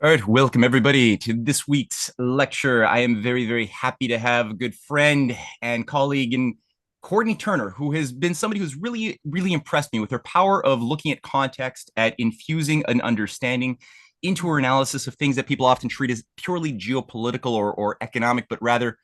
All right, welcome everybody to this week's lecture. I am very, very happy to have a good friend and colleague in Courtenay Turner, who has been somebody who's really, really impressed me with her power of looking at context, at infusing an understanding into her analysis of things that people often treat as purely geopolitical or economic, but rather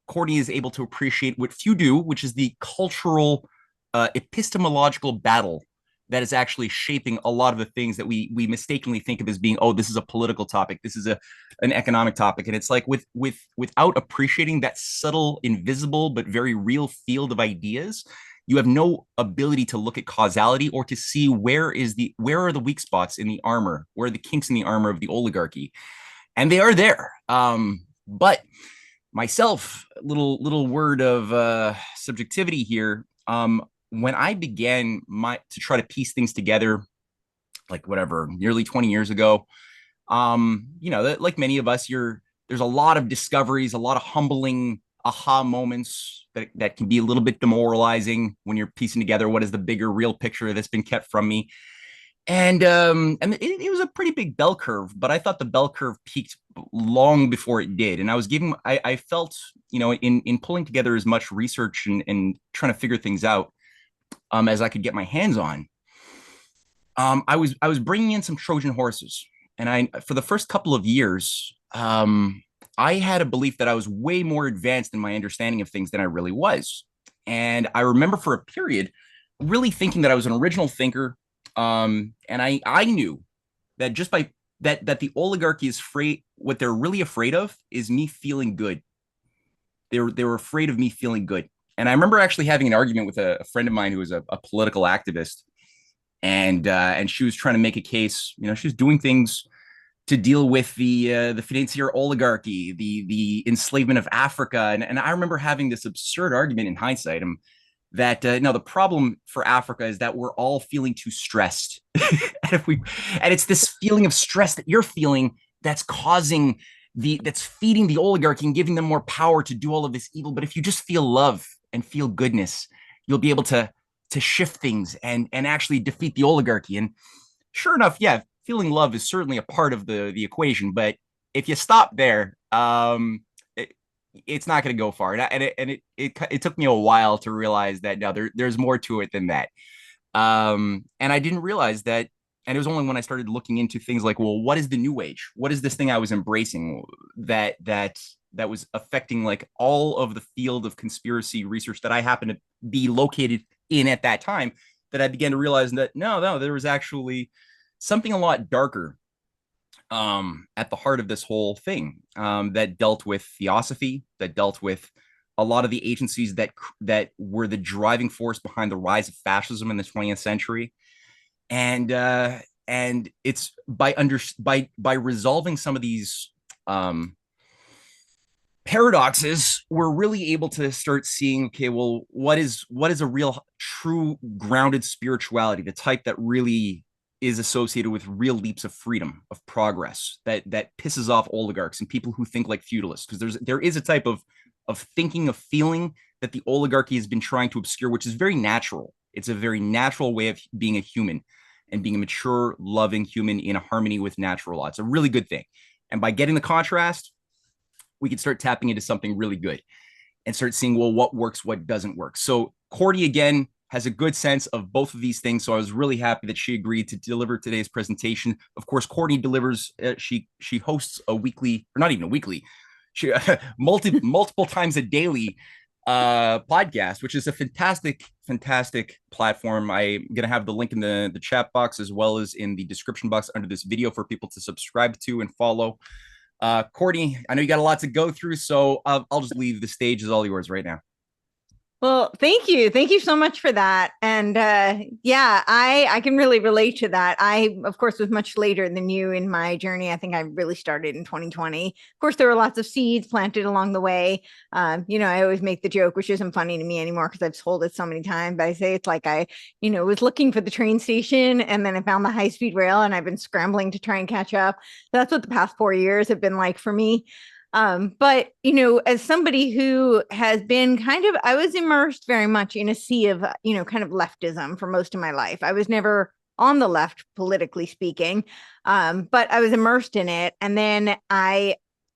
Courtenay is able to appreciate what few do, which is the cultural, epistemological battle that is actually shaping a lot of the things that we mistakenly think of as being, oh, this is a political topic, this is an economic topic. And it's like without appreciating that subtle, invisible but very real field of ideas, you have no ability to look at causality or to see where are the weak spots in the armor, where are the kinks in the armor of the oligarchy. And they are there. But myself, little word of subjectivity here. When I began to try to piece things together, like whatever, nearly 20 years ago, like many of us, there's a lot of discoveries, a lot of humbling aha moments that can be a little bit demoralizing when you're piecing together what is the bigger real picture that's been kept from me. And it was a pretty big bell curve, but I thought the bell curve peaked long before it did. And I felt, in pulling together as much research and trying to figure things out as I could get my hands on. I was bringing in some Trojan horses, and for the first couple of years, I had a belief that I was way more advanced in my understanding of things than I really was. And I remember for a period really thinking that I was an original thinker. And I knew that just by that the oligarchy is afraid, what they're really afraid of is me feeling good. They were afraid of me feeling good. And I remember actually having an argument with a friend of mine who was a political activist, and she was trying to make a case. She was doing things to deal with the financier oligarchy, the enslavement of Africa, and I remember having this absurd argument in hindsight. That no, the problem for Africa is that we're all feeling too stressed, and it's this feeling of stress that you're feeling that's feeding the oligarchy and giving them more power to do all of this evil. But if you just feel love and feel goodness, you'll be able to shift things and actually defeat the oligarchy. And sure enough, yeah, feeling love is certainly a part of the equation. But if you stop there, it's not going to go far. And it took me a while to realize that now there's more to it than that. And I didn't realize that. And it was only when I started looking into things like, well, what is the new age? What is this thing I was embracing that was affecting like all of the field of conspiracy research that I happened to be located in at that time, that I began to realize that no, there was actually something a lot darker at the heart of this whole thing, that dealt with theosophy, that dealt with a lot of the agencies that were the driving force behind the rise of fascism in the 20th century. And it's by resolving some of these paradoxes, we're really able to start seeing, okay, well, what is a real, true, grounded spirituality, the type that really is associated with real leaps of freedom, of progress, that pisses off oligarchs and people who think like feudalists, because there is a type of thinking, of feeling that the oligarchy has been trying to obscure, which is very natural. It's a very natural way of being a human and being a mature, loving human in a harmony with natural law. It's a really good thing. And by getting the contrast, we can start tapping into something really good and start seeing, well, what works, what doesn't work. So Courtney, again, has a good sense of both of these things. So I was really happy that she agreed to deliver today's presentation. Of course, Courtney delivers, she hosts a weekly, or not even a weekly, she multiple times a daily podcast, which is a fantastic platform. I'm going to have the link in the chat box as well as in the description box under this video for people to subscribe to and follow. Courtney, I know you got a lot to go through, so I'll just leave. The stage is all yours right now. Well, thank you. Thank you so much for that. And yeah, I can really relate to that. I, of course, was much later than you in my journey. I think I really started in 2020. Of course, there were lots of seeds planted along the way. I always make the joke, which isn't funny to me anymore because I've told it so many times, but I say it's like I was looking for the train station and then I found the high-speed rail and I've been scrambling to try and catch up. That's what the past 4 years have been like for me. But as somebody who has been I was immersed very much in a sea of, kind of leftism for most of my life. I was never on the left, politically speaking. But I was immersed in it. And then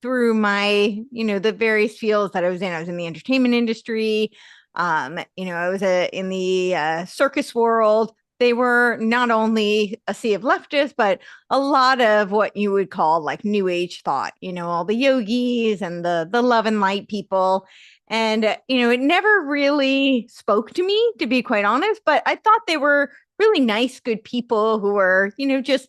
through my, the various fields that I was in the entertainment industry. I was in the circus world. They were not only a sea of leftists, but a lot of what you would call like new age thought, all the yogis and the love and light people. And, it never really spoke to me, to be quite honest, but I thought they were really nice, good people who were, just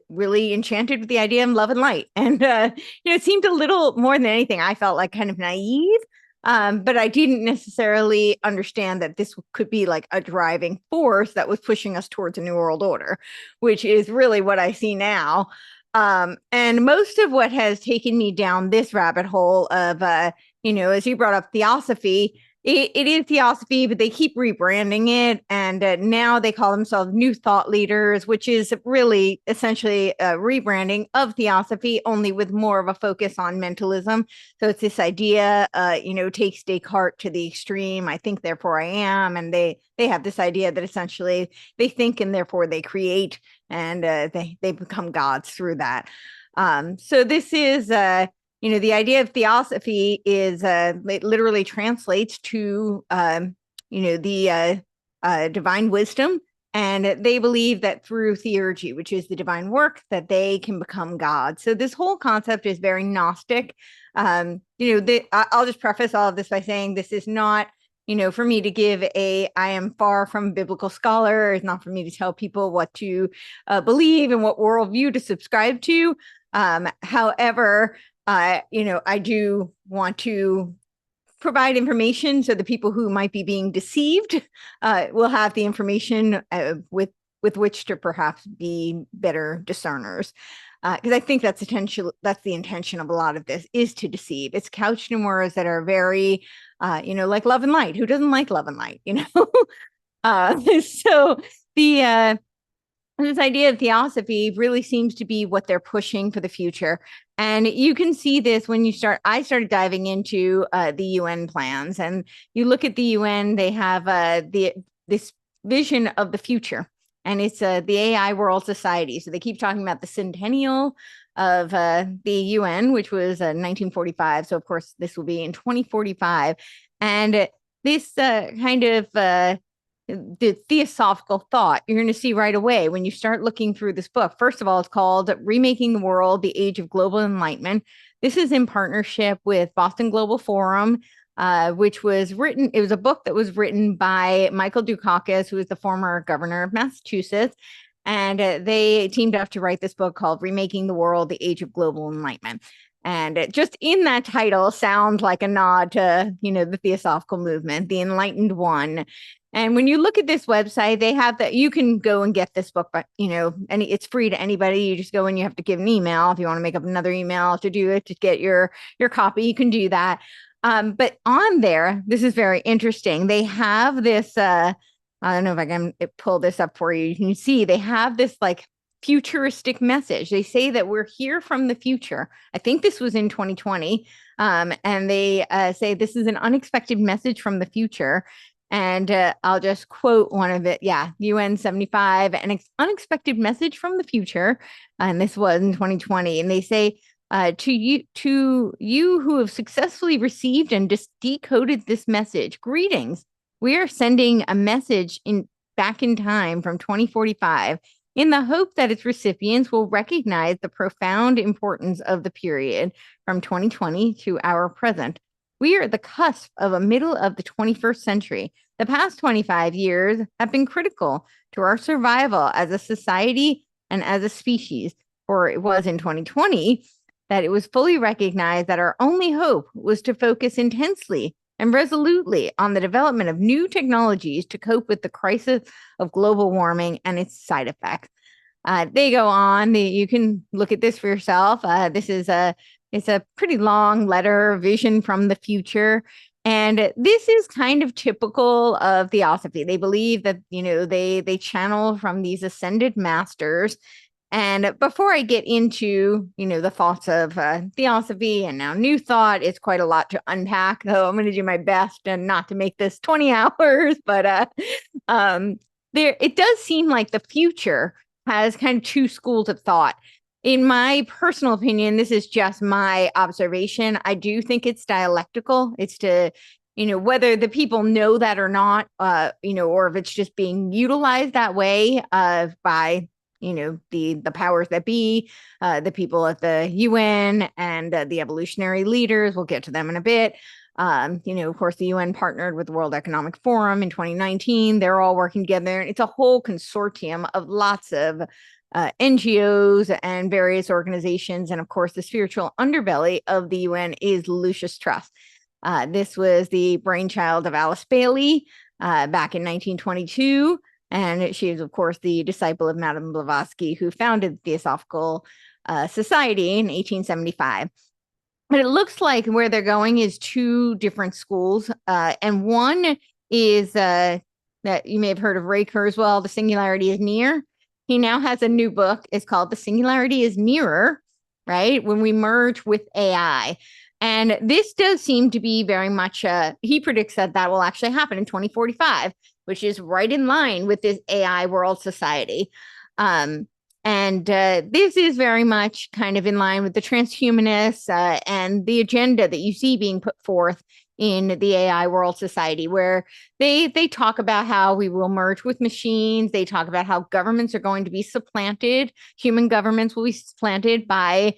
really enchanted with the idea of love and light. And, it seemed a little more than anything, I felt like kind of naive. But I didn't necessarily understand that this could be like a driving force that was pushing us towards a new world order, which is really what I see now. And most of what has taken me down this rabbit hole of, as you brought up Theosophy, it is Theosophy, but they keep rebranding it. And now they call themselves New Thought Leaders, which is really essentially a rebranding of Theosophy, only with more of a focus on mentalism. So it's this idea, takes Descartes to the extreme. I think, therefore I am. And they have this idea that essentially they think and therefore they create, and they become gods through that. So this is... the idea of Theosophy is it literally translates to, the divine wisdom. And they believe that through theurgy, which is the divine work, that they can become God. So this whole concept is very Gnostic. I'll just preface all of this by saying this is not, for me to give I am far from a biblical scholar. It's not for me to tell people what to believe and what worldview to subscribe to. However, I do want to provide information so the people who might be being deceived will have the information with which to perhaps be better discerners. Because I think that's the intention of a lot of this, is to deceive. It's couched in words that are very, like love and light. Who doesn't like love and light? So this idea of Theosophy really seems to be what they're pushing for the future. And you can see this when I started diving into the UN plans, and you look at the UN, they have this vision of the future, and it's the AI World Society. So they keep talking about the centennial of the UN, which was 1945. So of course this will be in 2045. And this kind of the theosophical thought you're going to see right away when you start looking through this book. First of all, it's called Remaking the World, the Age of Global Enlightenment. This is in partnership with Boston Global Forum, which was written. It was a book that was written by Michael Dukakis, who is the former governor of Massachusetts. And they teamed up to write this book called Remaking the World, the Age of Global Enlightenment. And just in that title sounds like a nod to, the Theosophical movement, the Enlightened One. And when you look at this website, they have that you can go and get this book, but and it's free to anybody. You just go and you have to give an email. If you want to make up another email to do it, to get your copy, you can do that. But on there, this is very interesting. They have this, I don't know if I can pull this up for you. You can see they have this like futuristic message. They say that we're here from the future. I think this was in 2020. And they say this is an unexpected message from the future. And I'll just quote one of it. Yeah, UN 75, an unexpected message from the future. And this was in 2020. And they say, to you who have successfully received and decoded this message, greetings. We are sending a message back in time from 2045 in the hope that its recipients will recognize the profound importance of the period from 2020 to our present. We are at the cusp of a middle of the 21st century. The past 25 years have been critical to our survival as a society and as a species, for it was in 2020 that it was fully recognized that our only hope was to focus intensely and resolutely on the development of new technologies to cope with the crisis of global warming and its side effects. They go on. You can look at this for yourself. This is it's a pretty long letter, vision from the future. And this is kind of typical of Theosophy. They believe that, they channel from these ascended masters. And before I get into, the thoughts of Theosophy and now New Thought, it's quite a lot to unpack, though I'm going to do my best and not to make this 20 hours. But it does seem like the future has kind of two schools of thought. In my personal opinion, this is just my observation. I do think it's dialectical. It's to, whether the people know that or not, or if it's just being utilized that way by, the powers that be, the people at the UN and the evolutionary leaders. We'll get to them in a bit. Of course, the UN partnered with the World Economic Forum in 2019. They're all working together. It's a whole consortium of lots of NGOs and various organizations. And of course, the spiritual underbelly of the UN is Lucis Trust. This was the brainchild of Alice Bailey back in 1922. And she is, of course, the disciple of Madame Blavatsky, who founded the Theosophical Society in 1875. But it looks like where they're going is two different schools. And one is that you may have heard of Ray Kurzweil, The Singularity is Near. He now has a new book. It's called The Singularity is Nearer, right? When we merge with AI. And this does seem to be very much, he predicts that will actually happen in 2045, which is right in line with this AI world society. And this is very much kind of in line with the transhumanists and the agenda that you see being put forth in the AI world society, where they talk about how we will merge with machines. They talk about how governments are going to be supplanted. Human governments will be supplanted by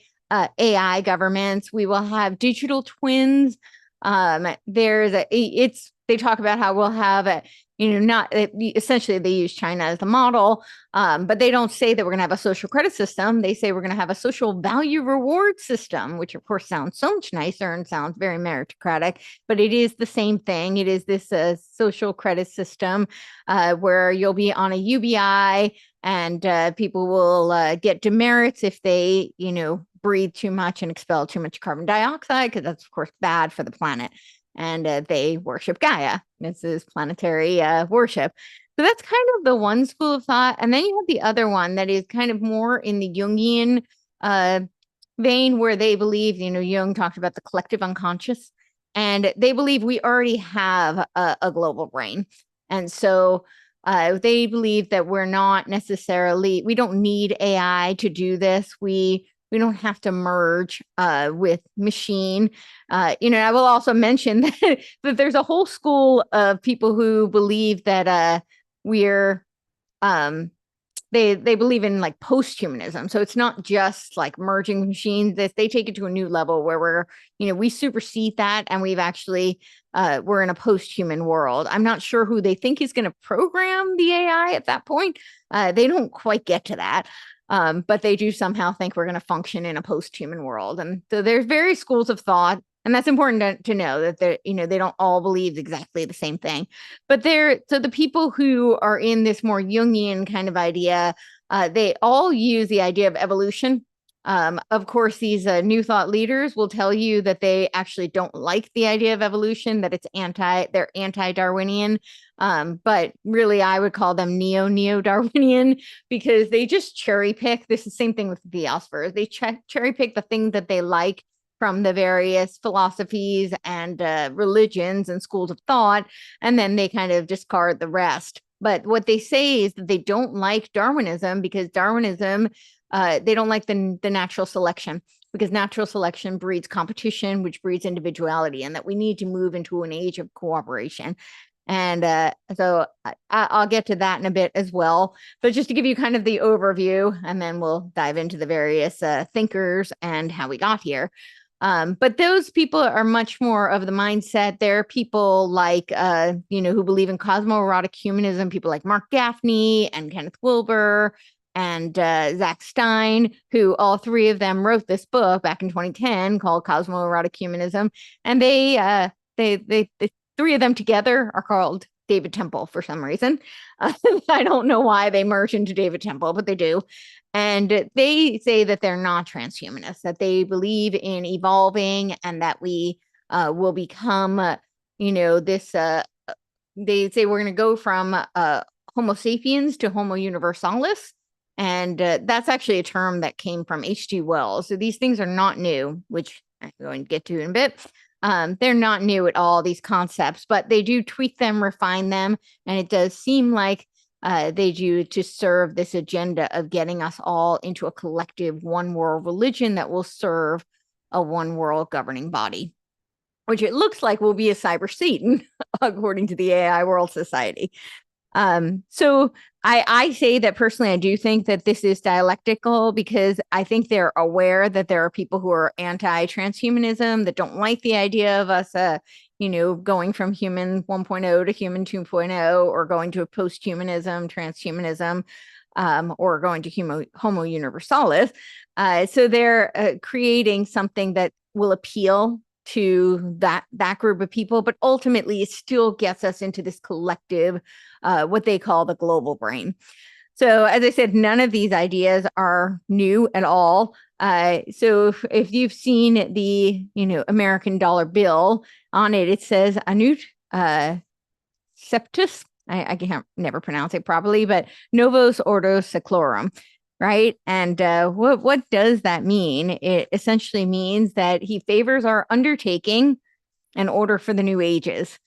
AI governments. We will have digital twins. They talk about how we'll have essentially they use China as the model, but they don't say that we're going to have a social credit system. They say we're going to have a social value reward system, which of course sounds so much nicer and sounds very meritocratic, but it is the same thing. It is this social credit system where you'll be on a UBI and people will get demerits if they, breathe too much and expel too much carbon dioxide, because that's of course bad for the planet. And they worship Gaia. This is planetary worship. So that's kind of the one school of thought. And then you have the other one that is kind of more in the Jungian vein, where they believe, Jung talked about the collective unconscious, and they believe we already have a global brain. And so they believe that we don't need AI to do this. We don't have to merge with machine. I will also mention that there's a whole school of people who believe that they believe in like post-humanism. So it's not just like merging machines. They take it to a new level where we supersede that, and we've actually we're in a post-human world. I'm not sure who they think is going to program the AI at that point. They don't quite get to that. But they do somehow think we're going to function in a post-human world. And so there's various schools of thought, and that's important to know that they don't all believe exactly the same thing. But so the people who are in this more Jungian kind of idea, they all use the idea of evolution. Of course, these new thought leaders will tell you that they actually don't like the idea of evolution, that they're anti-Darwinian. But really, I would call them neo-Darwinian, because they just cherry pick. This is the same thing with the Theosophers. They cherry pick the things that they like from the various philosophies and religions and schools of thought, and then they kind of discard the rest. But what they say is that they don't like Darwinism, because Darwinism, they don't like the natural selection, because natural selection breeds competition, which breeds individuality, and that we need to move into an age of cooperation. And so I'll get to that in a bit as well. But just to give you kind of the overview, and then we'll dive into the various thinkers and how we got here. But those people are much more of the mindset. There are people like, who believe in cosmoerotic humanism, people like Mark Gaffney and Kenneth Wilber and Zach Stein, who all three of them wrote this book back in 2010 called Cosmoerotic Humanism. And they three of them together are called David Temple for some reason. I don't know why they merge into David Temple, but they do. And they say that they're not transhumanists, that they believe in evolving, and that we will become, this. They say we're going to go from Homo sapiens to Homo universalis. And that's actually a term that came from H.G. Wells. So these things are not new, which I'm going to get to in a bit. They're not new at all, these concepts, but they do tweak them, refine them. And it does seem like they do to serve this agenda of getting us all into a collective one world religion that will serve a one world governing body, which it looks like will be a cyber Satan, according to the AI World Society. So I say that personally, I do think that this is dialectical, because I think they're aware that there are people who are anti-transhumanism, that don't like the idea of us, going from human 1.0 to human 2.0, or going to a post-humanism, transhumanism, or going to Homo Universalis. So they're creating something that will appeal to that group of people, but ultimately it still gets us into this collective, what they call the global brain. So as I said, none of these ideas are new at all. So if you've seen the American dollar bill, on it, it says Anut Septus. I can't never pronounce it properly, but Novos Ordo Seclorum. Right. And what does that mean? It essentially means that he favors our undertaking in order for the new ages.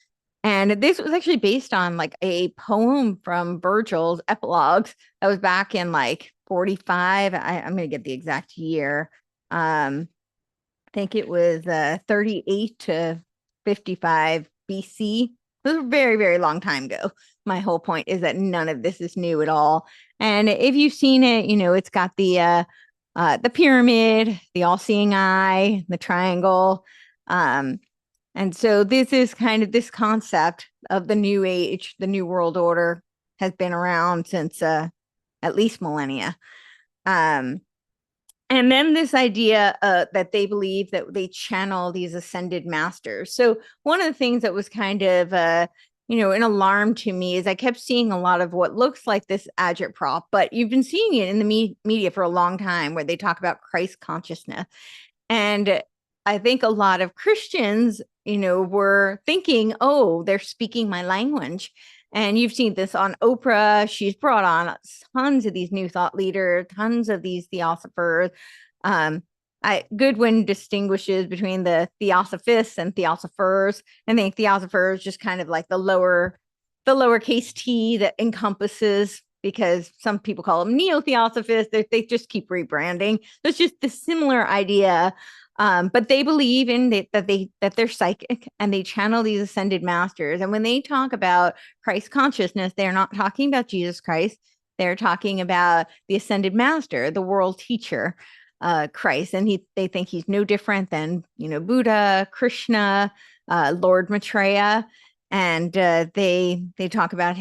And this was actually based on like a poem from Virgil's Epilogues that was back in like 45. I'm going to get the exact year. I think it was 38 to 55 BC. It was a very, very long time ago. My whole point is that none of this is new at all. And if you've seen it, it's got the pyramid, the all-seeing eye, the triangle. And so this is kind of this concept of the new age, the new world order, has been around since at least millennia. And then this idea that they believe that they channel these ascended masters. So one of the things that was kind of, an alarm to me is I kept seeing a lot of what looks like this agitprop, but you've been seeing it in the media for a long time, where they talk about Christ consciousness. And I think a lot of Christians, were thinking, oh, they're speaking my language. And you've seen this on Oprah. She's brought on tons of these new thought leaders, tons of these theosophers. Goodwin distinguishes between the theosophists and theosophers. I think theosophers just kind of like the lowercase t that encompasses, because some people call them neo-theosophists. They just keep rebranding. So it's just the similar idea. But they believe in that they're psychic, and they channel these ascended masters. And when they talk about Christ consciousness, they're not talking about Jesus Christ. They're talking about the ascended master, the world teacher, Christ. And they think he's no different than, Buddha, Krishna, Lord Maitreya. And they talk about,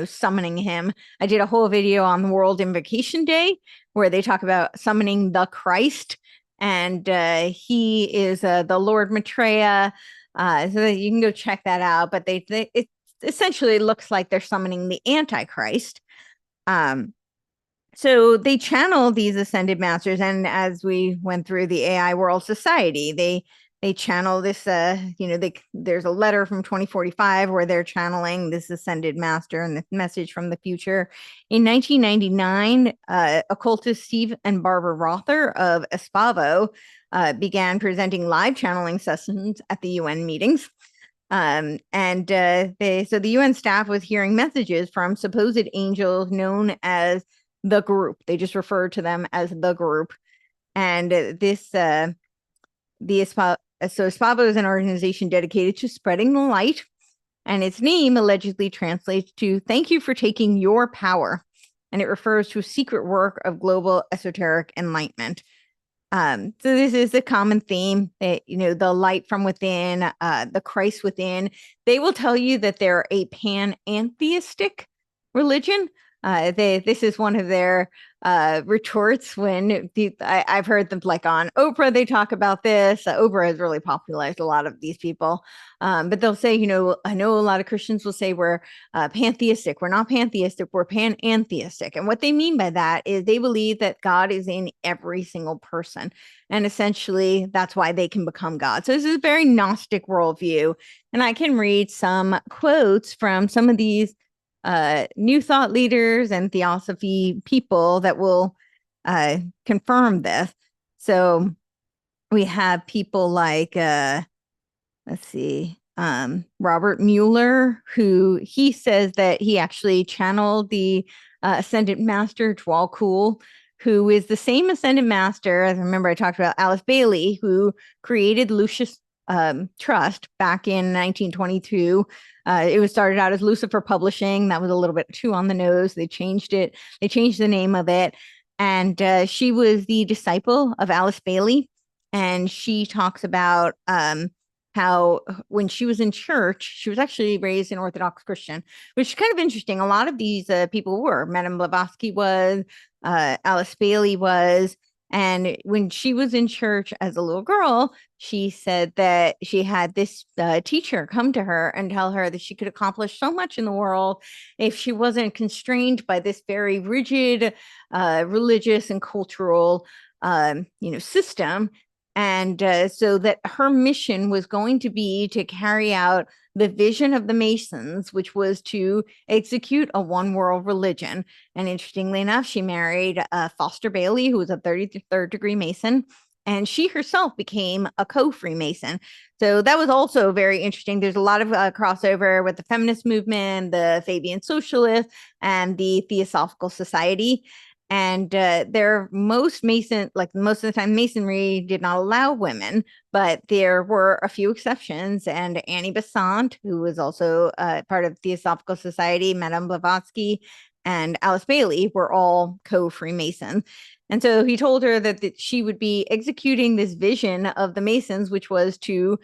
summoning him. I did a whole video on World Invocation Day, where they talk about summoning the Christ. And he is the Lord Maitreya, so that you can go check that out. But it essentially looks like they're summoning the Antichrist. So they channel these ascended masters, and as we went through the AI World Society, they channel this. There's a letter from 2045 where they're channeling this ascended master and the message from the future. In 1999, occultist Steve and Barbara Rother of Espavo began presenting live channeling sessions at the UN meetings. So the UN staff was hearing messages from supposed angels known as the group. They just referred to them as the group. And Espavo is an organization dedicated to spreading the light, and its name allegedly translates to "thank you for taking your power," and it refers to a secret work of global esoteric enlightenment. So this is a common theme that, the light from within, the Christ within. They will tell you that they're a pantheistic religion. This is one of their retorts when I've heard them, like on Oprah, they talk about this. Oprah has really popularized a lot of these people. But they'll say, I know a lot of Christians will say we're pantheistic. We're not pantheistic, we're panentheistic. And what they mean by that is they believe that God is in every single person. And essentially, that's why they can become God. So this is a very Gnostic worldview. And I can read some quotes from some of these new thought leaders and theosophy people that will confirm this. So we have people like, let's see, Robert Mueller, who he says that he actually channeled the Ascended Master Dwal Kul, who is the same Ascended Master, as remember I talked about Alice Bailey, who created Lucis Trust back in 1922. It was started out as Lucifer Publishing. That was a little bit too on the nose. They changed it. They changed the name of it. And she was the disciple of Alice Bailey. And she talks about how when she was in church, she was actually raised an Orthodox Christian, which is kind of interesting. A lot of these people were. Madame Blavatsky was, Alice Bailey was. And when she was in church as a little girl, she said that she had this teacher come to her and tell her that she could accomplish so much in the world if she wasn't constrained by this very rigid religious and cultural system. And so that her mission was going to be to carry out the vision of the Masons, which was to execute a one world religion. And interestingly enough, she married Foster Bailey, who was a 33rd degree Mason, and she herself became a co-Freemason. So that was also very interesting. There's a lot of crossover with the feminist movement, the Fabian Socialists, and the Theosophical Society. And most of the time, Masonry did not allow women, but there were a few exceptions. And Annie Besant, who was also part of Theosophical Society, Madame Blavatsky, and Alice Bailey were all co-Freemasons. And so he told her that she would be executing this vision of the Masons, which was to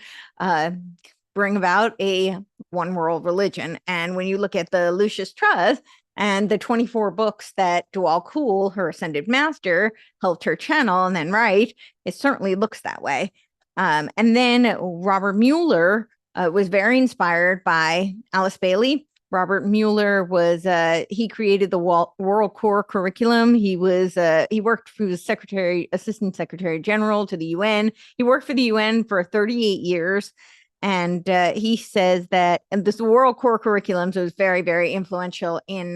bring about a one world religion. And when you look at the Lucis Trust, and the 24 books that Dwal Kul, her ascended master, helped her channel and then write, it certainly looks that way. And then Robert Mueller was very inspired by Alice Bailey. Robert Mueller was, he created the World Core curriculum. He worked for the Assistant Secretary General to the UN. He worked for the UN for 38 years. And he says that this World Core curriculum was very, very influential in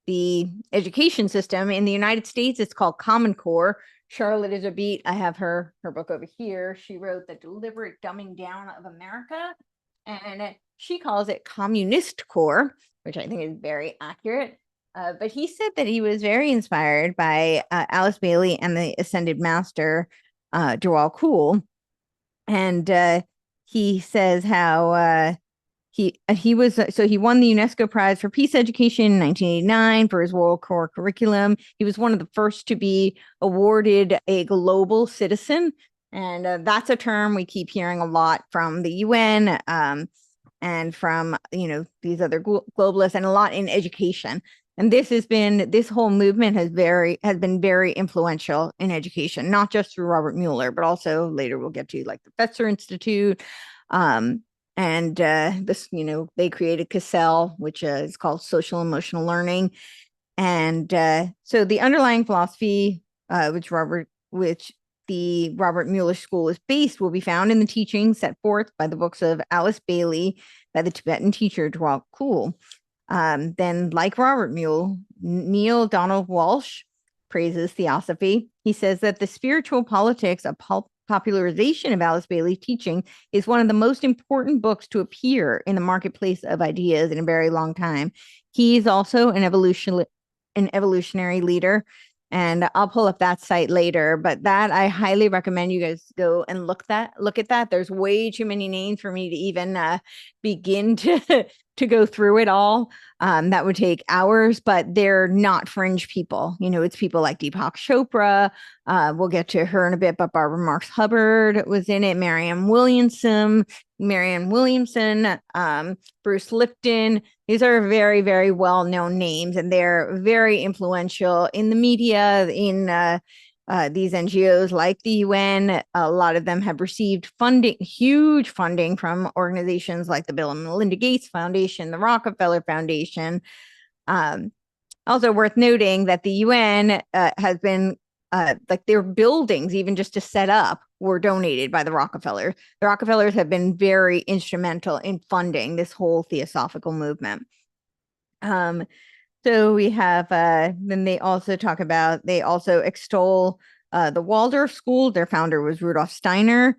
the education system. In the United States, it's called Common Core. Charlotte is a beat. I have her book over here. She wrote The Deliberate Dumbing Down of America. And she calls it Communist Core, which I think is very accurate. But he said that he was very inspired by Alice Bailey and the Ascended Master, Dwal Kul. And he says how he won the UNESCO Prize for Peace Education in 1989 for his World Core curriculum. He was one of the first to be awarded a global citizen, and that's a term we keep hearing a lot from the UN and from these other globalists, and a lot in education. And this whole movement has been very influential in education, not just through Robert Mueller, but also later we'll get to like the Fetzer Institute. They created Cassell, which is called social emotional learning. And so the underlying philosophy, which the Robert Mueller School is based, will be found in the teachings set forth by the books of Alice Bailey, by the Tibetan teacher Dwal Kul. Then, like Robert Mueller, Neil Donald Walsh praises Theosophy. He says that the spiritual politics of popularization of Alice Bailey's teaching is one of the most important books to appear in the marketplace of ideas in a very long time. He is also an evolutionary leader, and I'll pull up that site later, but that I highly recommend you guys go and look at that. There's way too many names for me to even begin to go through it all. That would take hours, but they're not fringe people. It's people like Deepak Chopra. We'll get to her in a bit, but Barbara Marx Hubbard was in it. Marianne Williamson, Bruce Lipton. These are very, very well-known names, and they're very influential in the media, in these NGOs like the UN. A lot of them have received huge funding from organizations like the Bill and Melinda Gates Foundation, the Rockefeller Foundation. Also worth noting that the UN has been their buildings, even just to set up, were donated by the Rockefellers. The Rockefellers have been very instrumental in funding this whole theosophical movement. So we have, then they also extol the Waldorf school. Their founder was Rudolf Steiner.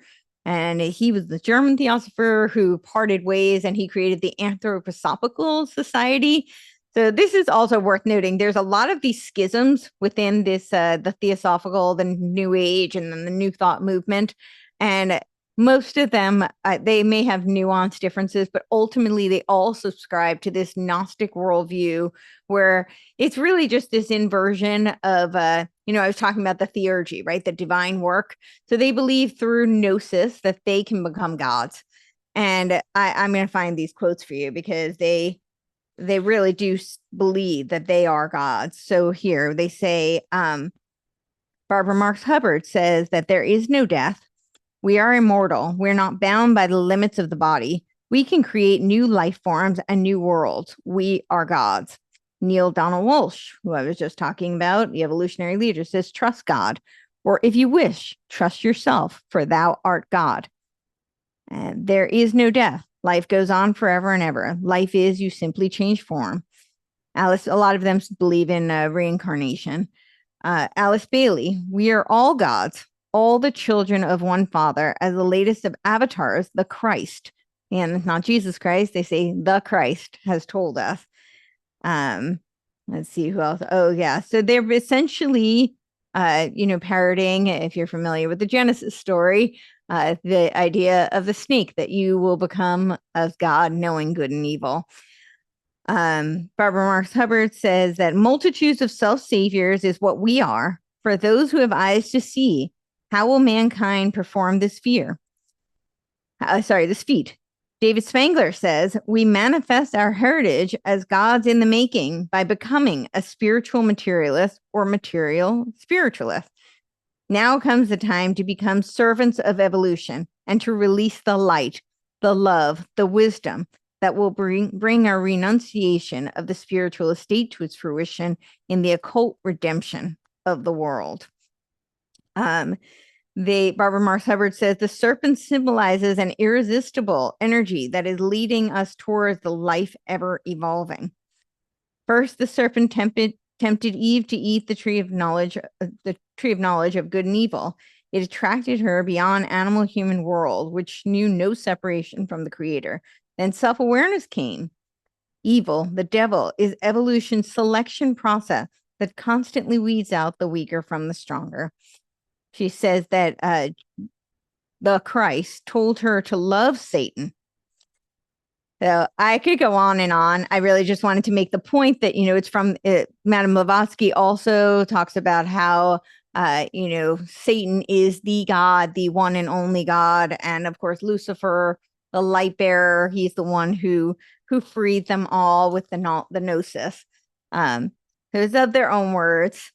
And he was the German theosopher who parted ways, and he created the Anthroposophical Society. So this is also worth noting. There's a lot of these schisms within this, the Theosophical, the New Age, and then the New Thought movement. And most of them, they may have nuanced differences, but ultimately they all subscribe to this Gnostic worldview where it's really just this inversion of, I was talking about the theurgy, right? The divine work. So they believe through gnosis that they can become gods. And I'm going to find these quotes for you because they really do believe that they are gods. So here they say, Barbara Marx Hubbard says that there is no death. We are immortal. We're not bound by the limits of the body. We can create new life forms and new worlds. We are gods. Neil Donald Walsh, who I was just talking about, the evolutionary leader, says, trust God. Or if you wish, trust yourself, for thou art God. And there is no death. Life goes on forever and ever. Life is, you simply change form. A lot of them believe in reincarnation. Alice Bailey, we are all gods, all the children of one father, as the latest of avatars, the Christ. And not Jesus Christ, they say the Christ has told us. Let's see who else. Oh, yeah. So they're essentially, parroting, if you're familiar with the Genesis story, the idea of the snake, that you will become as God, knowing good and evil. Barbara Marx Hubbard says that multitudes of self-saviors is what we are. For those who have eyes to see, how will mankind perform this feat? David Spangler says, we manifest our heritage as gods in the making by becoming a spiritual materialist or material spiritualist. Now comes the time to become servants of evolution and to release the light, the love, the wisdom that will bring our renunciation of the spiritual estate to its fruition in the occult redemption of the world. Barbara Marx Hubbard says the serpent symbolizes an irresistible energy that is leading us towards the life ever evolving. First, the serpent tempted Eve to eat the tree of knowledge of good and evil. It attracted her beyond animal-human world, which knew no separation from the creator. Then self-awareness came. Evil, the devil, is evolution's selection process that constantly weeds out the weaker from the stronger. She says that the Christ told her to love Satan. So I could go on and on. I really just wanted to make the point that, it's from Madame Blavatsky also talks about how, Satan is the God, the one and only God. And of course, Lucifer, the light bearer, he's the one who freed them all with the gnosis. Those are their own words.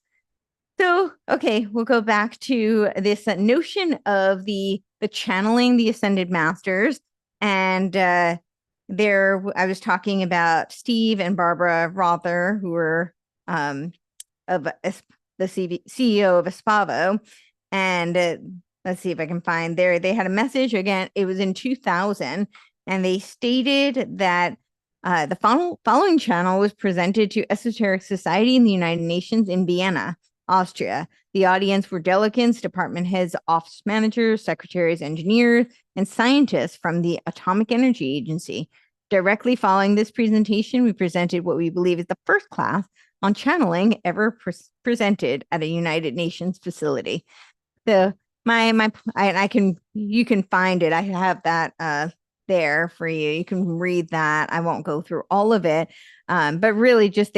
So, okay, we'll go back to this notion of the channeling the ascended masters. And I was talking about Steve and Barbara Rother, who were of the CEO of Espavo. And let's see if I can find there. They had a message again. It was in 2000, and they stated that the following channel was presented to Esoteric Society in the United Nations in Vienna, Austria. The audience were delegates, department heads, office managers, secretaries, engineers, and scientists from the Atomic Energy Agency. Directly following this presentation, we presented what we believe is the first class on channeling ever presented at a United Nations facility. So you can find it. I have that there for you. You can read that. I won't go through all of it, but really just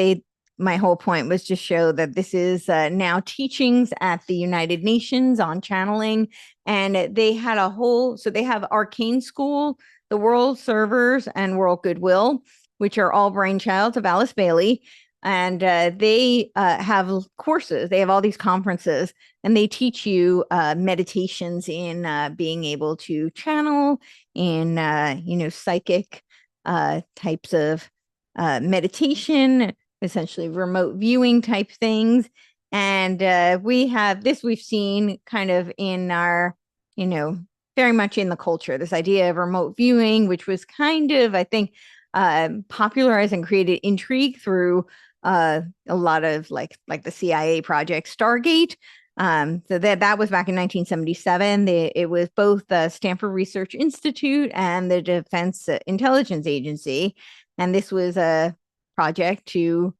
my whole point was to show that this is now teachings at the United Nations on channeling. And they had so they have Arcane School, the World Servers, and World Goodwill, which are all brainchilds of Alice Bailey. And they have courses. They have all these conferences, and they teach you meditations in being able to channel, in psychic types of meditation, essentially remote viewing type things. And we've seen kind of in our, very much in the culture, this idea of remote viewing, which was kind of, I think, popularized and created intrigue through a lot of like the CIA project Stargate. So that was back in 1977. It was both the Stanford Research Institute and the Defense Intelligence Agency. And this was a project to,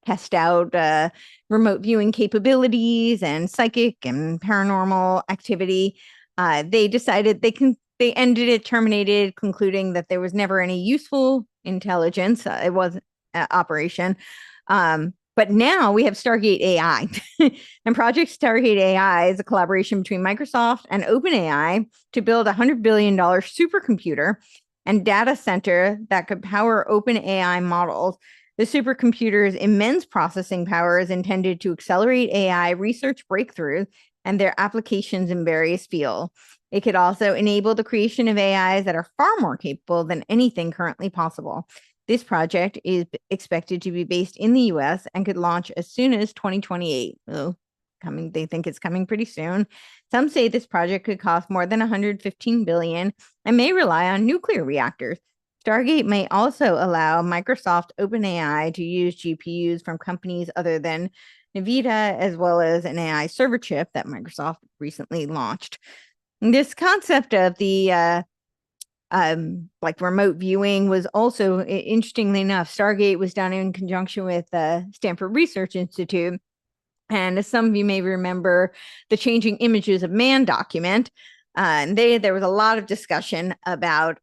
test out remote viewing capabilities and psychic and paranormal activity. They decided they ended it, terminated, concluding that there was never any useful intelligence. It was operation. But now we have Stargate AI. And Project Stargate AI is a collaboration between Microsoft and OpenAI to build a $100 billion supercomputer and data center that could power OpenAI models. The supercomputer's immense processing power is intended to accelerate AI research breakthroughs and their applications in various fields. It could also enable the creation of AIs that are far more capable than anything currently possible. This project is expected to be based in the US and could launch as soon as 2028. They think it's coming pretty soon. Some say this project could cost more than $115 billion and may rely on nuclear reactors. Stargate may also allow Microsoft OpenAI to use GPUs from companies other than NVIDIA, as well as an AI server chip that Microsoft recently launched. This concept of the like remote viewing was also, interestingly enough, Stargate was done in conjunction with the Stanford Research Institute. And as some of you may remember, the Changing Images of Man document, and there was a lot of discussion about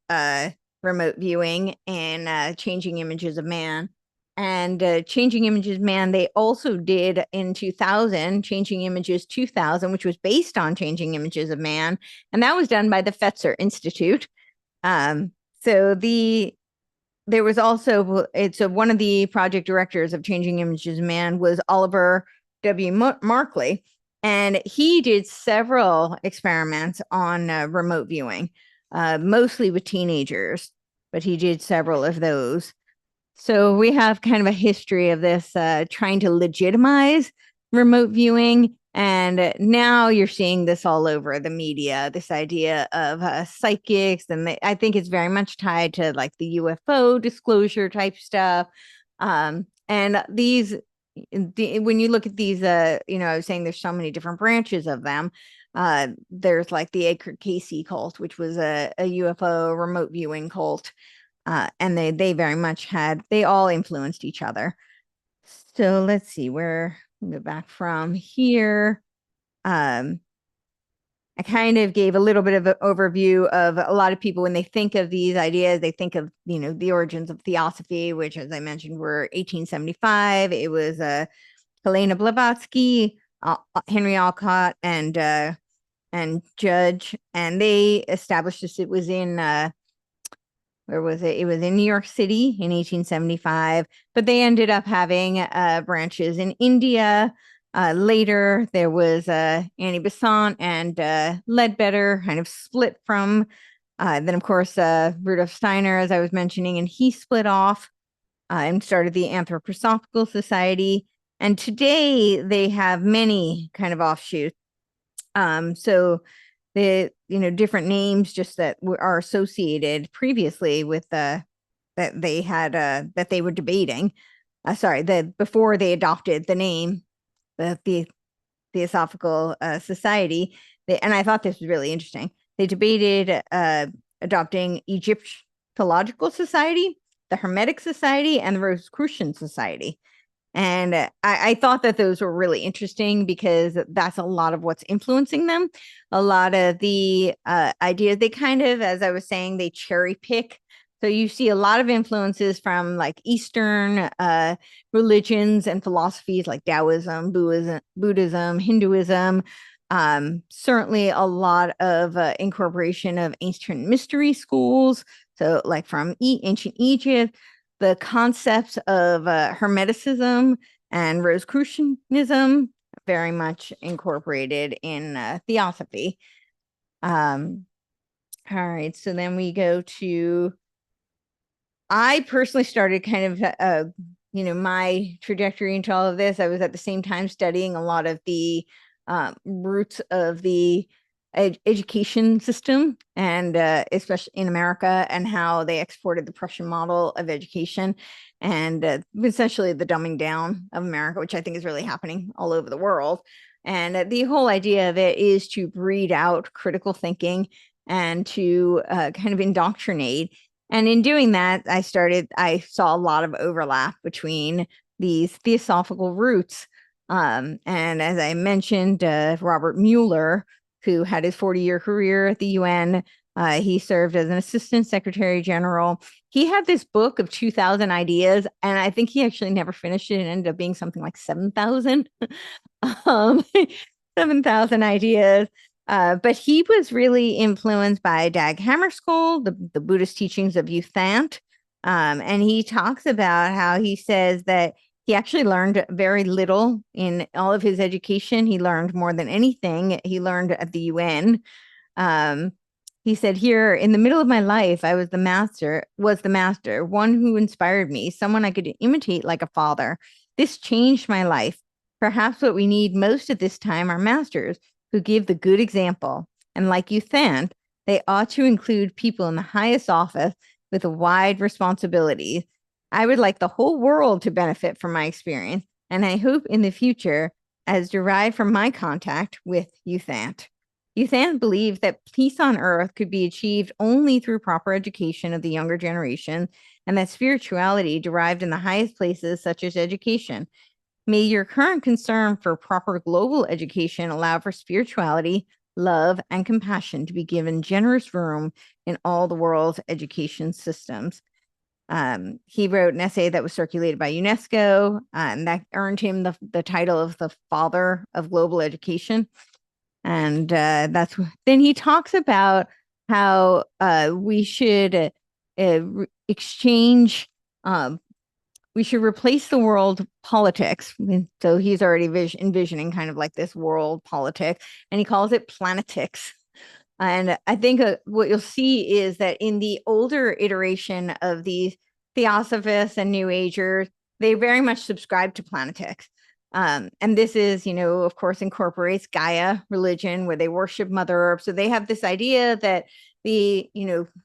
remote viewing and Changing Images of Man. And Changing Images Man, they also did in 2000, Changing Images 2000, which was based on Changing Images of Man. And that was done by the Fetzer Institute. So there was also, one of the project directors of Changing Images of Man was Oliver W. Markley, and he did several experiments on remote viewing, mostly with teenagers, but he did several of those. So we have kind of a history of this trying to legitimize remote viewing. And now you're seeing this all over the media, this idea of psychics. And I think it's very much tied to like the UFO disclosure type stuff. And when you look at these, I was saying there's so many different branches of them. There's like the Edgar Cayce cult, which was a UFO remote viewing cult. And they very much they all influenced each other. So let's see where we go back from here. I kind of gave a little bit of an overview of a lot of people when they think of these ideas, they think of, the origins of Theosophy, which, as I mentioned, were 1875. It was Helena Blavatsky, Henry Alcott, and Judge, and they established this. It was in where was it? It was in New York City in 1875, but they ended up having branches in India. Later, there was Annie Besant and Ledbetter kind of split from. Then, of course, Rudolf Steiner, as I was mentioning, and he split off and started the Anthroposophical Society. And today they have many kind of offshoots. So the different names just that are associated previously with that they had that they were debating. Before they adopted the name, the Theosophical Society. And I thought this was really interesting. They debated adopting Egyptological Society, the Hermetic Society, and the Rosicrucian Society. And I thought that those were really interesting because that's a lot of what's influencing them. A lot of the ideas, they kind of, as I was saying, they cherry pick. So you see a lot of influences from like Eastern religions and philosophies like Taoism, Buddhism, Hinduism. Certainly a lot of incorporation of ancient mystery schools. So like from ancient Egypt, the concepts of Hermeticism and Rosicrucianism very much incorporated in Theosophy. All right, so then we go to, I personally started kind of, my trajectory into all of this. I was at the same time studying a lot of the roots of the education system, and especially in America, and how they exported the Prussian model of education. and essentially the dumbing down of America, which I think is really happening all over the world. And the whole idea of it is to breed out critical thinking and to kind of indoctrinate. And in doing that, I saw a lot of overlap between these theosophical roots. And as I mentioned, Robert Mueller, who had his 40-year career at the UN, he served as an assistant secretary general. He had this book of 2,000 ideas, and I think he actually never finished it. It ended up being something like 7,000. 7,000 ideas. But he was really influenced by Dag Hammarskjöld, the Buddhist teachings of U Thant. And he talks about how he says that he actually learned very little in all of his education. He learned more than anything he learned at the UN. He said, here in the middle of my life, I was the master, one who inspired me, someone I could imitate like a father. This changed my life. Perhaps what we need most at this time are masters who give the good example. And like you think, they ought to include people in the highest office with a wide responsibility. I would like the whole world to benefit from my experience, and I hope in the future, as derived from my contact with U Thant. U Thant believed that peace on earth could be achieved only through proper education of the younger generation, and that spirituality derived in the highest places, such as education. May your current concern for proper global education allow for spirituality, love, and compassion to be given generous room in all the world's education systems. He wrote an essay that was circulated by UNESCO, and that earned him the title of the father of global education. And then he talks about how we should exchange, we should replace the world politics. So he's already envisioning kind of like this world politics, and he calls it planetics. And I think what you'll see is that in the older iteration of these Theosophists and New Agers, they very much subscribe to planetics. And this is, of course, incorporates Gaia religion, where they worship Mother Earth. So they have this idea that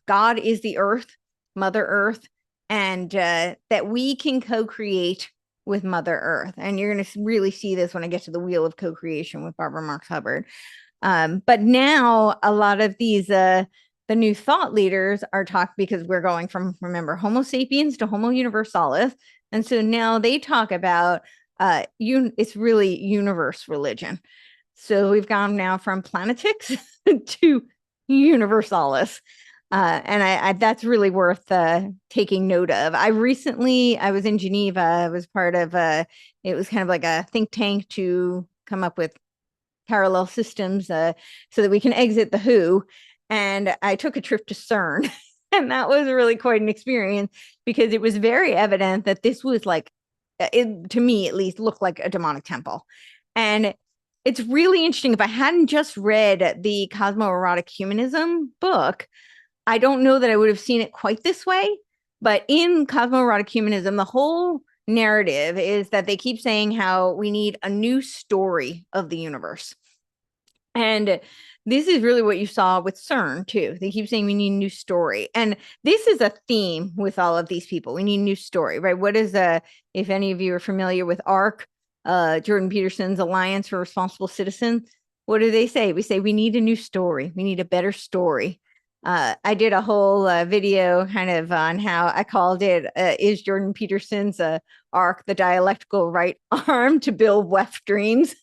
God is the earth, Mother Earth, and that we can co-create with Mother Earth. And you're going to really see this when I get to the Wheel of Co-Creation with Barbara Marx Hubbard. But now a lot of these, the new thought leaders are talking, because we're going from, remember, Homo sapiens to Homo universalis. And so now they talk about it's really universe religion. So we've gone now from planetics to universalis. And I that's really worth taking note of. I was in Geneva. I was part of it was kind of like a think tank to come up with parallel systems so that we can exit the WHO. And I took a trip to CERN. And that was really quite an experience, because it was very evident that this was like, to me at least, looked like a demonic temple. And it's really interesting. If I hadn't just read the Cosmoerotic Humanism book, I don't know that I would have seen it quite this way. But in Cosmoerotic Humanism, the whole narrative is that they keep saying how we need a new story of the universe. And this is really what you saw with CERN too. They keep saying we need a new story. And this is a theme with all of these people. We need a new story, right? What is if any of you are familiar with ARC, Jordan Peterson's Alliance for Responsible Citizens, what do they say? We say we need a new story. We need a better story. I did a whole video kind of on how I called it, is Jordan Peterson's ARC the dialectical right arm to build WEF dreams?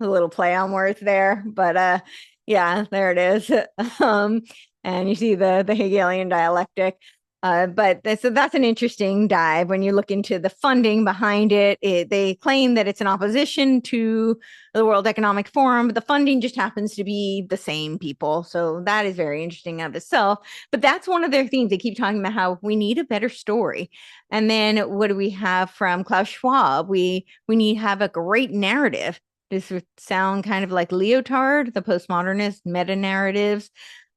A little play on words there, but yeah, there it is. And you see the Hegelian dialectic. So that's an interesting dive when you look into the funding behind it. They claim that it's an opposition to the World Economic Forum, but the funding just happens to be the same people. So that is very interesting of itself. But that's one of their themes. They keep talking about how we need a better story. And then what do we have from Klaus Schwab? We need to have a great narrative. This would sound kind of like Leotard, the postmodernist meta-narratives.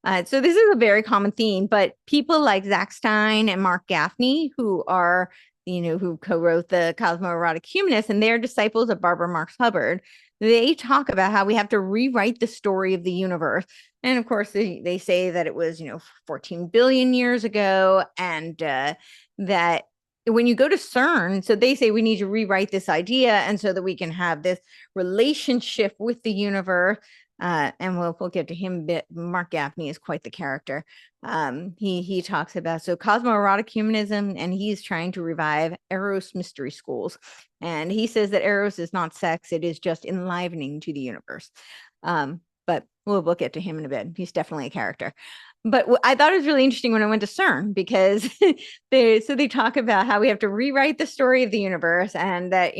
So this is a very common theme, but people like Zach Stein and Mark Gaffney, who are, who co-wrote the Cosmoerotic Humanists, and they're disciples of Barbara Marx Hubbard, they talk about how we have to rewrite the story of the universe. And of course, they say that it was, 14 billion years ago, and that when you go to CERN, so they say we need to rewrite this idea, and so that we can have this relationship with the universe. And we'll get to him a bit. Mark Gaffney is quite the character. He talks about cosmoerotic humanism, and he's trying to revive Eros mystery schools. And he says that Eros is not sex; it is just enlivening to the universe. But we'll get to him in a bit. He's definitely a character. But I thought it was really interesting when I went to CERN, because they talk about how we have to rewrite the story of the universe, and that,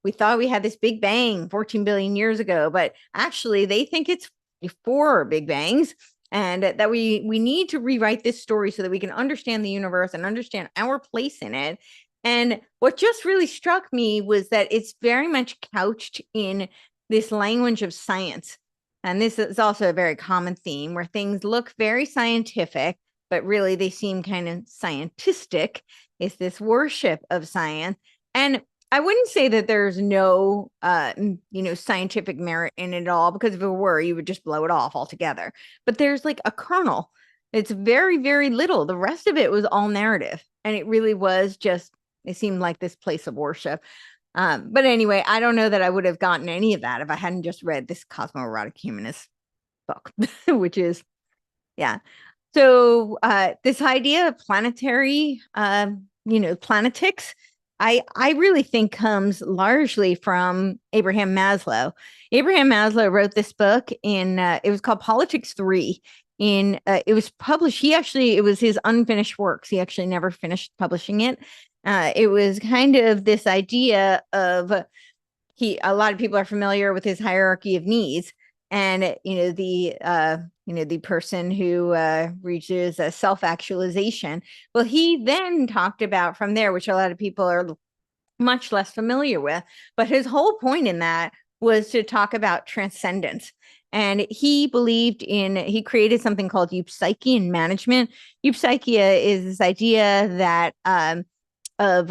we thought we had this big bang 14 billion years ago, but actually they think it's 4 big bangs, and that we need to rewrite this story so that we can understand the universe and understand our place in it. And what just really struck me was that it's very much couched in this language of science. And this is also a very common theme, where things look very scientific, but really they seem kind of scientistic. It's this worship of science. And I wouldn't say that there's no, scientific merit in it all, because if it were, you would just blow it off altogether. But there's like a kernel. It's very, very little. The rest of it was all narrative. And it really was just, it seemed like this place of worship. But anyway, I don't know that I would have gotten any of that if I hadn't just read this Cosmoerotic Humanist book, which is, yeah. So this idea of planetary, planetics, I really think comes largely from Abraham Maslow. Abraham Maslow wrote this book it was called Politics 3. It was published, it was his unfinished works. He actually never finished publishing it. It was kind of this idea of, a lot of people are familiar with his hierarchy of needs, and the person who reaches a self-actualization. Well, he then talked about from there, which a lot of people are much less familiar with, but his whole point in that was to talk about transcendence. And he created something called eupsychian management. Eupsychia is this idea that of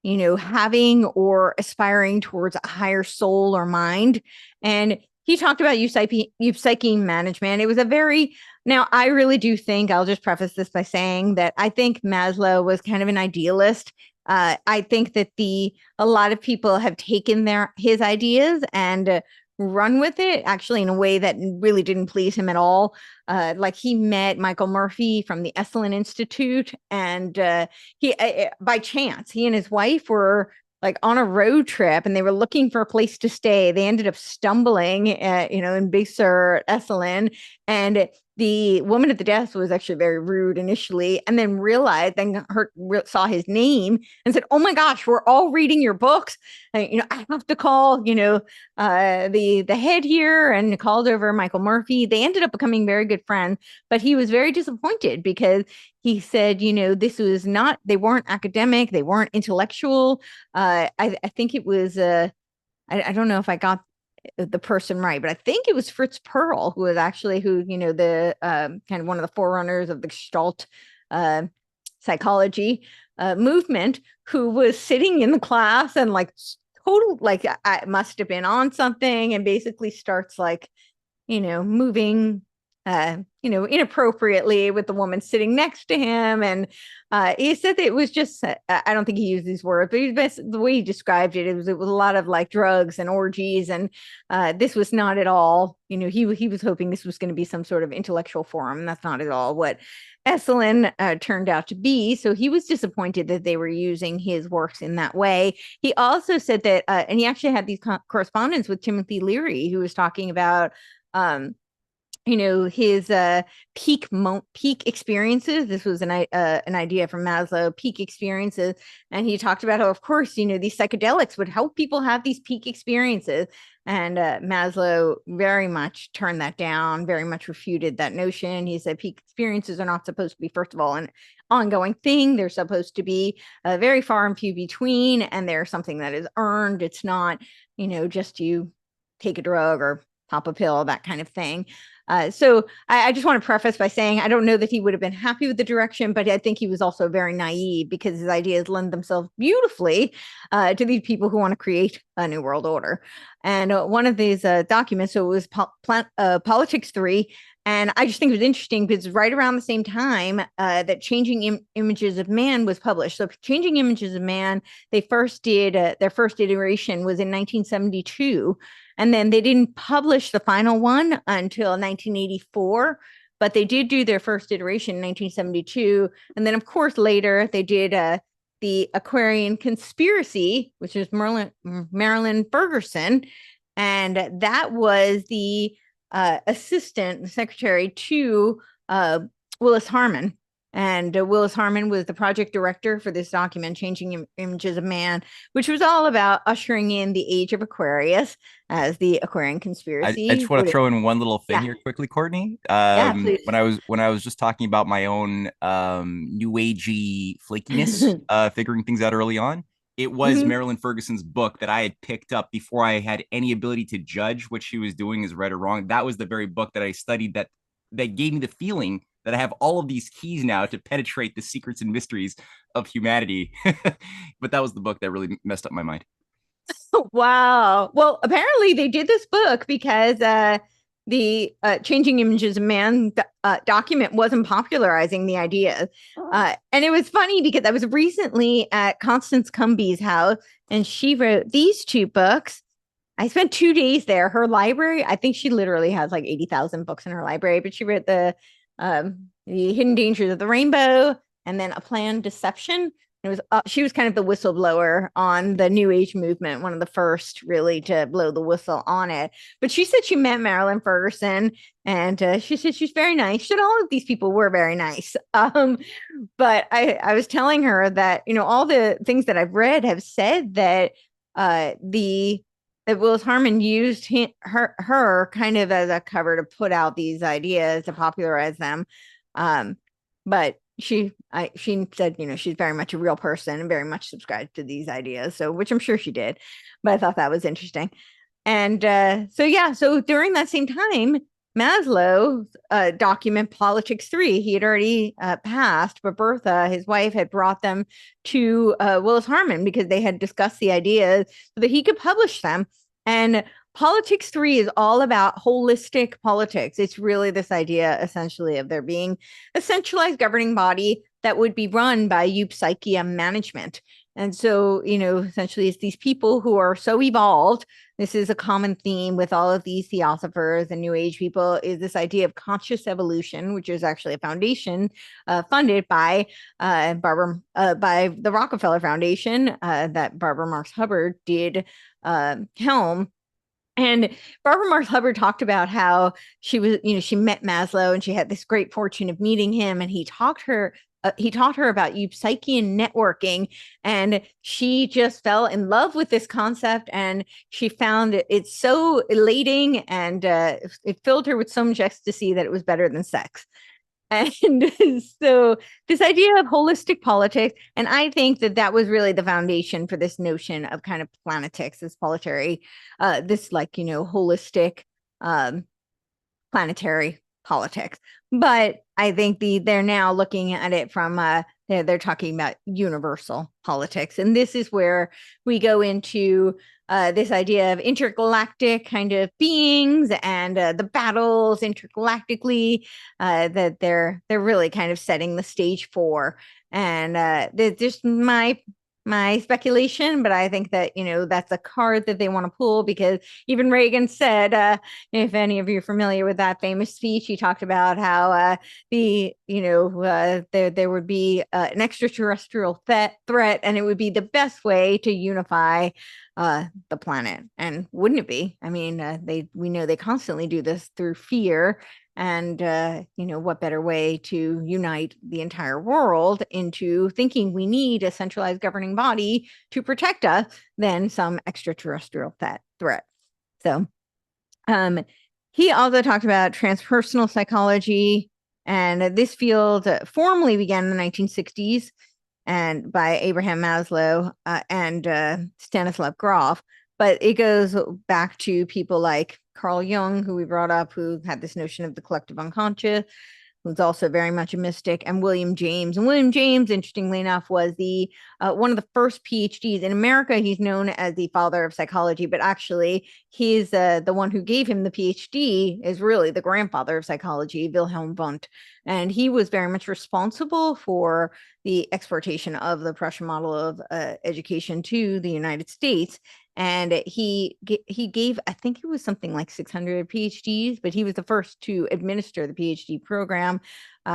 having or aspiring towards a higher soul or mind. And he talked about eupsychian management. It was now I really do think, I'll just preface this by saying that I think Maslow was kind of an idealist. I think that a lot of people have taken his ideas and run with it, actually, in a way that really didn't please him at all. Like, he met Michael Murphy from the Esalen Institute, and he by chance, he and his wife were like on a road trip, and they were looking for a place to stay. They ended up stumbling in Big Sur, Esalen, and the woman at the desk was actually very rude initially, and then saw his name and said, "Oh my gosh, we're all reading your books. I have to call, the head here," and called over Michael Murphy. They ended up becoming very good friends, but he was very disappointed because he said, they weren't academic, they weren't intellectual. I think it was, I don't know if I got the person right, but I think it was Fritz Perl, who was actually the kind of one of the forerunners of the Gestalt psychology movement, who was sitting in the class and I must have been on something, and basically starts moving inappropriately with the woman sitting next to him. And he said that it was just, I don't think he used these words, but the way he described it, it was a lot of like drugs and orgies. And this was not at all, he was hoping this was going to be some sort of intellectual forum. And that's not at all what Esalen turned out to be. So he was disappointed that they were using his works in that way. He also said that, and he actually had these correspondence with Timothy Leary, who was talking about, his peak experiences. This was an idea from Maslow, peak experiences. And he talked about how, of course, these psychedelics would help people have these peak experiences. And Maslow very much turned that down, very much refuted that notion. He said peak experiences are not supposed to be, first of all, an ongoing thing. They're supposed to be very far and few between, and they're something that is earned. It's not, just you take a drug or pop a pill, that kind of thing. So I just want to preface by saying I don't know that he would have been happy with the direction, but I think he was also very naive because his ideas lend themselves beautifully to these people who want to create a new world order. And one of these documents, so it was Politics 3. And I just think it was interesting because right around the same time that Changing Images of Man was published. So Changing Images of Man, they first did, their first iteration was in 1972. And then they didn't publish the final one until 1984, but they did do their first iteration in 1972. And then, of course, later they did the Aquarian Conspiracy, which is Marilyn Ferguson. And that was the assistant secretary to Willis Harman. And Willis Harman was the project director for this document, Changing Images of Man, which was all about ushering in the age of Aquarius as the Aquarian Conspiracy. I just want to throw in one little thing here quickly, Courtney. Please. When I was just talking about my own new agey flakiness, figuring things out early on, it was Marilyn Ferguson's book that I had picked up before I had any ability to judge what she was doing is right or wrong. That was the very book that I studied that gave me the feeling that I have all of these keys now to penetrate the secrets and mysteries of humanity. But that was the book that really messed up my mind. Wow. Well, apparently they did this book because the Changing Images of Man document wasn't popularizing the ideas. And it was funny because I was recently at Constance Cumby's house and she wrote these two books. I spent 2 days there. Her library, I think she literally has like 80,000 books in her library, but she wrote the Hidden Dangers of the Rainbow and then A Planned Deception. It was she was kind of the whistleblower on the New Age movement, one of the first really to blow the whistle on it. But she said she met Marilyn Ferguson, and she said she's very nice. She said all of these people were very nice. But I was telling her that all the things that I've read have said that that Willis Harman used her kind of as a cover to put out these ideas to popularize them. But she said, she's very much a real person and very much subscribed to these ideas. So, which I'm sure she did, but I thought that was interesting. And so during that same time, Maslow's document Politics 3, he had already passed, but Bertha, his wife, had brought them to Willis Harman because they had discussed the ideas so that he could publish them. And Politics 3 is all about holistic politics. It's really this idea, essentially, of there being a centralized governing body that would be run by eupsychia management. And so, essentially, it's these people who are so evolved. This is a common theme with all of these theosophers and New Age people, is this idea of conscious evolution, which is actually a foundation funded by by the Rockefeller Foundation that Barbara Marx Hubbard did helm. And Barbara Marx Hubbard talked about how she was, she met Maslow and she had this great fortune of meeting him, and he taught her about eupsychian networking, and she just fell in love with this concept, and she found it so elating, and it filled her with so much ecstasy that it was better than sex. And so this idea of holistic politics, and I think that was really the foundation for this notion of kind of planetics, this planetary, holistic planetary politics. But I think they're now looking at it from they're talking about universal politics, and this is where we go into this idea of intergalactic kind of beings and the battles intergalactically that they're really kind of setting the stage for. And just my speculation, but I think that that's a card that they want to pull, because even Reagan said, if any of you are familiar with that famous speech, he talked about how there would be an extraterrestrial threat, and it would be the best way to unify the planet. And wouldn't it be? I mean, we know they constantly do this through fear. And, what better way to unite the entire world into thinking we need a centralized governing body to protect us than some extraterrestrial threat. So he also talked about transpersonal psychology, and this field formally began in the 1960s and by Abraham Maslow and Stanislav Grof. But it goes back to people like Carl Jung, who we brought up, who had this notion of the collective unconscious, who's also very much a mystic, and William James. And William James, interestingly enough, was the one of the first PhDs in America. He's known as the father of psychology, but actually, he's the one who gave him the PhD is really the grandfather of psychology, Wilhelm Wundt. And he was very much responsible for the exportation of the Prussian model of education to the United States. And he gave, I think it was something like 600 PhDs, but he was the first to administer the PhD program.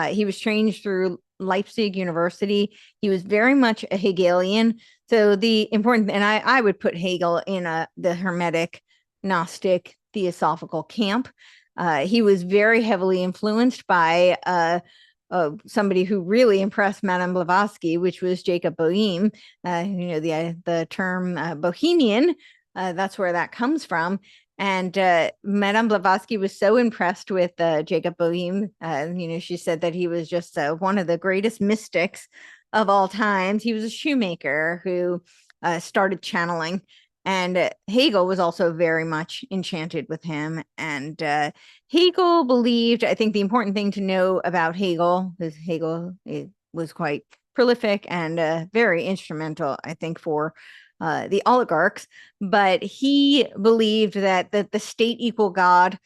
He was trained through Leipzig University. He was very much a Hegelian. So the important, and I would put Hegel in the Hermetic, Gnostic, Theosophical camp. He was very heavily influenced by somebody who really impressed Madame Blavatsky, which was Jacob Boehme. The term Bohemian, that's where that comes from. And Madame Blavatsky was so impressed with Jacob Boehme. She said that he was just one of the greatest mystics of all times. He was a shoemaker who started channeling. And Hegel was also very much enchanted with him. And Hegel believed, I think the important thing to know about Hegel is Hegel was quite prolific and very instrumental, I think, for the oligarchs. But he believed that the state equal God.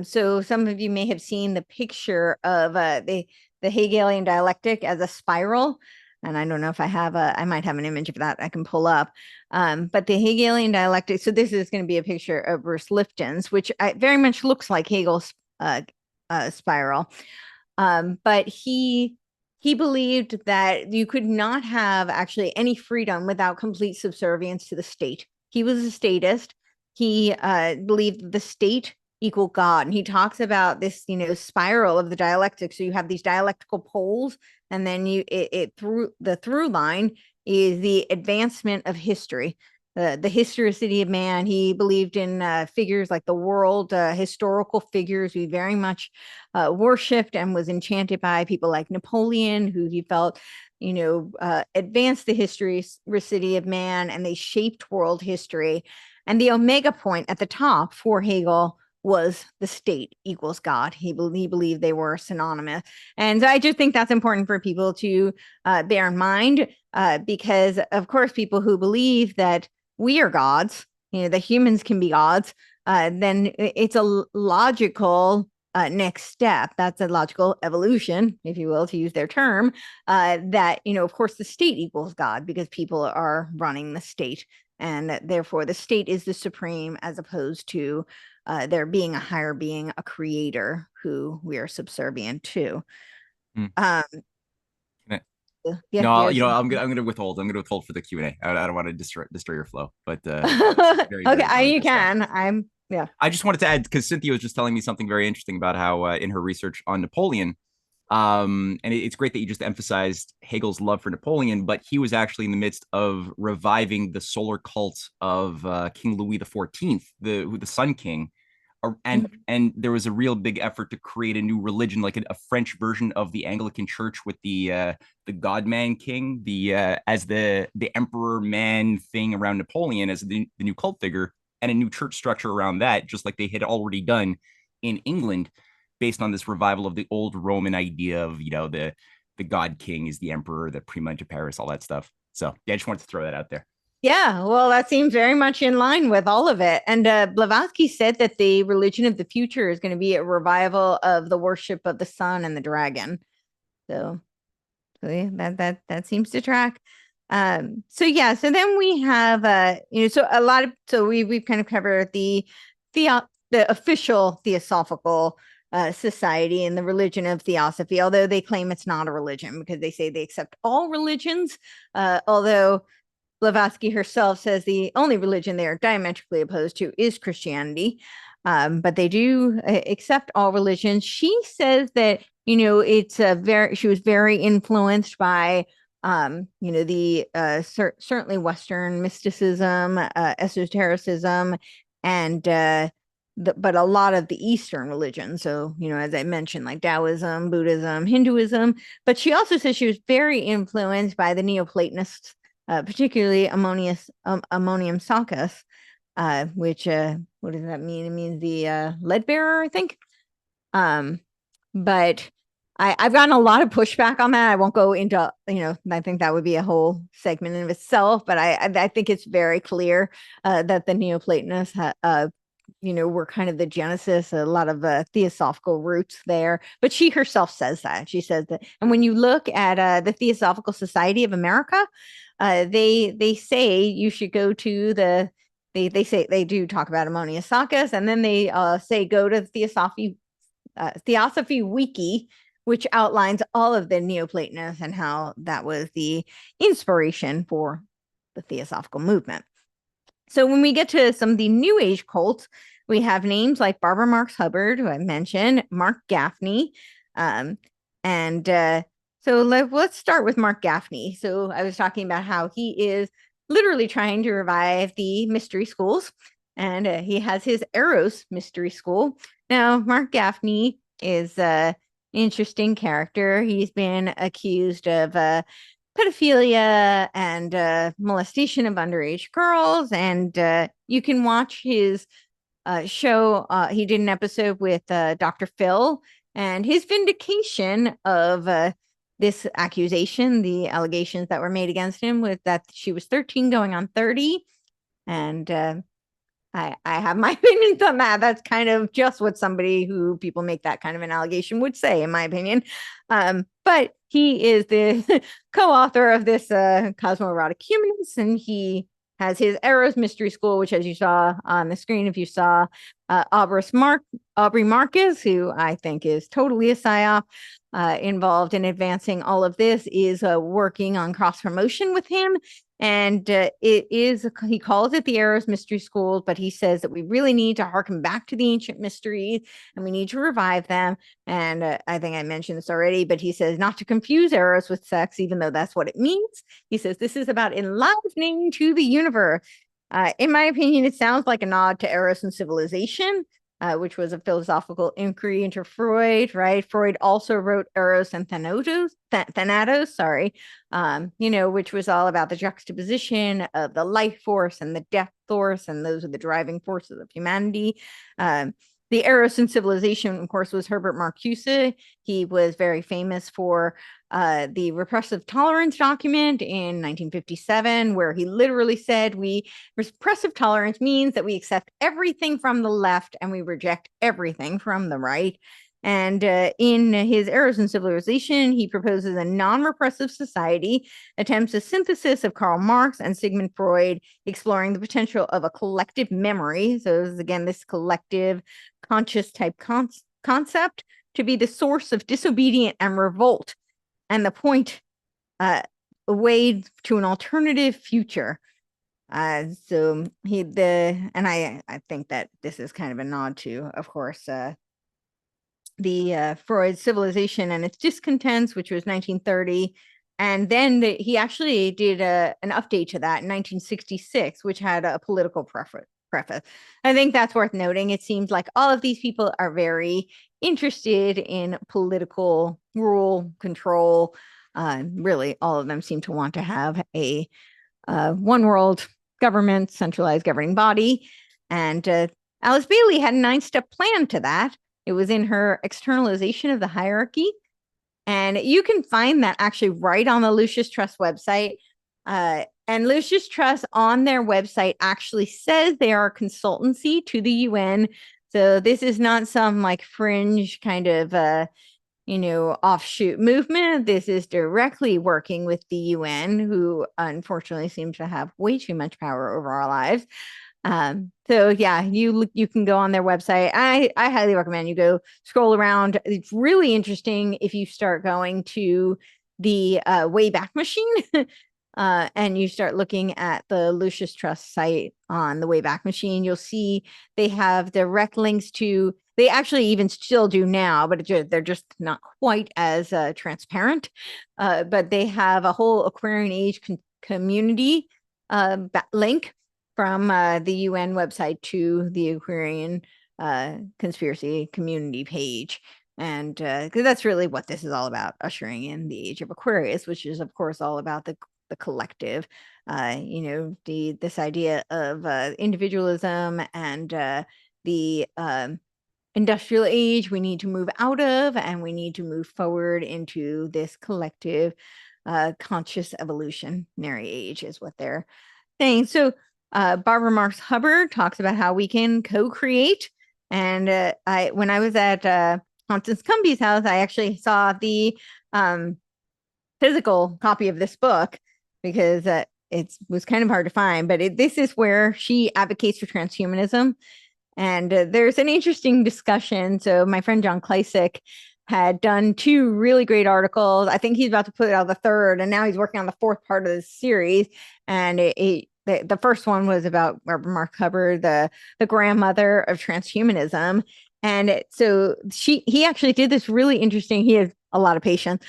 So some of you may have seen the picture of the Hegelian dialectic as a spiral. And I don't know if I might have an image of that I can pull up. But the Hegelian dialectic, so this is going to be a picture of Bruce Lipton's, which very much looks like Hegel's spiral. But he believed that you could not have actually any freedom without complete subservience to the state. He was a statist. He believed the state equal God. And he talks about this, spiral of the dialectic. So you have these dialectical poles, and then through the through line is the advancement of history, the historicity of man. He believed in figures like the world, historical figures. He very much worshipped and was enchanted by people like Napoleon, who he felt, advanced the historicity of man, and they shaped world history. And the omega point at the top for Hegel was the state equals God. He believed they were synonymous. And so I just think that's important for people to bear in mind, because, of course, people who believe that we are gods, that humans can be gods, then it's a logical next step. That's a logical evolution, if you will, to use their term, that, of course, the state equals God because people are running the state. And therefore, the state is the supreme, as opposed to there being a higher being, a creator who we are subservient to. Mm. Yeah, no, I'm gonna withhold. I'm gonna withhold for the Q&A. I don't want to destroy your flow, but very, okay, you can. I just wanted to add, because Cynthia was just telling me something very interesting about how in her research on Napoleon, and it's great that you just emphasized Hegel's love for Napoleon, but he was actually in the midst of reviving the solar cult of King Louis XIV, the Sun King, and there was a real big effort to create a new religion, like a French version of the Anglican Church, with the God-man king, as the emperor man thing around Napoleon as the new cult figure, and a new church structure around that, just like they had already done in England, based on this revival of the old Roman idea of, the God king is the emperor, the prima inter pares, all that stuff. So yeah, I just wanted to throw that out there. Yeah, well, that seems very much in line with all of it. And Blavatsky said that the religion of the future is going to be a revival of the worship of the sun and the dragon. So yeah, that seems to track. So then we have we've kind of covered the official Theosophical Society and the religion of Theosophy, although they claim it's not a religion because they say they accept all religions, although Blavatsky herself says the only religion they are diametrically opposed to is Christianity. But they do accept all religions. She says that, she was very influenced by, certainly Western mysticism, esotericism, and but a lot of the Eastern religions. So, as I mentioned, like Taoism, Buddhism, Hinduism. But she also says she was very influenced by the Neoplatonists, particularly Ammonium Saccas, which what does that mean? It means the lead bearer, I think. But I've gotten a lot of pushback on that. I won't go into, I think that would be a whole segment in itself, but I think it's very clear that the Neoplatonists were kind of the genesis, a lot of theosophical roots there. But she herself says that. She says that. And when you look at the Theosophical Society of America, they say you should go to they say they do talk about Ammonius Saccas, and then they say go to Theosophy Wiki, which outlines all of the Neoplatonists and how that was the inspiration for the Theosophical movement. So when we get to some of the New Age cults, we have names like Barbara Marx Hubbard, who I mentioned, Mark Gaffney, so let's start with Mark Gaffney. So I was talking about how he is literally trying to revive the mystery schools, and he has his Eros Mystery School. Now, Mark Gaffney is an interesting character. He's been accused of pedophilia and molestation of underage girls, and you can watch his show. He did an episode with Dr. Phil, and his vindication of this accusation, the allegations that were made against him, was that she was 13 going on 30. And I have my opinions on that. That's kind of just what somebody who people make that kind of an allegation would say, in my opinion. But he is the co-author of this Cosmoerotic Humans, and he has his Eros Mystery School, which, as you saw on the screen, if you saw Aubrey Marcus, who I think is totally a psyop, involved in advancing all of this, is working on cross promotion with him. And he calls it the Eros Mystery School, but he says that we really need to harken back to the ancient mysteries and we need to revive them. And I think I mentioned this already, but he says not to confuse Eros with sex, even though that's what it means. He says this is about enlivening to the universe. In my opinion, it sounds like a nod to Eros and Civilization, which was a philosophical inquiry into Freud, right? Freud also wrote Eros and Thanatos, which was all about the juxtaposition of the life force and the death force, and those are the driving forces of humanity. The Eros and Civilization, of course, was Herbert Marcuse. He was very famous for the repressive tolerance document in 1957, where he literally said, repressive tolerance means that we accept everything from the left and we reject everything from the right. And in his Eros and Civilization, he proposes a non-repressive society, attempts a synthesis of Karl Marx and Sigmund Freud, exploring the potential of a collective memory. So this is, again, this collective conscious type concept to be the source of disobedience and revolt, and the point a way to an alternative future. I think that this is kind of a nod to, of course, the Freud Civilization and its Discontents, which was 1930. And then he actually did an update to that in 1966, which had a political preface. I think that's worth noting. It seems like all of these people are very interested in political rule, control. Really, all of them seem to want to have a one world government, centralized governing body. And Alice Bailey had a 9-step plan to that. It was in her Externalization of the Hierarchy. And you can find that actually right on the Lucis Trust website. And Lucis Trust on their website actually says they are a consultancy to the UN. So this is not some like fringe kind of, offshoot movement. This is directly working with the UN, who unfortunately seems to have way too much power over our lives. So yeah, you can go on their website. I highly recommend you go scroll around. It's really interesting if you start going to the Wayback Machine and you start looking at the Lucis Trust site on the Wayback Machine. You'll see they have direct links to, they actually even still do now, but they're just not quite as transparent. But they have a whole Aquarian Age community link from the UN website to the Aquarian conspiracy community page. And because that's really what this is all about, ushering in the age of Aquarius, which is, of course, all about the collective. this idea of individualism and the industrial age we need to move out of, and we need to move forward into this collective conscious evolutionary age is what they're saying. So Barbara Marx Hubbard talks about how we can co-create. And when I was at Constance Cumby's house, I actually saw the physical copy of this book because it was kind of hard to find. But this is where she advocates for transhumanism. And there's an interesting discussion. So my friend John Kleisick had done 2 really great articles. I think he's about to put out the 3rd, and now he's working on the 4th part of the series. And the first one was about Barbara Marx Hubbard, the grandmother of transhumanism. And so he actually did this really interesting. He has a lot of patience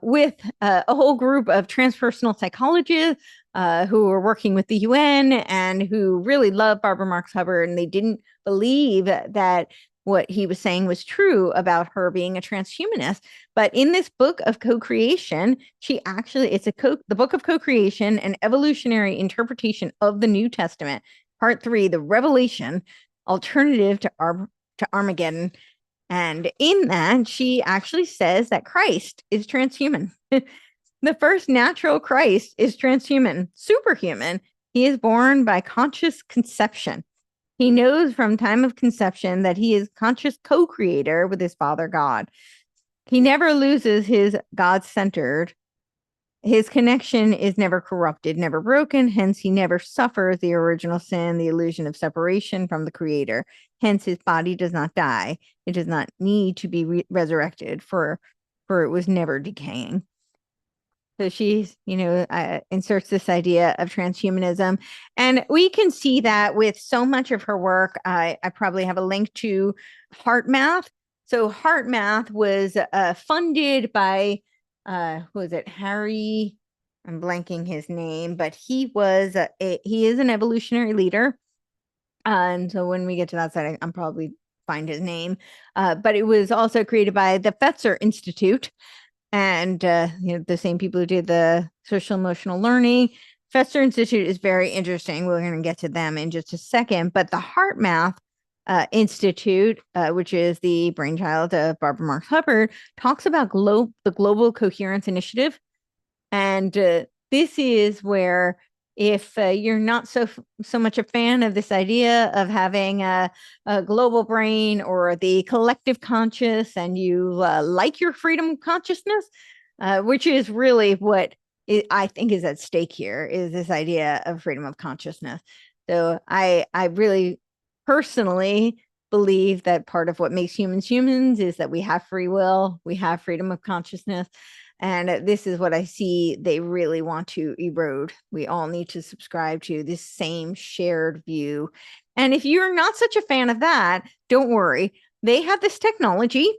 with a whole group of transpersonal psychologists who were working with the UN and who really loved Barbara Marx Hubbard, and they didn't believe that what he was saying was true about her being a transhumanist. But in this book of co-creation, the book of co-creation, an evolutionary interpretation of the New Testament, part 3, the Revelation, alternative to Armageddon. And in that, she actually says that Christ is transhuman. The first natural Christ is transhuman, superhuman. He is born by conscious conception. He knows from time of conception that he is conscious co-creator with his Father God. He never loses his God-centered. His connection is never corrupted, never broken. Hence, he never suffers the original sin, the illusion of separation from the Creator. Hence, his body does not die. It does not need to be resurrected, for it was never decaying. So she's, inserts this idea of transhumanism. And we can see that with so much of her work. I probably have a link to Heart Math. So Heart Math was funded by, who is it? Harry, I'm blanking his name, but he is an evolutionary leader. And so when we get to that side, I'm probably find his name. But it was also created by the Fetzer Institute. And the same people who did the social emotional learning. Fetzer Institute is very interesting. We're going to get to them in just a second. But the Heart Math Institute, which is the brainchild of Barbara Marx Hubbard, talks about the Global Coherence Initiative. And this is where, if you're not so much a fan of this idea of having a global brain or the collective conscious, and you like your freedom of consciousness, which is really what I think is at stake here, is this idea of freedom of consciousness. So I really personally believe that part of what makes humans is that we have free will, we have freedom of consciousness. And this is what I see they really want to erode. We all need to subscribe to this same shared view. And if you're not such a fan of that, don't worry. They have this technology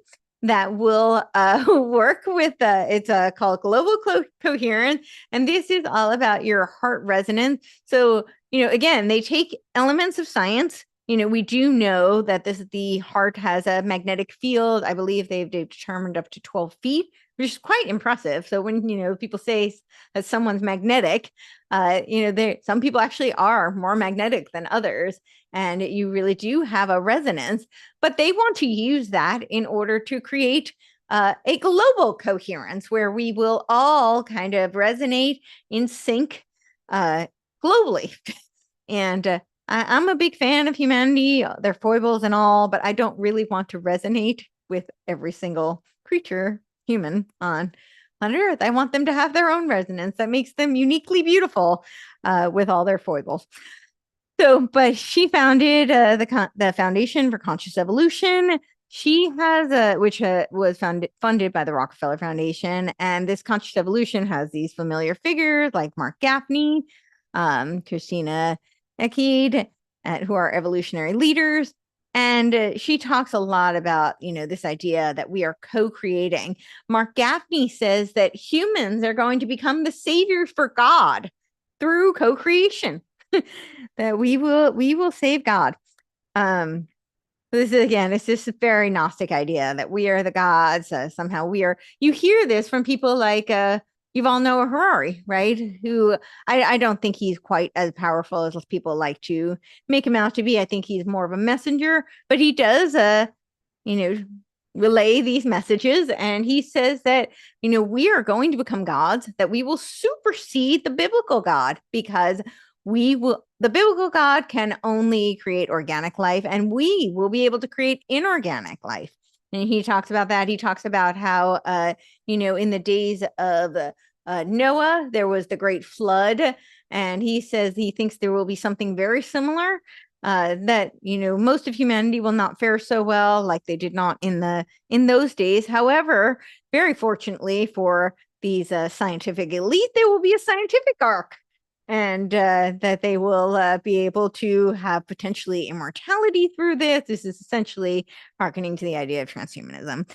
that will work with, it's called Global Coherence. And this is all about your heart resonance. So, again, they take elements of science. We do know that the heart has a magnetic field. I believe they've determined up to 12 feet, which is quite impressive. So when, people say that someone's magnetic, some people actually are more magnetic than others. And you really do have a resonance, but they want to use that in order to create a global coherence where we will all kind of resonate in sync globally. And I'm a big fan of humanity, their foibles and all, but I don't really want to resonate with every single creature, human, on planet Earth. I want them to have their own resonance that makes them uniquely beautiful with all their foibles. So, but she founded the Foundation for Conscious Evolution. She has which was funded by the Rockefeller Foundation, and this Conscious Evolution has these familiar figures like Mark Gaffney, Christina Echid, who are evolutionary leaders. And she talks a lot about, this idea that we are co-creating. Mark Gaffney says that humans are going to become the saviors for God through co-creation. That we will save God. This is, again, it's just a very Gnostic idea that we are the gods. Somehow we are. You hear this from people like Yuval Noah Harari, right? Who I don't think he's quite as powerful as people like to make him out to be. I think he's more of a messenger, but he does, you know, relay these messages. And he says that, we are going to become gods, that we will supersede the biblical God, because the biblical God can only create organic life, and we will be able to create inorganic life. And he talks about that. He talks about how, in the days of Noah, there was the great flood. And he says he thinks there will be something very similar, that, most of humanity will not fare so well like they did not in those days. However, very fortunately for these scientific elite, there will be a scientific arc, and that they will be able to have potentially immortality through this. This is essentially hearkening to the idea of transhumanism.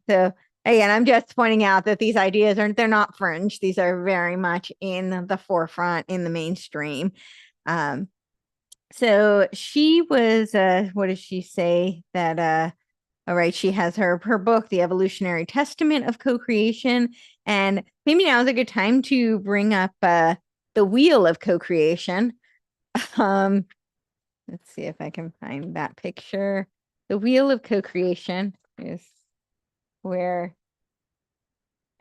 So again, I'm just pointing out that these ideas they're not fringe. These are very much in the forefront, in the mainstream. So she was, what does she say? That, all right, she has her book, The Evolutionary Testament of Co-Creation. And maybe now is a good time to bring up the wheel of co-creation. Let's see if I can find that picture. The wheel of co-creation is where,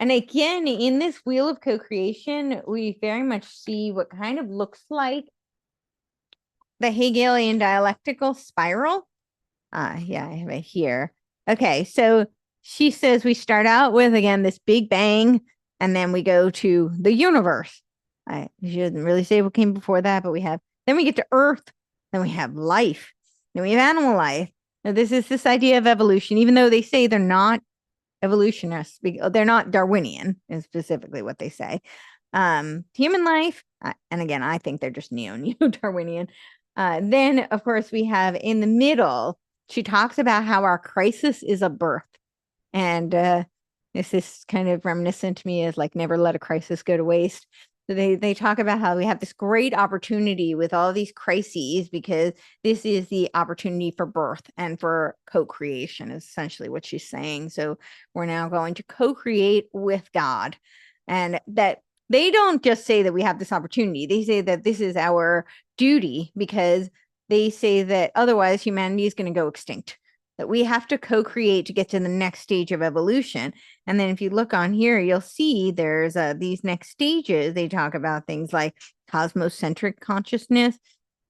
and again, in this wheel of co-creation, we very much see what kind of looks like the Hegelian dialectical spiral. Yeah, I have it here. Okay, so she says we start out with, again, this big bang, and then we go to the universe. She doesn't really say what came before that, but then we get to Earth, then we have life, then we have animal life. Now, this is this idea of evolution, even though they say they're not evolutionists, they're not Darwinian, is specifically what they say. Human life, and again, I think they're just neo-Darwinian. Then, of course, we have in the middle, she talks about how our crisis is a birth. And this is kind of reminiscent to me as like never let a crisis go to waste. So they talk about how we have this great opportunity with all these crises, because this is the opportunity for birth and for co-creation, is essentially what she's saying. So we're now going to co-create with God. And that they don't just say that we have this opportunity. They say that this is our duty, because they say that otherwise humanity is going to go extinct, that we have to co-create to get to the next stage of evolution. And then if you look on here, you'll see there's these next stages. They talk about things like cosmocentric consciousness.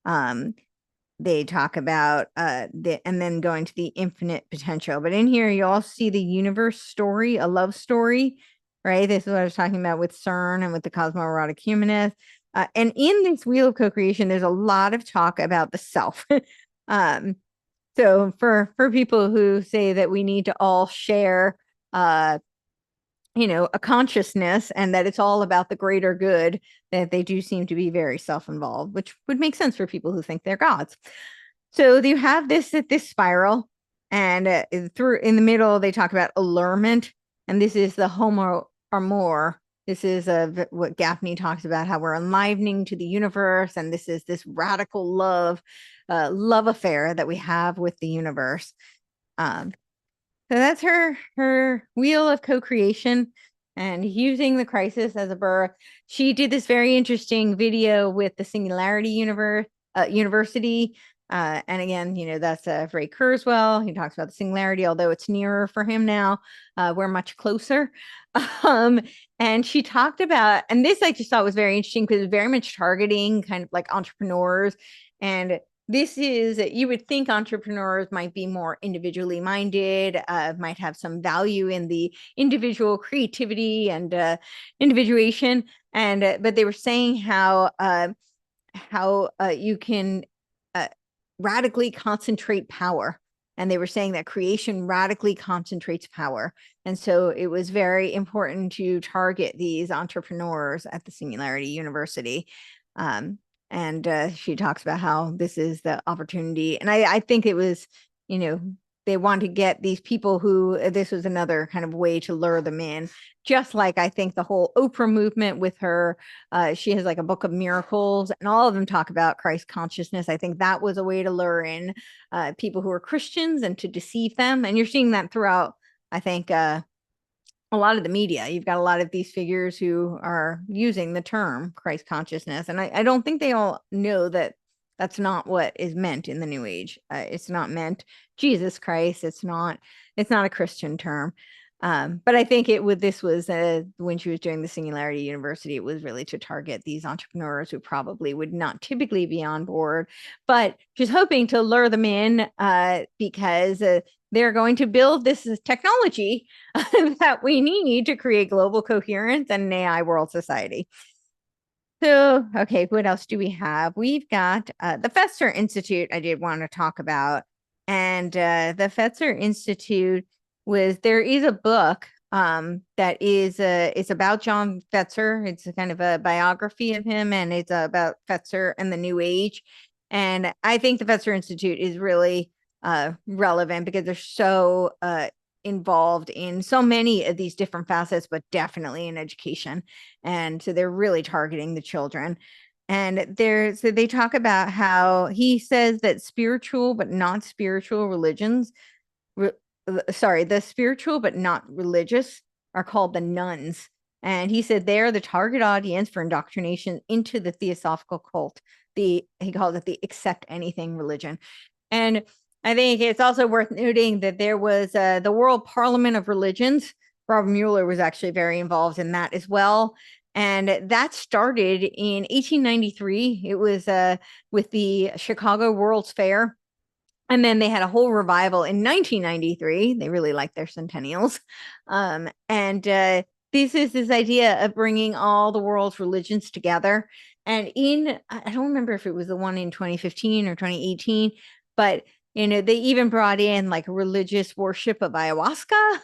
They talk about and then going to the infinite potential. But in here, you all see the universe story, a love story, right? This is what I was talking about with CERN and with the cosmoerotic humanist. And in this wheel of co-creation, there's a lot of talk about the self. So for people who say that we need to all share, a consciousness, and that it's all about the greater good, that they do seem to be very self-involved, which would make sense for people who think they're gods. So you have this spiral, and through in the middle, they talk about allurement, and this is the homo amor. This is what Gaffney talks about, how we're enlivening to the universe, and this is this radical love affair that we have with the universe. So that's her wheel of co-creation, and using the crisis as a birth. She did this very interesting video with the Singularity University. And again, that's Ray Kurzweil. He talks about the singularity, although it's nearer for him now. We're much closer. And she talked about, and this I just thought was very interesting, because it's very much targeting kind of like entrepreneurs. And this is, you would think entrepreneurs might be more individually minded, might have some value in the individual creativity and individuation. And but they were saying how you can radically concentrate power. And they were saying that creation radically concentrates power. And so it was very important to target these entrepreneurs at the Singularity University. And she talks about how this is the opportunity. And I think it was, they want to get these people who, this was another kind of way to lure them in. Just like I think the whole Oprah movement with her, she has like a book of miracles, and all of them talk about Christ consciousness. I think that was a way to lure in people who are Christians and to deceive them. And you're seeing that throughout, I think, a lot of the media. You've got a lot of these figures who are using the term Christ consciousness. And I don't think they all know that that's not what is meant in the New Age. It's not meant Jesus Christ. It's not a Christian term. But I think this was when she was doing the Singularity University, it was really to target these entrepreneurs who probably would not typically be on board, but she's hoping to lure them in because they're going to build this technology that we need to create global coherence and an AI world society. So, okay, what else do we have? We've got the Fetzer Institute I did want to talk about. And the Fetzer Institute there is a book that is it's about John Fetzer. It's a kind of a biography of him, and it's about Fetzer and the New Age. And I think the Fetzer Institute is really relevant because they're so involved in so many of these different facets, but definitely in education. And so they're really targeting the children. And so they talk about how he says that spiritual but not spiritual religions, the spiritual but not religious are called the nuns. And he said they're the target audience for indoctrination into the Theosophical cult. He calls it the accept anything religion. And I think it's also worth noting that there was the World Parliament of Religions. Robert Mueller was actually very involved in that as well. And that started in 1893. It was with the Chicago World's Fair. And then they had a whole revival in 1993. They really liked their centennials. This is this idea of bringing all the world's religions together. And I don't remember if it was the one in 2015 or 2018, but they even brought in like religious worship of ayahuasca.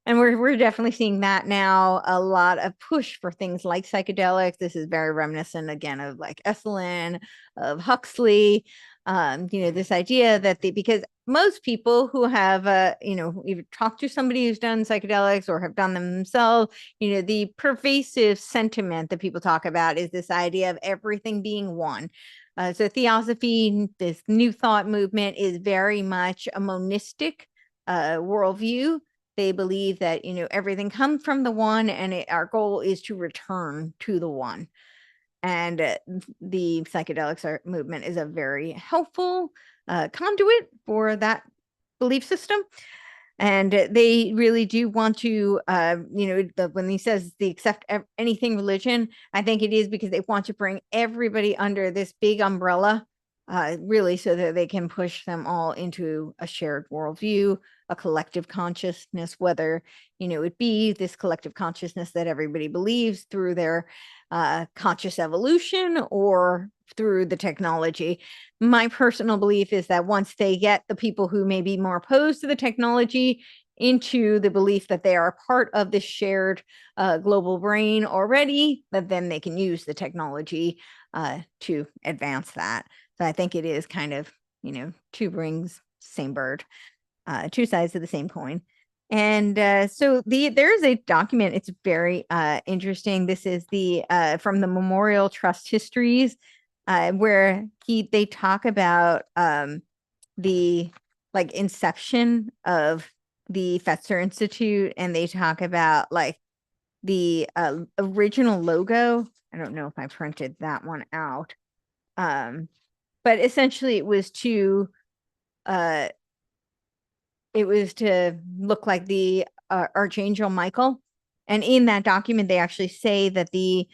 And we're definitely seeing that now, a lot of push for things like psychedelics. This is very reminiscent again of like Esalen, of Huxley. This idea that because most people who have either talked to somebody who's done psychedelics or have done them themselves, the pervasive sentiment that people talk about is this idea of everything being one. So Theosophy, this new thought movement, is very much a monistic worldview. They believe that, everything comes from the one, and our goal is to return to the one. And the psychedelics movement is a very helpful conduit for that belief system. And they really do want to, when he says the accept anything religion, I think it is because they want to bring everybody under this big umbrella, really, so that they can push them all into a shared worldview, a collective consciousness, whether, it be this collective consciousness that everybody believes through their conscious evolution or through the technology. My personal belief is that once they get the people who may be more opposed to the technology into the belief that they are part of this shared global brain already, that then they can use the technology to advance that. So I think it is kind of, two rings, same bird, two sides of the same coin. And so there's a document. It's very interesting. This is from the Memorial Trust Histories, where they talk about the like inception of the Fetzer Institute, and they talk about like the original logo. I don't know if I printed that one out, but essentially it was to look like the Archangel Michael. And in that document, they actually say that the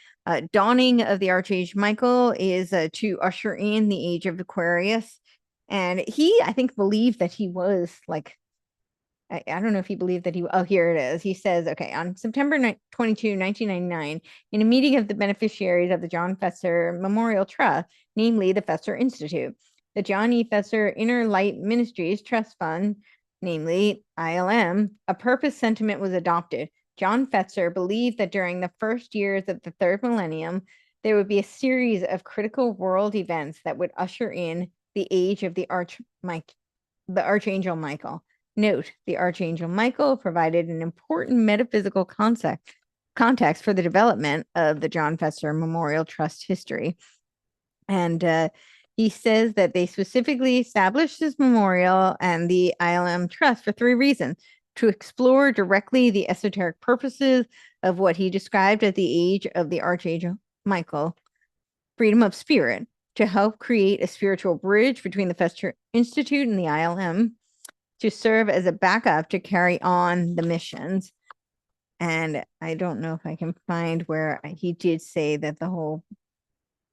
dawning of the Archangel Michael is to usher in the age of Aquarius. And he, I think, believed that he was like, I don't know if he believed that here it is. He says, okay, on September 22, 1999, in a meeting of the beneficiaries of the John Fetzer Memorial Trust, namely the Fetzer Institute, the John E. Fetzer Inner Light Ministries Trust Fund, namely ILM, a purpose sentiment was adopted. John Fetzer believed that during the first years of the third millennium, there would be a series of critical world events that would usher in the age of the Archangel Michael. Note, the Archangel Michael provided an important metaphysical context for the development of the John Fetzer Memorial Trust history. And he says that they specifically established this memorial and the ILM Trust for three reasons: to explore directly the esoteric purposes of what he described as the age of the Archangel Michael, freedom of spirit, to help create a spiritual bridge between the Fetzer Institute and the ILM, to serve as a backup to carry on the missions. And I don't know if I can find where he did say that the whole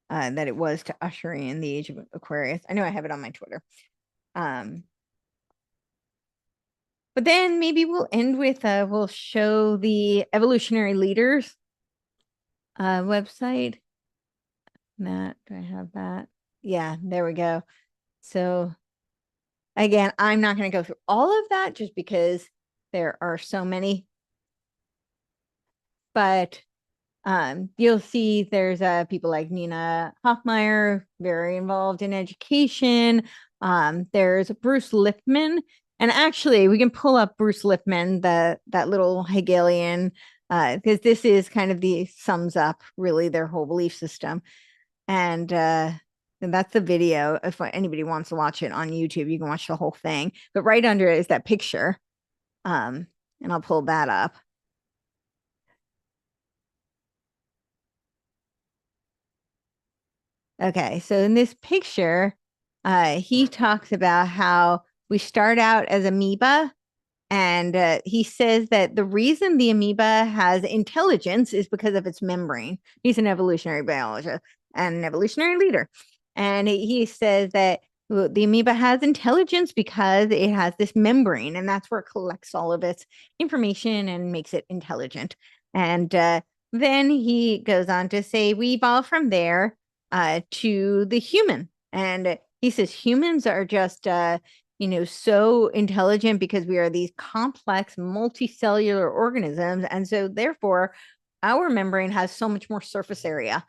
that it was to usher in the age of Aquarius. I know I have it on my Twitter. But then maybe we'll end with we'll show the evolutionary leaders website. That, do I have that? Yeah, there we go. So again, I'm not going to go through all of that just because there are so many. But you'll see there's people like Nina Hoffmeyer, very involved in education. There's Bruce Lipman. And actually, we can pull up Bruce Lipman, that little Hegelian, because this is kind of the sums up really their whole belief system. And that's the video. If anybody wants to watch it on YouTube, you can watch the whole thing. But right under it is that picture. And I'll pull that up. Okay, so in this picture, he talks about how we start out as amoeba, and he says that the reason the amoeba has intelligence is because of its membrane. He's an evolutionary biologist and an evolutionary leader. And he says that the amoeba has intelligence because it has this membrane, and that's where it collects all of its information and makes it intelligent. And then he goes on to say we evolve from there to the human. And he says humans are just, so intelligent because we are these complex multicellular organisms. And so therefore, our membrane has so much more surface area.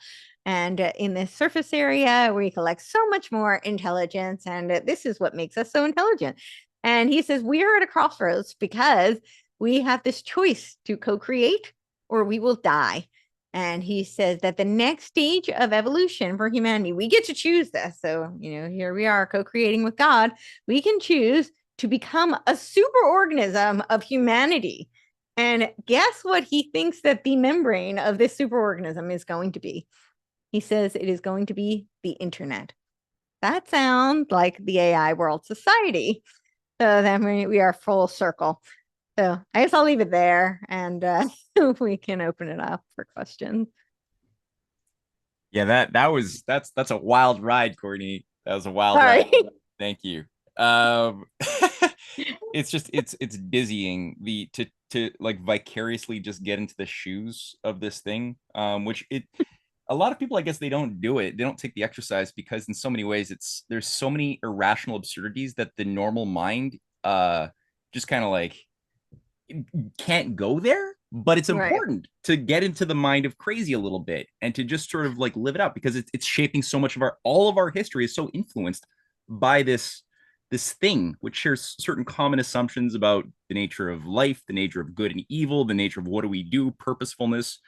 And in this surface area, we collect so much more intelligence. And this is what makes us so intelligent. And he says, we are at a crossroads because we have this choice to co-create or we will die. And he says that the next stage of evolution for humanity, we get to choose this. So, here we are co-creating with God. We can choose to become a superorganism of humanity. And guess what he thinks that the membrane of this superorganism is going to be? He says it is going to be the internet. That sounds like the AI World Society. So then we are full circle. So I guess I'll leave it there, and we can open it up for questions. Yeah, that's a wild ride, Courtney. That was a wild Sorry. ride. Thank you. It's dizzying to like vicariously just get into the shoes of this thing. Which a lot of people, I guess, they don't do it. They don't take the exercise because in so many ways there's so many irrational absurdities that the normal mind just kind of like can't go there. But it's important to get into the mind of crazy a little bit and to just sort of like live it out because it's shaping so much of all of our history is so influenced by this thing, which shares certain common assumptions about the nature of life, the nature of good and evil, the nature of what do we do, purposefulness,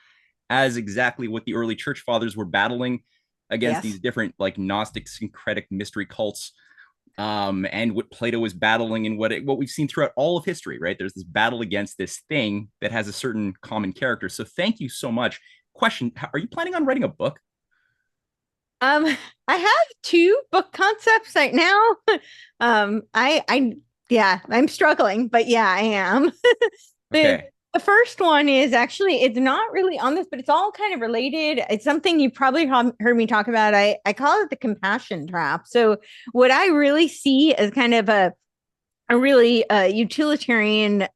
as exactly what the early church fathers were battling against these different like Gnostic syncretic mystery cults, and what Plato was battling and what we've seen throughout all of history, right? There's this battle against this thing that has a certain common character. So thank you so much. Question, are you planning on writing a book? I have 2 book concepts right now. I'm struggling, but yeah, I am. Okay. The first one is actually, it's not really on this, but it's all kind of related. It's something you probably heard me talk about. I call it the compassion trap. So what I really see as kind of a really utilitarian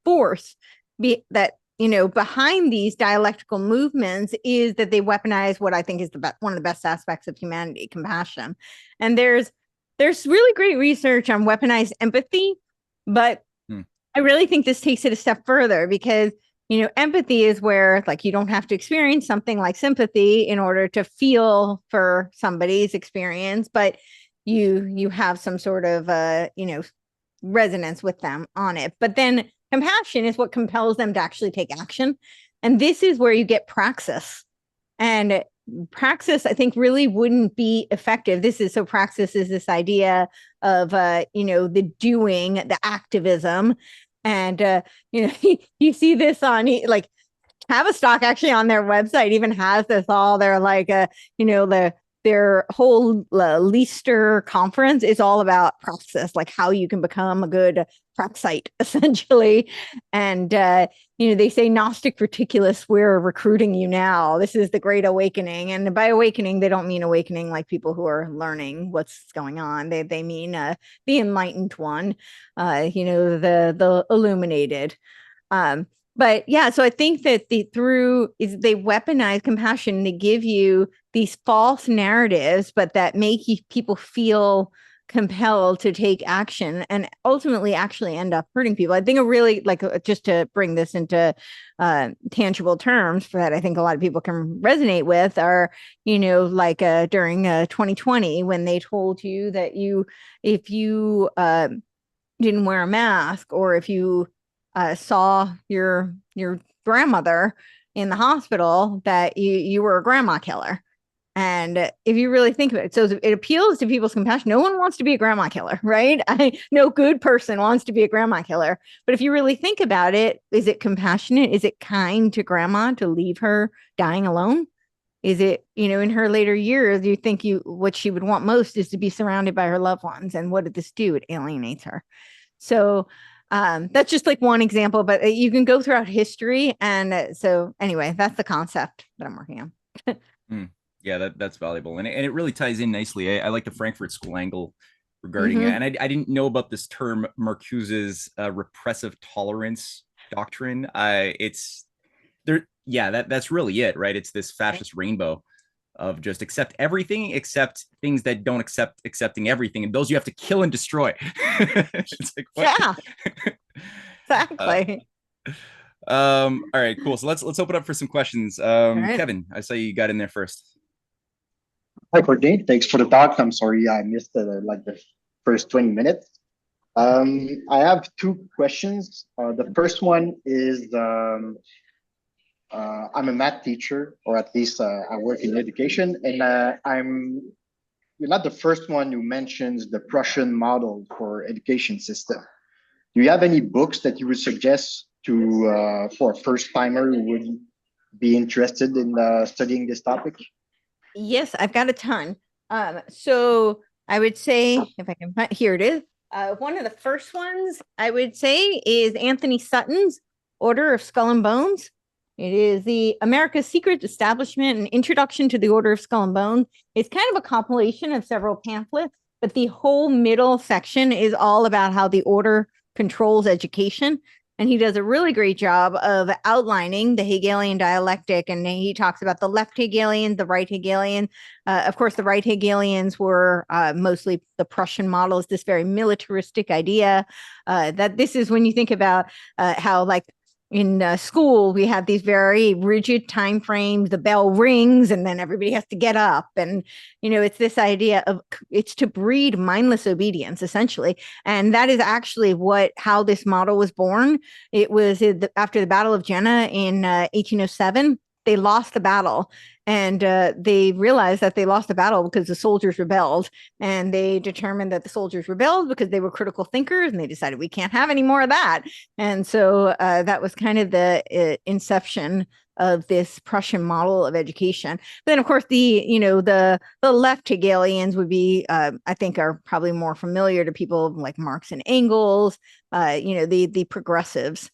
force that, behind these dialectical movements is that they weaponize what I think is one of the best aspects of humanity, compassion. And there's really great research on weaponized empathy, but I really think this takes it a step further because, empathy is where like you don't have to experience something like sympathy in order to feel for somebody's experience, but you have some sort of, resonance with them on it. But then compassion is what compels them to actually take action. And this is where you get praxis. And praxis, I think, really wouldn't be effective. Praxis is this idea of, the doing, the activism. And you see this on like Tavistock actually on their website even has this all their like their whole Leicester conference is all about praxis, like how you can become a good praxite, essentially. And they say Gnostic Reticulus, we're recruiting you now. This is the Great Awakening, and by awakening, they don't mean awakening like people who are learning what's going on. They mean the enlightened one, the illuminated. But yeah, so I think that they weaponize compassion. They give you these false narratives, but that make people feel compelled to take action and ultimately actually end up hurting people. I think a really just to bring this into tangible terms for that I think a lot of people can resonate with are, during 2020 when they told you that if you didn't wear a mask, or if you saw your grandmother in the hospital, that you were a grandma killer. And if you really think about it, so it appeals to people's compassion. No one wants to be a grandma killer, right? No good person wants to be a grandma killer. But if you really think about it, is it compassionate? Is it kind to grandma to leave her dying alone? Is it, in her later years, you think what she would want most is to be surrounded by her loved ones. And what did this do? It alienates her. So that's just like one example, but you can go throughout history. And so anyway, that's the concept that I'm working on. Yeah, that's valuable. And it really ties in nicely. I like the Frankfurt School angle regarding it. And I didn't know about this term, Marcuse's repressive tolerance doctrine. It's there. Yeah, that's really it, right? It's this fascist rainbow of just accept everything except things that don't accept accepting everything, and those you have to kill and destroy. It's like, what? Yeah, exactly. All right, cool. So let's open up for some questions. Right. Kevin, I saw you got in there first. Hi, Courtney. Thanks for the talk. I'm sorry I missed the first 20 minutes. I have two questions. The first one is I'm a math teacher, or at least I work in education, and you're not the first one who mentions the Prussian model for education system. Do you have any books that you would suggest to for a first timer who would be interested in studying this topic? Yes, I've got a ton. So I would say, if I can find, here it is. One of the first ones I would say is Anthony Sutton's Order of Skull and Bones. It is the America's Secret Establishment, an introduction to the Order of Skull and Bones. It's kind of a compilation of several pamphlets, but the whole middle section is all about how the order controls education. And he does a really great job of outlining the Hegelian dialectic. And he talks about the left Hegelian, the right Hegelian. Of course, the right Hegelians were mostly the Prussian models, this very militaristic idea that this is when you think about how, like, in school, we have these very rigid time frames. The bell rings and then everybody has to get up. And, it's this idea of it's to breed mindless obedience, essentially. And that is actually how this model was born. It was after the Battle of Jena in 1807. They lost the battle, and they realized that they lost the battle because the soldiers rebelled, and they determined that the soldiers rebelled because they were critical thinkers, and they decided we can't have any more of that. And so that was kind of the inception of this Prussian model of education. But then, of course, the left Hegelians would be, I think, are probably more familiar to people like Marx and Engels, the progressives.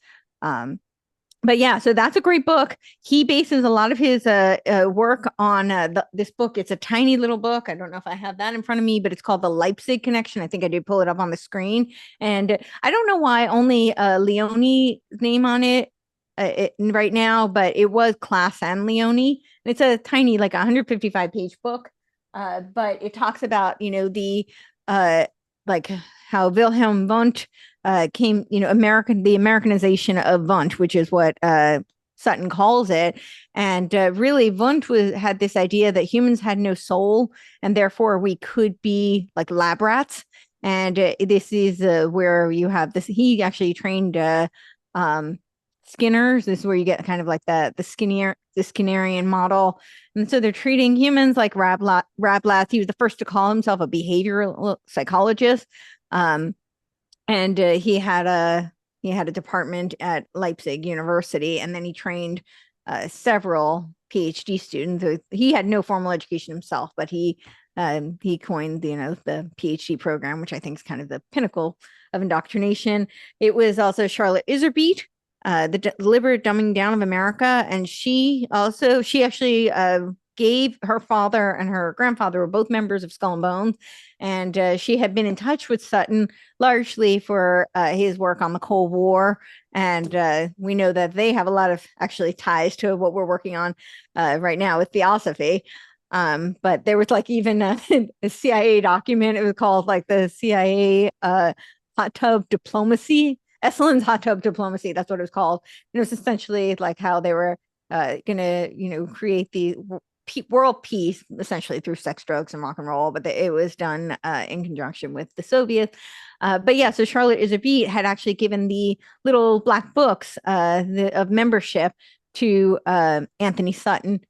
But yeah, so that's a great book. He bases a lot of his work on this book. It's a tiny little book. I don't know if I have that in front of me, but it's called The Leipzig Connection. I think I did pull it up on the screen. And I don't know why only Leone's name on it, right now, but it was Class and Leone. It's a tiny, like 155-page book. But it talks about, like how Wilhelm Wundt came, the Americanization of Wundt, which is what Sutton calls it. And really, Wundt had this idea that humans had no soul, and therefore we could be like lab rats. And this is where you have this. He actually trained Skinners. This is where you get kind of like the Skinnerian model. And so they're treating humans like rablats. He was the first to call himself a behavioral psychologist. And he had he had a department at Leipzig University, and then he trained several PhD students. He had no formal education himself, but he coined, the PhD program, which I think is kind of the pinnacle of indoctrination. It was also Charlotte Iserbyt, the deliberate dumbing down of America, and she actually gave her father and her grandfather were both members of Skull and Bones, and she had been in touch with Sutton largely for his work on the Cold War, and we know that they have a lot of actually ties to what we're working on right now with Theosophy. But there was like even a CIA document. It was called like the CIA hot tub diplomacy, Esalen's hot tub diplomacy. That's what it was called. And it was essentially like how they were gonna, create the world peace essentially through sex, drugs, and rock and roll. But it was done in conjunction with the Soviets. But yeah, so Charlotte Iserbyt had actually given the little black books of membership to Anthony Sutton,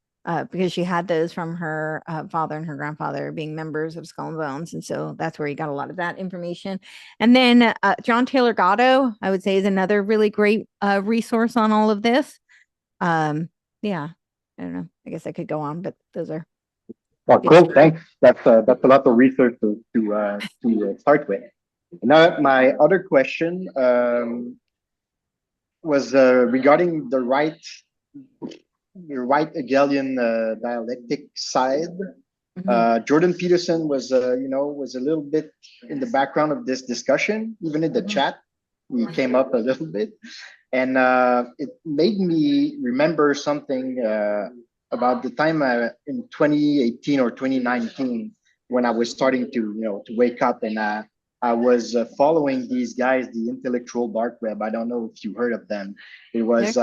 because she had those from her father and her grandfather being members of Skull and Bones. And so that's where he got a lot of that information. And then John Taylor Gatto, I would say, is another really great resource on all of this. Yeah, I don't know. I guess I could go on, but those are. Well, cool. Thanks. That's a lot of research to start with. Now, my other question was regarding the right Hegelian dialectic side. Jordan Peterson was a little bit in the background of this discussion, even in the chat. We came up a little bit, and it made me remember something about the time in 2018 or 2019 when I was starting to wake up, and I was following these guys, the intellectual dark web. I don't know if you heard of them. It was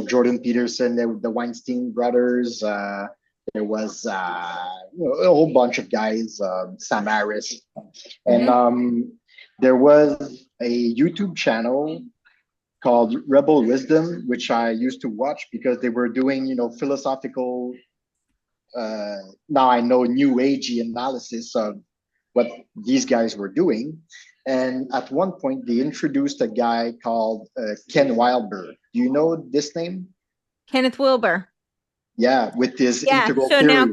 Jordan Peterson, the Weinstein brothers. There was a whole bunch of guys, Sam Harris, and there was a YouTube channel called Rebel Wisdom, which I used to watch because they were doing philosophical. Now I know New Agey analysis of what these guys were doing. And at one point, they introduced a guy called Ken Wilber. Do you know this name? Kenneth Wilber. Yeah, with his integral so theory. Now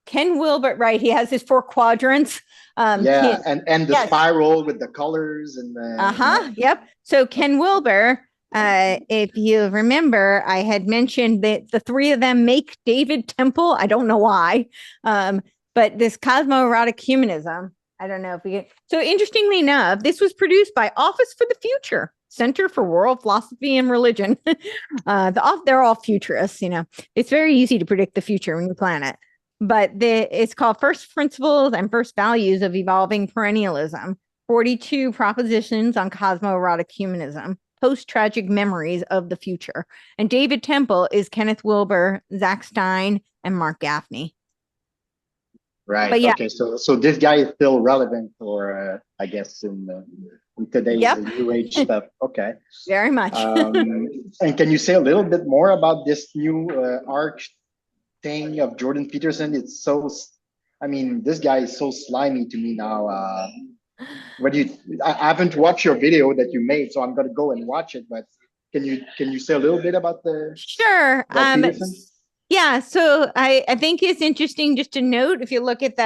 Ken Wilber, right? He has his 4 quadrants. And the spiral with the colors and the. Yep. So Ken Wilber, if you remember, I had mentioned that the 3 of them make David Temple. I don't know why. But this cosmoerotic humanism, I don't know if we get. So interestingly enough, this was produced by Office for the Future, Center for World Philosophy and Religion. They're all futurists, It's very easy to predict the future when you plan it. But it's called First Principles and First Values of Evolving Perennialism, 42 propositions on cosmoerotic humanism, post-tragic memories of the future. And David Temple is Kenneth Wilber, Zach Stein, and Mark Gaffney. Right. But yeah. Okay. So this guy is still relevant for, I guess, in today's new age stuff. Okay. Very much. And can you say a little bit more about this new arch thing of Jordan Peterson? It's this guy is so slimy to me now. I haven't watched your video that you made, so I'm gonna go and watch it. But can you say a little bit about the? Sure. Yeah, so I think it's interesting just to note, if you look at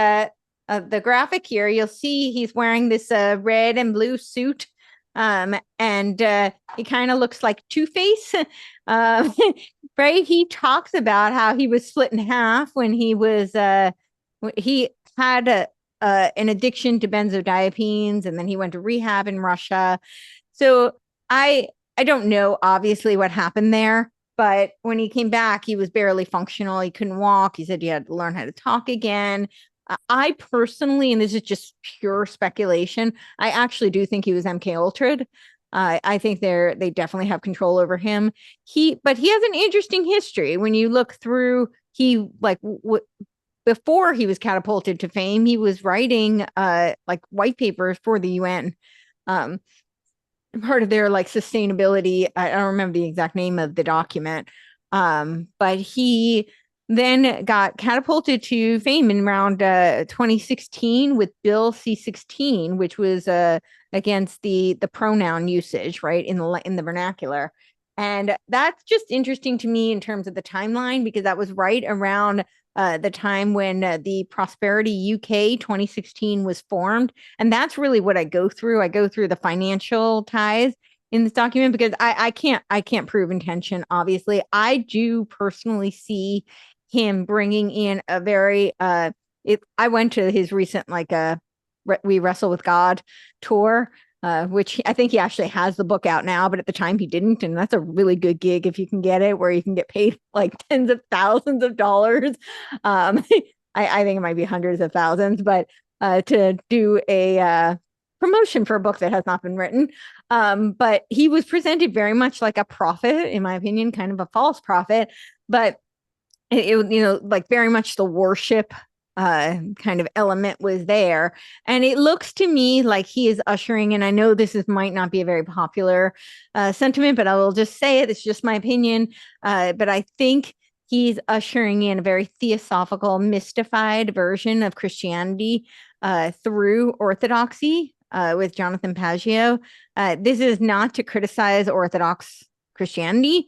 the graphic here, you'll see he's wearing this red and blue suit, and he kind of looks like Two-Face, right? He talks about how he was split in half when he had an addiction to benzodiazepines, and then he went to rehab in Russia. So I don't know, obviously, what happened there. But when he came back, he was barely functional. He couldn't walk. He said he had to learn how to talk again. I personally, and this is just pure speculation, I actually do think he was MK Ultra'd. I think they definitely have control over him. But he has an interesting history. When you look through, before he was catapulted to fame, he was writing white papers for the UN. Part of their sustainability. I don't remember the exact name of the document. But he then got catapulted to fame in around 2016 with Bill C-16, which was against the pronoun usage, right, in the vernacular. And that's just interesting to me in terms of the timeline, because that was right around the time when the Prosperity UK 2016 was formed. And that's really what I go through. I go through the financial ties in this document, because I can't prove intention. Obviously, I do personally see him bringing in a very I went to his recent We Wrestle with God tour, which I think he actually has the book out now, but at the time he didn't. And that's a really good gig if you can get it, where you can get paid like tens of thousands of dollars. I think it might be hundreds of thousands, but to do a promotion for a book that has not been written. But he was presented very much like a prophet, in my opinion, kind of a false prophet, but it like very much the worship kind of element was there. And it looks to me like he is ushering, and I know might not be a very popular sentiment, but I will just say it. It's just my opinion. But I think he's ushering in a very theosophical, mystified version of Christianity through orthodoxy with Jonathan Pageau. This is not to criticize Orthodox Christianity.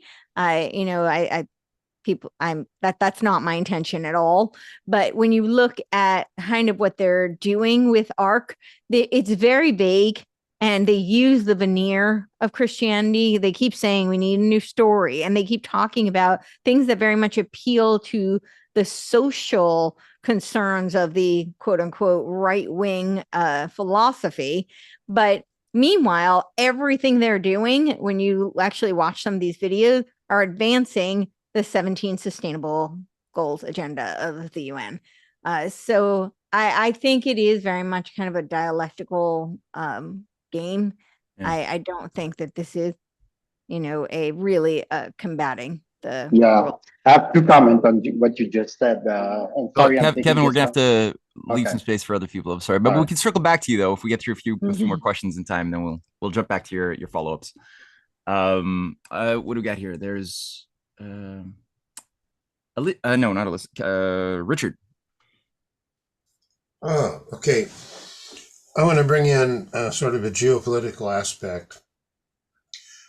That's not my intention at all. But when you look at kind of what they're doing with ARC, it's very vague, and they use the veneer of Christianity. They keep saying we need a new story, and they keep talking about things that very much appeal to the social concerns of the quote unquote right wing philosophy. But meanwhile, everything they're doing, when you actually watch some of these videos, are advancing the 17 Sustainable Goals agenda of the UN. So I think it is very much kind of a dialectical game. Yeah. I don't think that this is, a really combating the world. I have to comment on what you just said. Sorry, Kevin, we're gonna have to leave some space for other people. I'm sorry, but we can circle back to you though if we get through a few more questions in time. Then we'll jump back to your follow-ups. What do we got here? There's no, not Alyssa. Richard. Oh, okay. I want to bring in sort of a geopolitical aspect.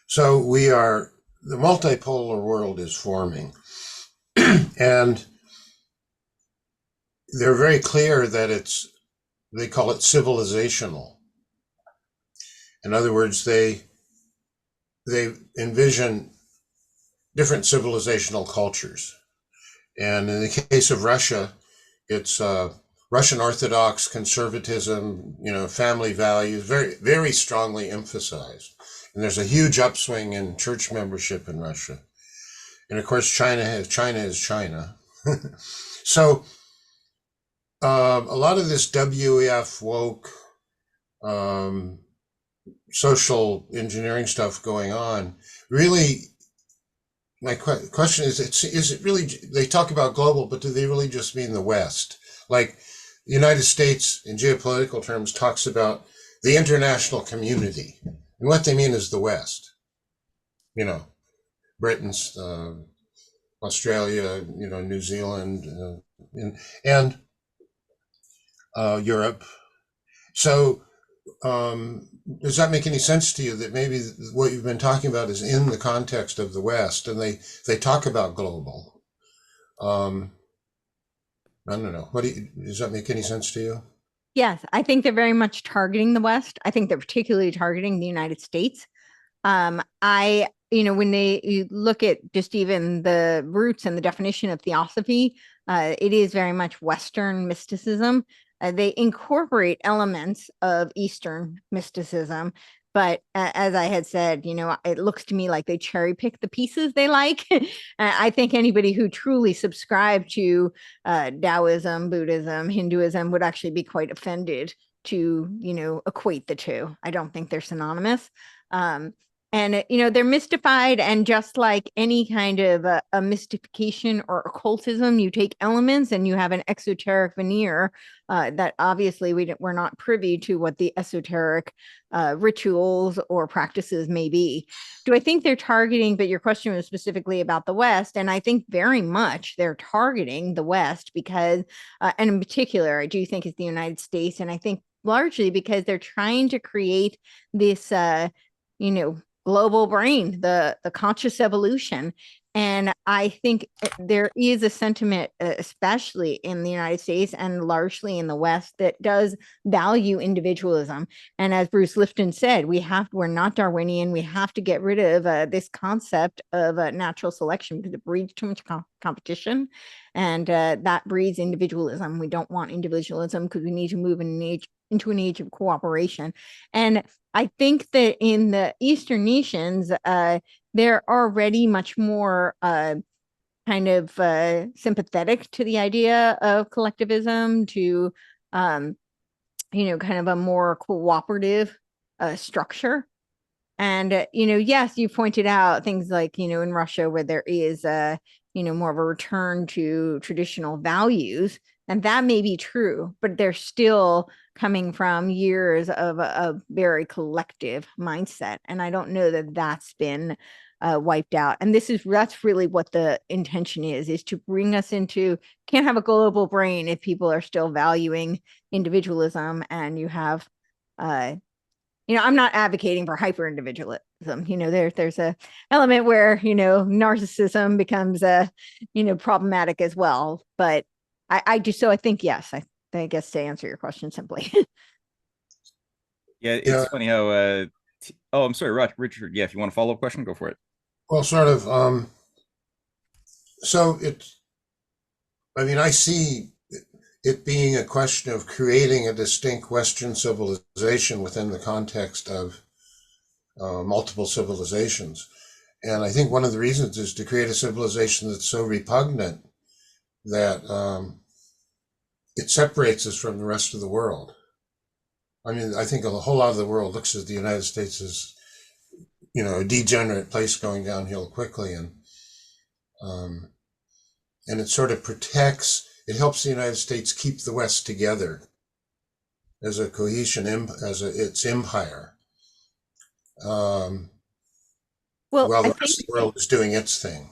So the multipolar world is forming, and they're very clear that they call it civilizational. In other words, they envision different civilizational cultures. And in the case of Russia, it's Russian Orthodox conservatism, family values, very, very strongly emphasized. And there's a huge upswing in church membership in Russia. And of course, China is China. So a lot of this WEF woke social engineering stuff going on, really, my question is it really, they talk about global, but do they really just mean the West? Like the United States in geopolitical terms talks about the international community, and what they mean is the West. Britain's, Australia, New Zealand, and Europe. So does that make any sense to you, that maybe what you've been talking about is in the context of the West, and they talk about global? I don't know. Does that make any sense to you? Yes, I think they're very much targeting the West. I think they're particularly targeting the United States. When you look at just even the roots and the definition of Theosophy, it is very much Western mysticism. They incorporate elements of Eastern mysticism, but as I had said, it looks to me like they cherry pick the pieces they like. I think anybody who truly subscribed to Taoism, Buddhism, Hinduism would actually be quite offended to, equate the two. I don't think they're synonymous. And And, they're mystified. And just like any kind of a mystification or occultism, you take elements and you have an exoteric veneer that obviously we're not privy to what the esoteric rituals or practices may be. Do I think they're targeting, but your question was specifically about the West. And I think very much they're targeting the West because, and in particular, I do think it's the United States. And I think largely because they're trying to create this, global brain, the conscious evolution. And I think there is a sentiment, especially in the United States and largely in the West, that does value individualism. And as Bruce Lifton said, we're not Darwinian. We have to get rid of this concept of natural selection because it breeds too much competition, and that breeds individualism. We don't want individualism because we need to move into an age of cooperation. And I think that in the Eastern nations, they're already much more kind of sympathetic to the idea of collectivism, to, kind of a more cooperative structure. And, yes, you pointed out things like, in Russia where there is, more of a return to traditional values. And that may be true, but they're still coming from years of a very collective mindset. And I don't know that that's been wiped out. And that's really what the intention is to bring us into, can't have a global brain if people are still valuing individualism. And you have, I'm not advocating for hyper individualism. There's a element where, narcissism becomes, problematic as well. But I do. So I think, yes, I guess to answer your question simply. Yeah, it's funny how, oh, I'm sorry, Richard. Yeah, if you want a follow-up question, go for it. Well, sort of. So I see it being a question of creating a distinct Western civilization within the context of multiple civilizations. And I think one of the reasons is to create a civilization that's so repugnant that it separates us from the rest of the world. I think a whole lot of the world looks at the United States as, a degenerate place going downhill quickly. And it sort of it helps the United States keep the West together as a cohesion, its empire. While the rest of the world is doing its thing.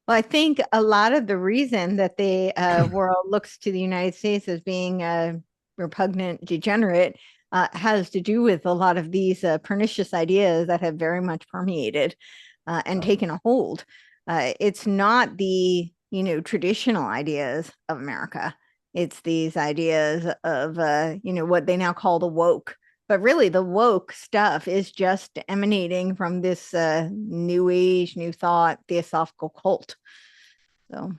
Well, I think a lot of the reason that the world looks to the United States as being repugnant, degenerate, has to do with a lot of these pernicious ideas that have very much permeated and taken a hold. It's not the, traditional ideas of America. It's these ideas of, what they now call the woke. But really, the woke stuff is just emanating from this new age, new thought, theosophical cult. So,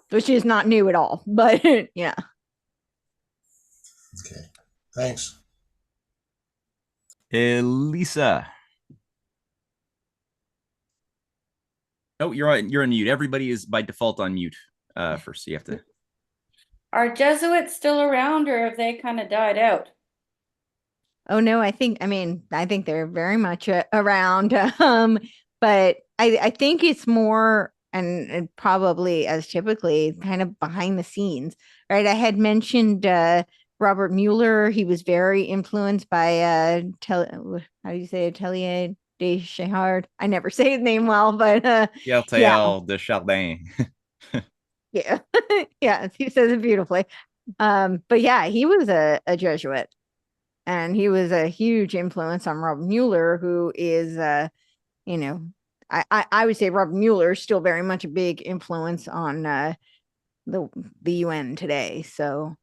which is not new at all, but yeah. Okay, thanks. Lisa. Oh, you're on mute. Everybody is by default on mute first, so you have to. Are Jesuits still around, or have they kind of died out? Oh no, I think they're very much around. But I think it's more, and probably as typically, kind of behind the scenes, right? I had mentioned Robert Mueller. He was very influenced by how do you say it? Atelier de Chahard. I never say his name well, but de Chardin. Yeah. Yeah, he says it beautifully. But yeah, he was a Jesuit, and he was a huge influence on Robert Mueller, who is I would say Robert Mueller is still very much a big influence on the UN today. So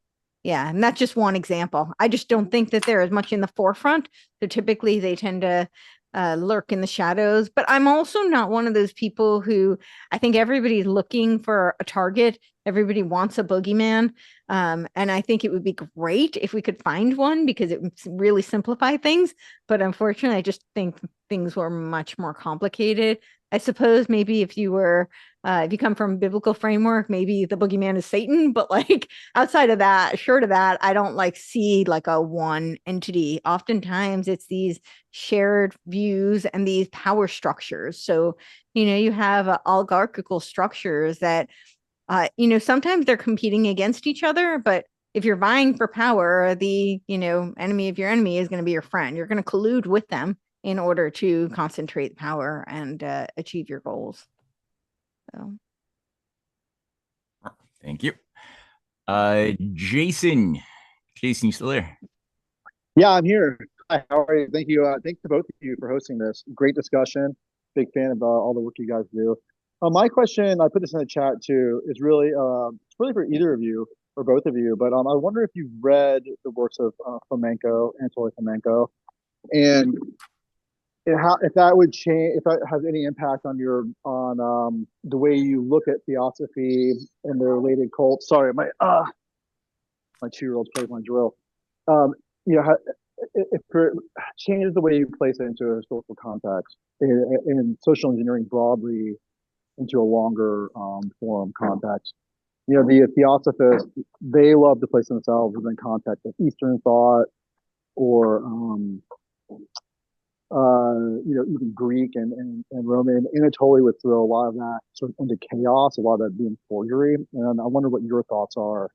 yeah, and that's just one example. I just don't think that they're as much in the forefront. So typically they tend to lurk in the shadows. But I'm also not one of those people who, I think everybody's looking for a target. Everybody wants a boogeyman. And I think it would be great if we could find one, because it would really simplify things. But unfortunately, I just think things were much more complicated. I suppose maybe if you come from a biblical framework, maybe the boogeyman is Satan, but like outside of that, short of that, I don't like see like a one entity. Oftentimes it's these shared views and these power structures. So, you have oligarchical structures that, sometimes they're competing against each other, but if you're vying for power, the, enemy of your enemy is going to be your friend. You're going to collude with them in order to concentrate power and achieve your goals. So, thank you. Jason, you still there? Yeah, I'm here. Hi, how are you? Thank you. Thanks to both of you for hosting this. Great discussion. Big fan of all the work you guys do. My question, I put this in the chat too, is really it's really for either of you or both of you. But I wonder if you've read the works of Anatoly Fomenko, and if that would change, if that has any impact on the way you look at theosophy and the related cults. Sorry, my 2-year-old plays my drill. If it changes the way you place it into a historical context in social engineering broadly into a longer form context. The Theosophists, they love to place themselves within context of Eastern thought or even Greek and Roman. Anatoly would throw a lot of that sort of into chaos, a lot of that being forgery. And I wonder what your thoughts are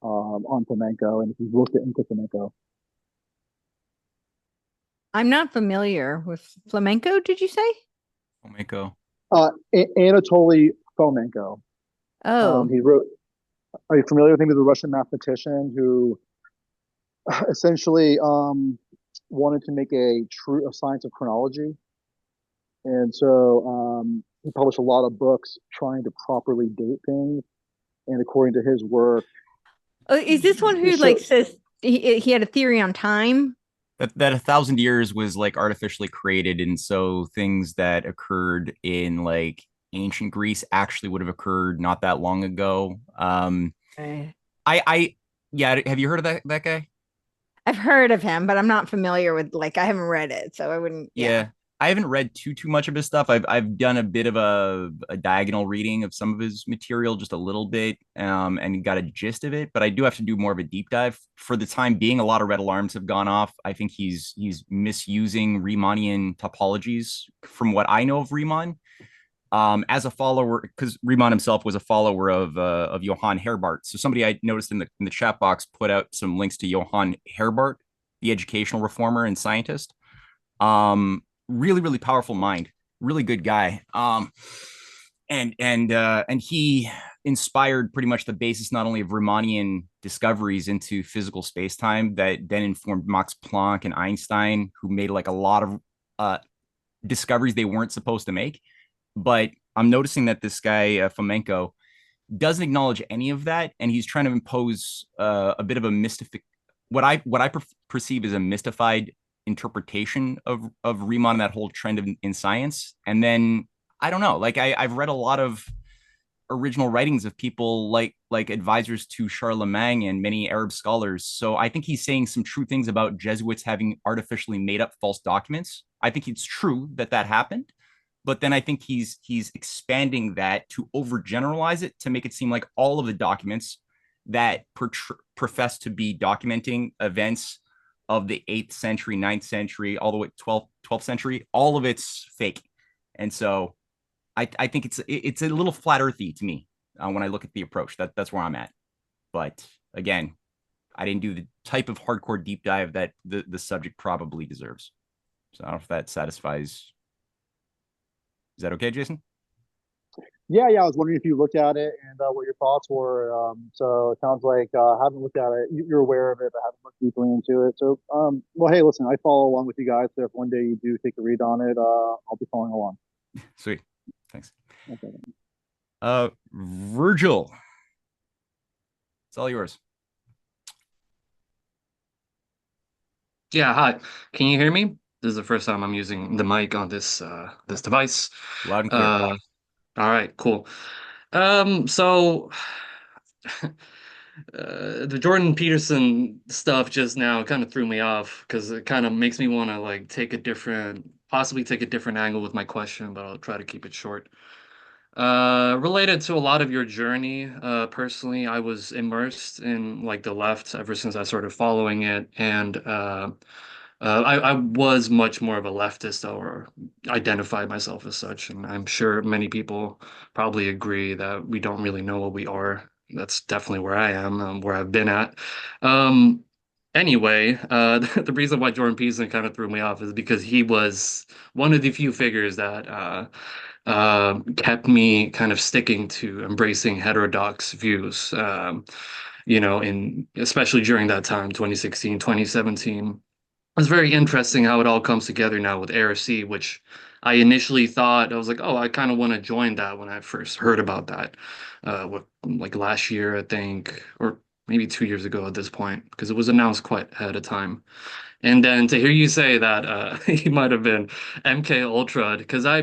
on Fomenko, and if you've looked into Fomenko. I'm not familiar with flamenco. Did you say? Fomenko. Anatoly Fomenko. Oh, He wrote. Are you familiar with him? He's a Russian mathematician who essentially wanted to make a science of chronology, and so he published a lot of books trying to properly date things. And according to his work, is this one who like says he had a theory on time? That 1,000 years was like artificially created, and so things that occurred in like ancient Greece actually would have occurred not that long ago. Okay. Yeah, have you heard of that guy? I've heard of him, but I'm not familiar with I haven't read it, so I wouldn't. Yeah. I haven't read too much of his stuff. I've done a bit of a diagonal reading of some of his material, just a little bit, and got a gist of it. But I do have to do more of a deep dive. For the time being, a lot of red alarms have gone off. I think he's misusing Riemannian topologies, from what I know of Riemann, as a follower, because Riemann himself was a follower of Johann Herbart. So somebody I noticed in the chat box put out some links to Johann Herbart, the educational reformer and scientist. Really powerful mind, really good guy. And he inspired pretty much the basis not only of Riemannian discoveries into physical space-time that then informed Max Planck and Einstein, who made like a lot of discoveries they weren't supposed to make. But I'm noticing that this guy Fomenko doesn't acknowledge any of that, and he's trying to impose a bit of a what I perceive as a mystified interpretation of Riemann and that whole trend in science. And then I don't know, like I've read a lot of original writings of people like advisors to Charlemagne and many Arab scholars. So I think he's saying some true things about Jesuits having artificially made up false documents. I think it's true that happened, but then I think he's expanding that to overgeneralize it to make it seem like all of the documents that profess to be documenting events of the 8th century, 9th century, all the way 12th century, all of it's fake. And so I think it's a little flat earthy to me when I look at the approach. That's where I'm at. But again, I didn't do the type of hardcore deep dive that the subject probably deserves. So I don't know if that satisfies. Is that okay, Jason? Yeah, I was wondering if you looked at it and what your thoughts were. So it sounds like I haven't looked at it. You're aware of it, but haven't looked deeply into it. So, well, hey, listen, I follow along with you guys. So if one day you do take a read on it, I'll be following along. Sweet, thanks. Okay. Virgil, it's all yours. Yeah, hi. Can you hear me? This is the first time I'm using the mic on this this device. Loud and clear. All right, cool. So the Jordan Peterson stuff just now kind of threw me off because it kind of makes me want to like possibly take a different angle with my question, but I'll try to keep it short. Related to a lot of your journey, personally, I was immersed in like the left ever since I started following it, and I was much more of a leftist or identified myself as such, and I'm sure many people probably agree that we don't really know what we are. That's definitely where I am, where I've been at. Um, anyway, the reason why Jordan Peterson kind of threw me off is because he was one of the few figures that kept me kind of sticking to embracing heterodox views. In especially during that time, 2016, 2017. It's very interesting how it all comes together now with ARC, which I initially thought I was like, oh, I kind of want to join that when I first heard about that. Like last year, I think, or maybe 2 years ago at this point, because it was announced quite ahead of time. And then to hear you say that he might have been MK Ultra, because I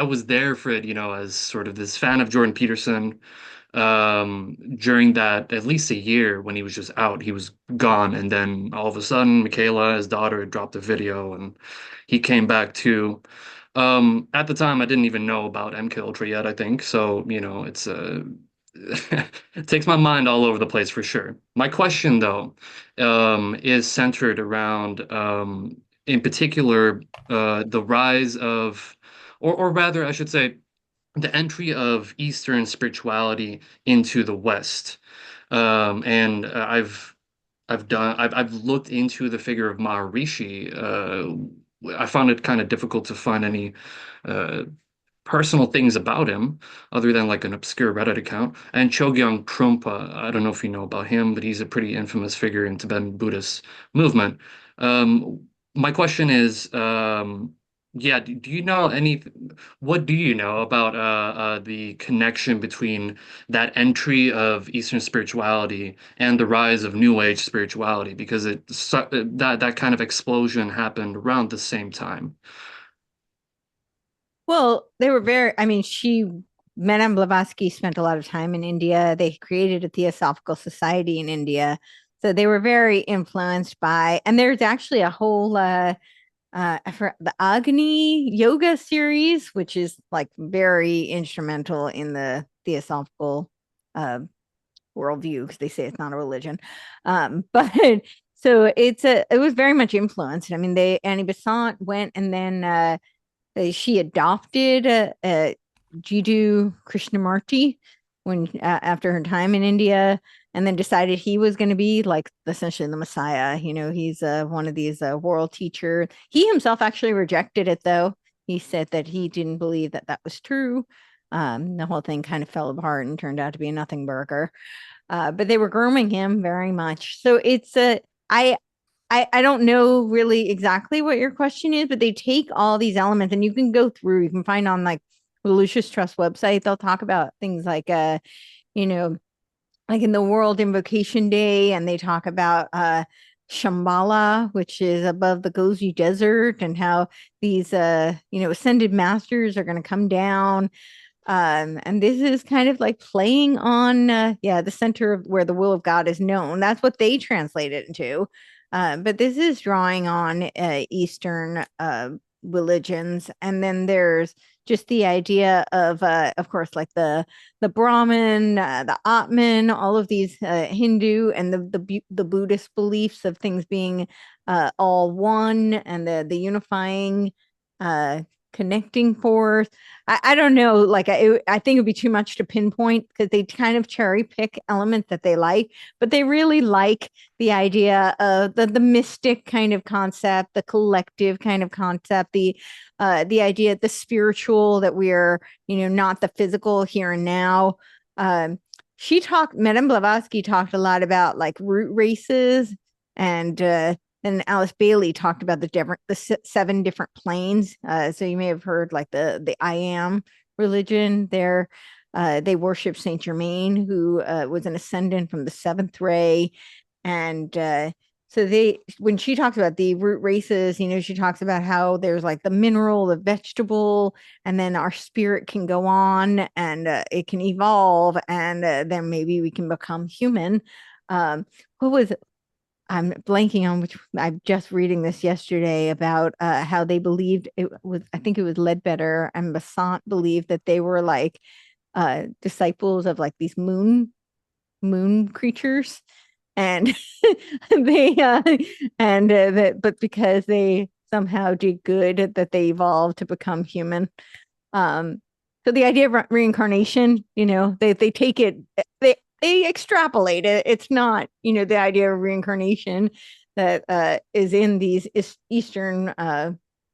was there for it, as sort of this fan of Jordan Peterson during that at least a year when he was just out, he was gone. And then all of a sudden, Michaela, his daughter, dropped a video and he came back too. At the time, I didn't even know about MK Ultra yet, I think. So, it's it takes my mind all over the place for sure. My question, though, is centered around, in particular, the rise of, or rather, I should say, the entry of Eastern spirituality into the West. And I've looked into the figure of Maharishi. I found it kind of difficult to find any uh, personal things about him other than like an obscure Reddit account. And Chogyam Trungpa, I don't know if you know about him, but he's a pretty infamous figure in Tibetan Buddhist movement. My question is, yeah, do you know what do you know about the connection between that entry of Eastern spirituality and the rise of New Age spirituality? Because that kind of explosion happened around the same time. Well, they were Madame Blavatsky spent a lot of time in India. They created a Theosophical Society in India. So they were very influenced by, and there's actually a whole, for the Agni Yoga series, which is like very instrumental in the Theosophical worldview because they say it's not a religion. But so it was very much influenced. I mean, Annie Besant went and then she adopted Jiddu Krishnamurti when after her time in India, and then decided he was going to be like essentially the Messiah. He's one of these world teacher. He himself actually rejected it, though. He said that he didn't believe that was true. The whole thing kind of fell apart and turned out to be a nothing burger. But they were grooming him very much. So it's I don't know really exactly what your question is, but they take all these elements and you can go through, you can find on like the Lucius Trust website, they'll talk about things like, you know, like in the World Invocation Day, and they talk about Shambhala, which is above the Gozi Desert, and how these, ascended masters are going to come down. And this is kind of like playing on, the center of where the will of God is known. That's what they translate it into. But this is drawing on Eastern religions, and then there's just the idea of course, like the Brahmin, the Atman, all of these Hindu and the Buddhist beliefs of things being all one, and the unifying connecting force. I don't know, like I think it'd be too much to pinpoint because they kind of cherry pick elements that they like, but they really like the idea of the mystic kind of concept, the collective kind of concept, the idea, the spiritual, that we're not the physical here and now. Madame Blavatsky talked a lot about like root races, and Alice Bailey talked about the 7 different planes. So you may have heard like the I Am religion there. They worship Saint Germain, who was an ascendant from the 7th ray. And So when she talks about the root races, she talks about how there's like the mineral, the vegetable, and then our spirit can go on and it can evolve, and then maybe we can become human. What was it? I'm blanking on which. I'm just reading this yesterday about how they believed it was. I think it was Ledbetter and Besant believed that they were like disciples of like these moon creatures, and they but because they somehow did good, that they evolved to become human. So the idea of reincarnation, they take it, they extrapolate it. It's not, the idea of reincarnation that is in these Eastern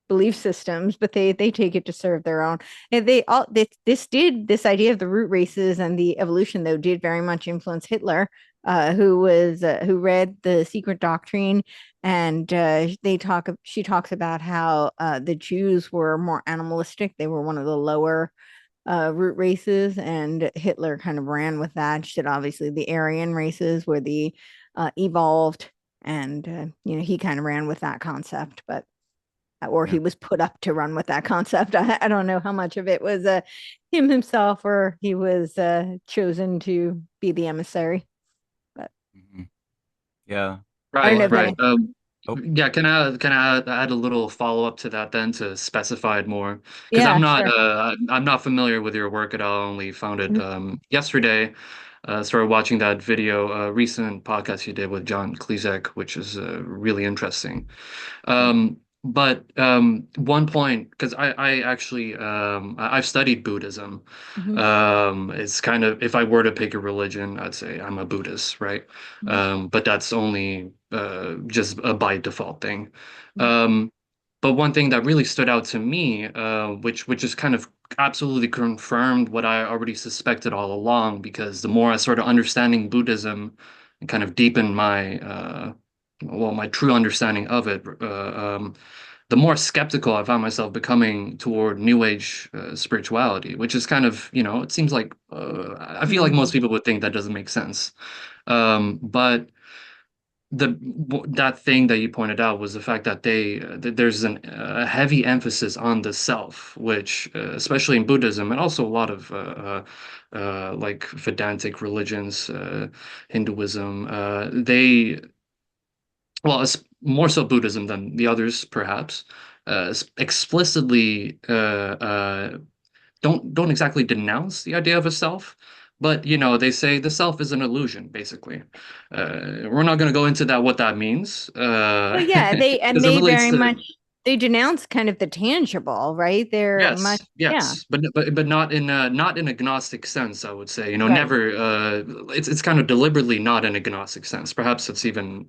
belief systems, but they take it to serve their own. And this idea of the root races and the evolution, though, did very much influence Hitler, who read The Secret Doctrine, and she talks about how the Jews were more animalistic. They were one of the lower root races, and Hitler kind of ran with that. She said obviously the Aryan races were the evolved, and he kind of ran with that concept, but he was put up to run with that concept. I don't know how much of it was him himself, or he was chosen to be the emissary. But yeah, right. Oh. Yeah, can I add a little follow up to that then to specify it more? Because yeah, I'm not familiar with your work at all. I only found it yesterday. Started watching that video, recent podcast you did with John Klizek, which is really interesting. But one point, because I actually I've studied Buddhism. It's kind of, if I were to pick a religion, I'd say I'm a Buddhist, right? But that's only just a by default thing. But one thing that really stood out to me, which is kind of absolutely confirmed what I already suspected all along, because the more I started understanding Buddhism and kind of deepened my true understanding of it, the more skeptical I found myself becoming toward New Age spirituality, which is kind of, it seems like I feel like most people would think that doesn't make sense. But that thing that you pointed out was the fact that there's a heavy emphasis on the self, which especially in Buddhism and also a lot of like Vedantic religions, Hinduism, more so Buddhism than the others, perhaps, explicitly don't exactly denounce the idea of a self, but they say the self is an illusion, basically. We're not going to go into what that means. Well, yeah, they very much they denounce kind of the tangible, right? They're yes, but not in a gnostic sense, I would say. Right. Never. It's kind of deliberately not in a gnostic sense. Perhaps it's even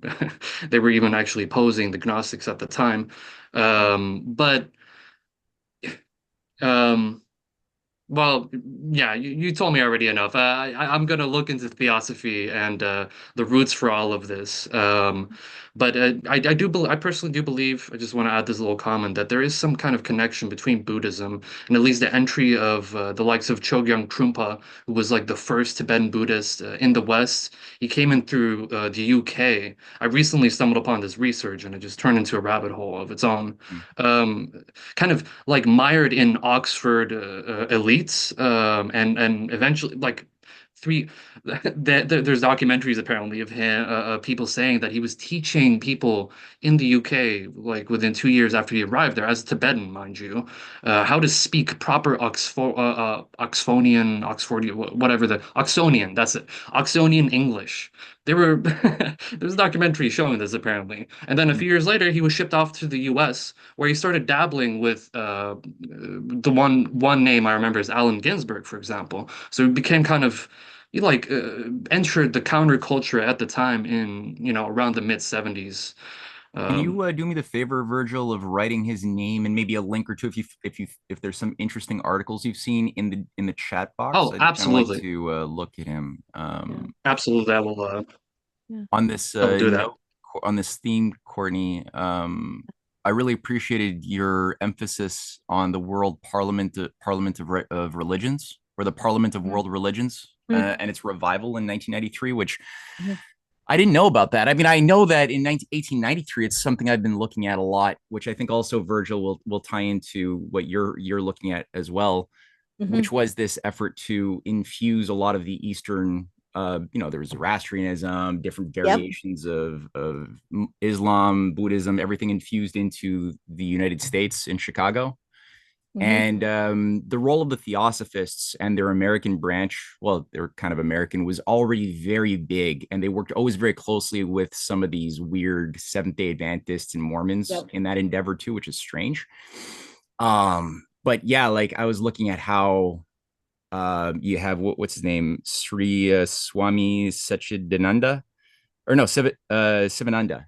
they were even actually posing the Gnostics at the time, but. Well, yeah, you told me already enough. I'm going to look into Theosophy and the roots for all of this. But I personally do believe, I just want to add this little comment, that there is some kind of connection between Buddhism and at least the entry of the likes of Chogyam Trungpa, who was like the first Tibetan Buddhist in the West. He came in through the UK. I recently stumbled upon this research and it just turned into a rabbit hole of its own. Kind of like mired in Oxford elites, and eventually like there's documentaries apparently of him, people saying that he was teaching people in the UK like within 2 years after he arrived there, as a Tibetan, mind you, how to speak proper Oxonian, whatever, the Oxonian, that's it, Oxonian English. There's a documentary showing this apparently, and then a few years later he was shipped off to the US, where he started dabbling with the one name I remember is Allen Ginsberg, for example. So he became kind of, he like entered the counterculture at the time in around the mid 70s. Can you do me the favor, Virgil, of writing his name and maybe a link or two if there's some interesting articles you've seen in the chat box? Oh, I'd absolutely. like to look at him. Absolutely, I will. On this do that. note, on this theme, Courtney, I really appreciated your emphasis on the World Parliament of Religions, or the Parliament of World Religions, and its revival in 1993, which I didn't know about that. I mean, I know that in 1893, it's something I've been looking at a lot, which I think also Virgil will tie into what you're looking at as well, Mhm. which was this effort to infuse a lot of the Eastern, there was Zoroastrianism, different Yep. variations of Islam, Buddhism, everything infused into the United States in Chicago. Mhm. And the role of the Theosophists and their American branch, well, they're kind of American, was already very big. And they worked always very closely with some of these weird Seventh-day Adventists and Mormons Yep. in that endeavor too, which is strange. But yeah, like I was looking at how you have what's his name, Sri Swami Satchidananda, or no, Sivananda,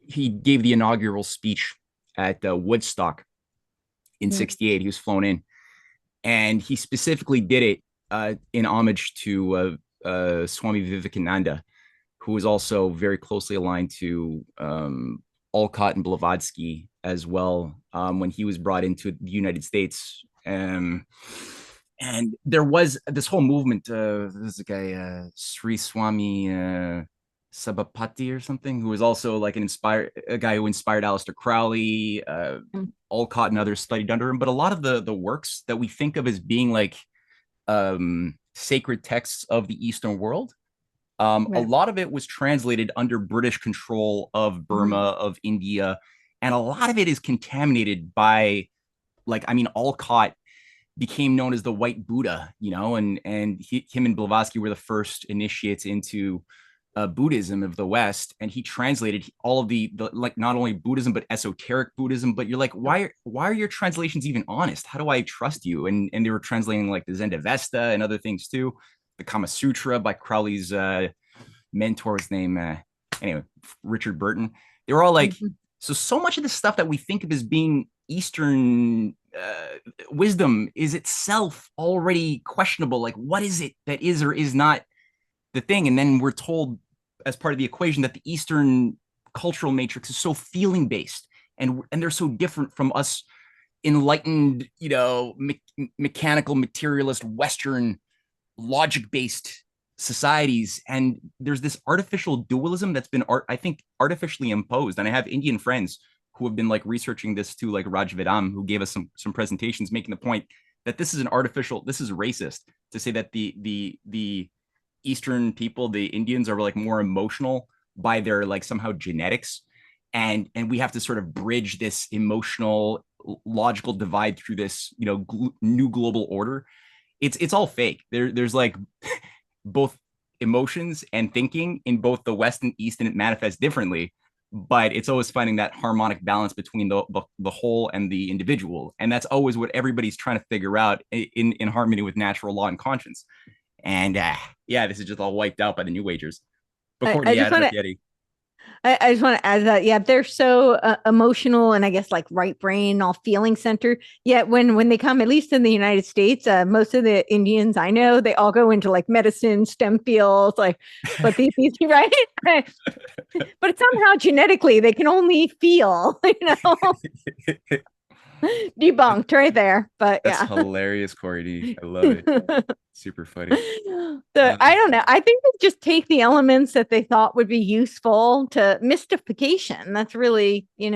he gave the inaugural speech at Woodstock in Mhm. 68. He was flown in, and he specifically did it in homage to Swami Vivekananda, who was also very closely aligned to Olcott and Blavatsky as well, when he was brought into the United States. And there was this whole movement. There's a guy, Sri Swami Sabapati or something, who was also like a guy who inspired Aleister Crowley. Olcott and others studied under him. But a lot of the works that we think of as being like sacred texts of the Eastern world, a Right. lot of it was translated under British control of Burma, of India, and a lot of it is contaminated by, like, I mean, Olcott became known as the White Buddha, and him and Blavatsky were the first initiates into Buddhism of the West, and he translated all of the like not only Buddhism but esoteric Buddhism. But you're like, why are your translations even honest? How do I trust you? And they were translating like the Zendavesta and other things too, the Kama Sutra by Crowley's mentor's name, anyway, Richard Burton. They were all like, Mhm. so much of the stuff that we think of as being Eastern wisdom is itself already questionable. Like, what is it that is or is not the thing? And then we're told as part of the equation that the Eastern cultural matrix is so feeling based, and they're so different from us enlightened, mechanical materialist Western logic based societies. And there's this artificial dualism that's been I think artificially imposed. And I have Indian friends who have been like researching this too, like Raj Vedam, who gave us some presentations making the point that this is racist to say that the Eastern people, the Indians, are like more emotional by their like somehow genetics, and we have to sort of bridge this emotional logical divide through this new global order. It's all fake. There's like both emotions and thinking in both the West and East, and it manifests differently. But it's always finding that harmonic balance between the whole and the individual, and that's always what everybody's trying to figure out in harmony with natural law and conscience. And yeah, this is just all wiped out by the New Agers. But Courtney, I just I don't know want if to you had any. I just want to add that, yeah, they're so emotional and I guess like right brain, all feeling center. Yet when they come, at least in the United States, most of the Indians I know, they all go into like medicine, STEM fields, like, but these right? But somehow genetically they can only feel, debunked right there. But That's yeah. hilarious, Courtney. I love it. Super funny. I don't know. I think they just take the elements that they thought would be useful to mystification. That's really, I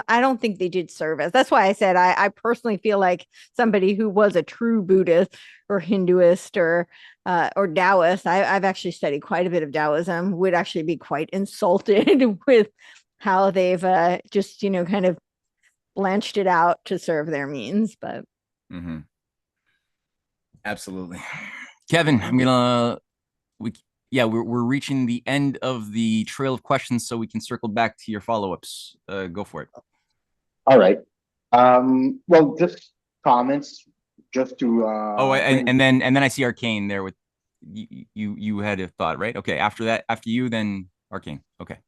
don't think they did service. That's why I said I personally feel like somebody who was a true Buddhist or Hinduist or Taoist, I've actually studied quite a bit of Taoism, would actually be quite insulted with how they've just, kind of blanched it out to serve their means. But absolutely. Kevin, we're reaching the end of the trail of questions, so we can circle back to your follow-ups. Go for it. All right. Well, just comments, just to and then I see Arcane there with you had a thought, right? Okay, after you, then Arcane. Okay.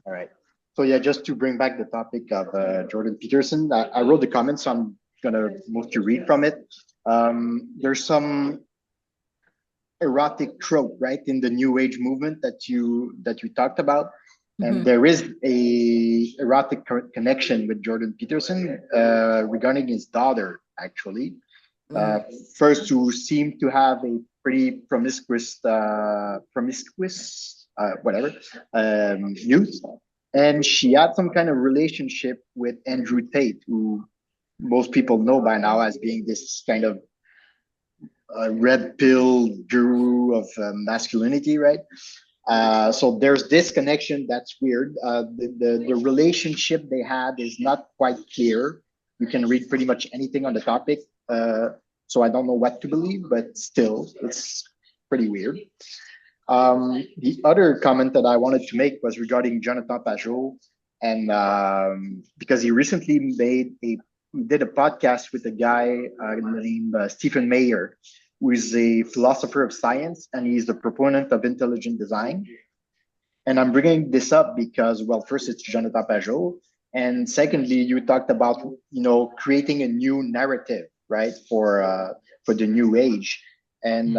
All right. So yeah, just to bring back the topic of Jordan Peterson, I wrote the comments, so I'm gonna mostly read from it. There's some erotic trope, right, in the New Age movement that you talked about, and there is a erotic connection with Jordan Peterson regarding his daughter, actually. first who seemed to have a pretty promiscuous whatever youth, and she had some kind of relationship with Andrew Tate, who most people know by now as being this kind of red pill guru of masculinity, right? So there's this connection that's weird. The relationship they had is not quite clear. You can read pretty much anything on the topic. So I don't know what to believe, but still, it's pretty weird. The other comment that I wanted to make was regarding Jonathan Pajot, and because he recently did a podcast with a guy named Stephen Mayer, who is a philosopher of science, and he's a proponent of intelligent design. And I'm bringing this up because, well, first it's Jonathan Pajot, and secondly, you talked about creating a new narrative, right, for the new age. And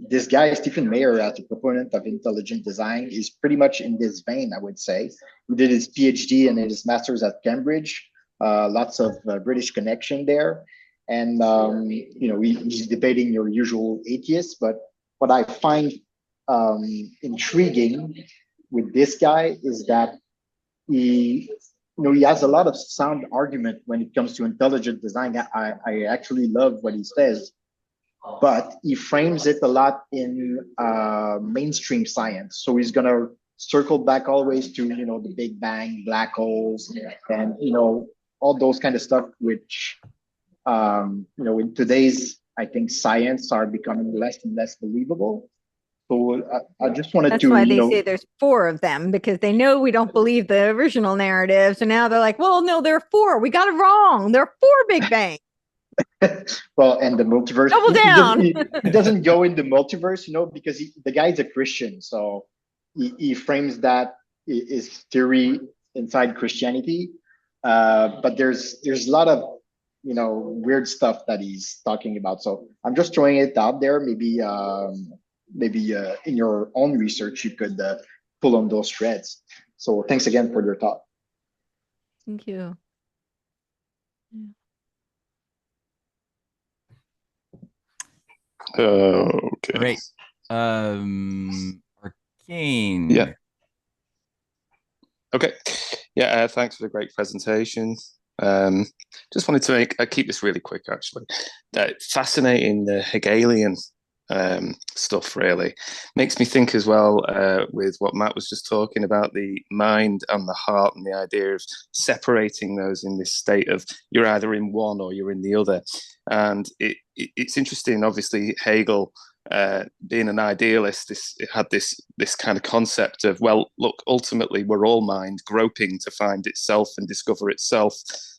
this guy, Stephen Mayer, as a proponent of intelligent design, is pretty much in this vein, I would say. He did his PhD and his master's at Cambridge. Lots of British connection there. And, he's debating your usual atheists. But what I find intriguing with this guy is that he has a lot of sound argument when it comes to intelligent design. I actually love what he says, but he frames it a lot in mainstream science. So he's going to circle back always to, the Big Bang, black holes, and, all those kind of stuff, which, in today's, I think, science are becoming less and less believable. So I just wanted That's to, why they say there's 4 of them, because they know we don't believe the original narrative. So now they're like, well, no, there are 4. We got it wrong. There are 4 Big Bang. Well, and the multiverse. Double down. He doesn't go in the multiverse, because the guy's a Christian. So he frames that his theory inside Christianity. But there's a lot of, weird stuff that he's talking about. So I'm just throwing it out there. Maybe in your own research, you could pull on those threads. So thanks again for your talk. Thank you. Okay. Great. Arcane. Yeah. Okay. Yeah, thanks for the great presentation. Just wanted to keep this really quick, actually. Fascinating, the Hegelian stuff really makes me think as well with what Matt was just talking about, the mind and the heart, and the idea of separating those in this state of you're either in one or you're in the other. And it's interesting, obviously, Hegel, being an idealist, had this kind of concept of, well, look, ultimately we're all mind groping to find itself and discover itself.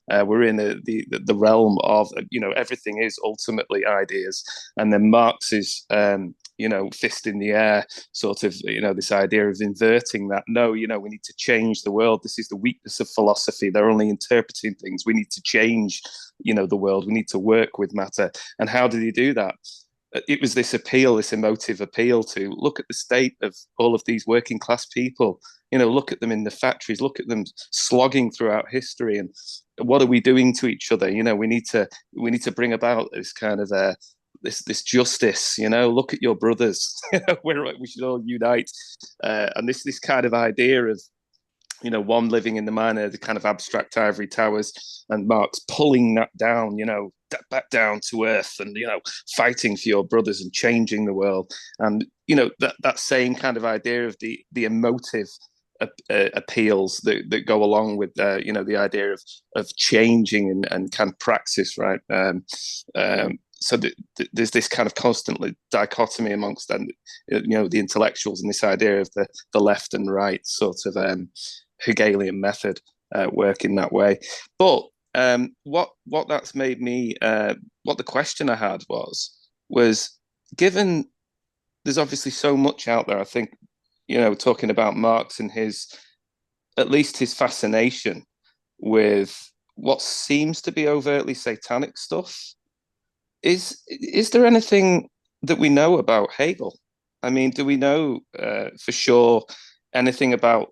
We're in the realm of, everything is ultimately ideas. And then Marx's, fist in the air, sort of, this idea of inverting that. No, we need to change the world. This is the weakness of philosophy. They're only interpreting things. We need to change, the world. We need to work with matter. And how did he do that? It was this emotive appeal to look at the state of all of these working class people, look at them in the factories, look at them slogging throughout history, and what are we doing to each other? We need to bring about this kind of this justice. Look at your brothers. We should all unite, and this kind of idea of one living in the manner, the kind of abstract ivory towers, and Marx pulling that down, back down to earth, and fighting for your brothers and changing the world. And that same kind of idea of the emotive appeals that go along with the idea of changing and kind of praxis, right? So there's this kind of constant dichotomy amongst them, the intellectuals, and this idea of the left and right sort of Hegelian method working that way. But what that's made me, what the question I had was given there's obviously so much out there, I think, talking about Marx and at least his fascination with what seems to be overtly satanic stuff. Is there anything that we know about Hegel? I mean, do we know for sure anything about,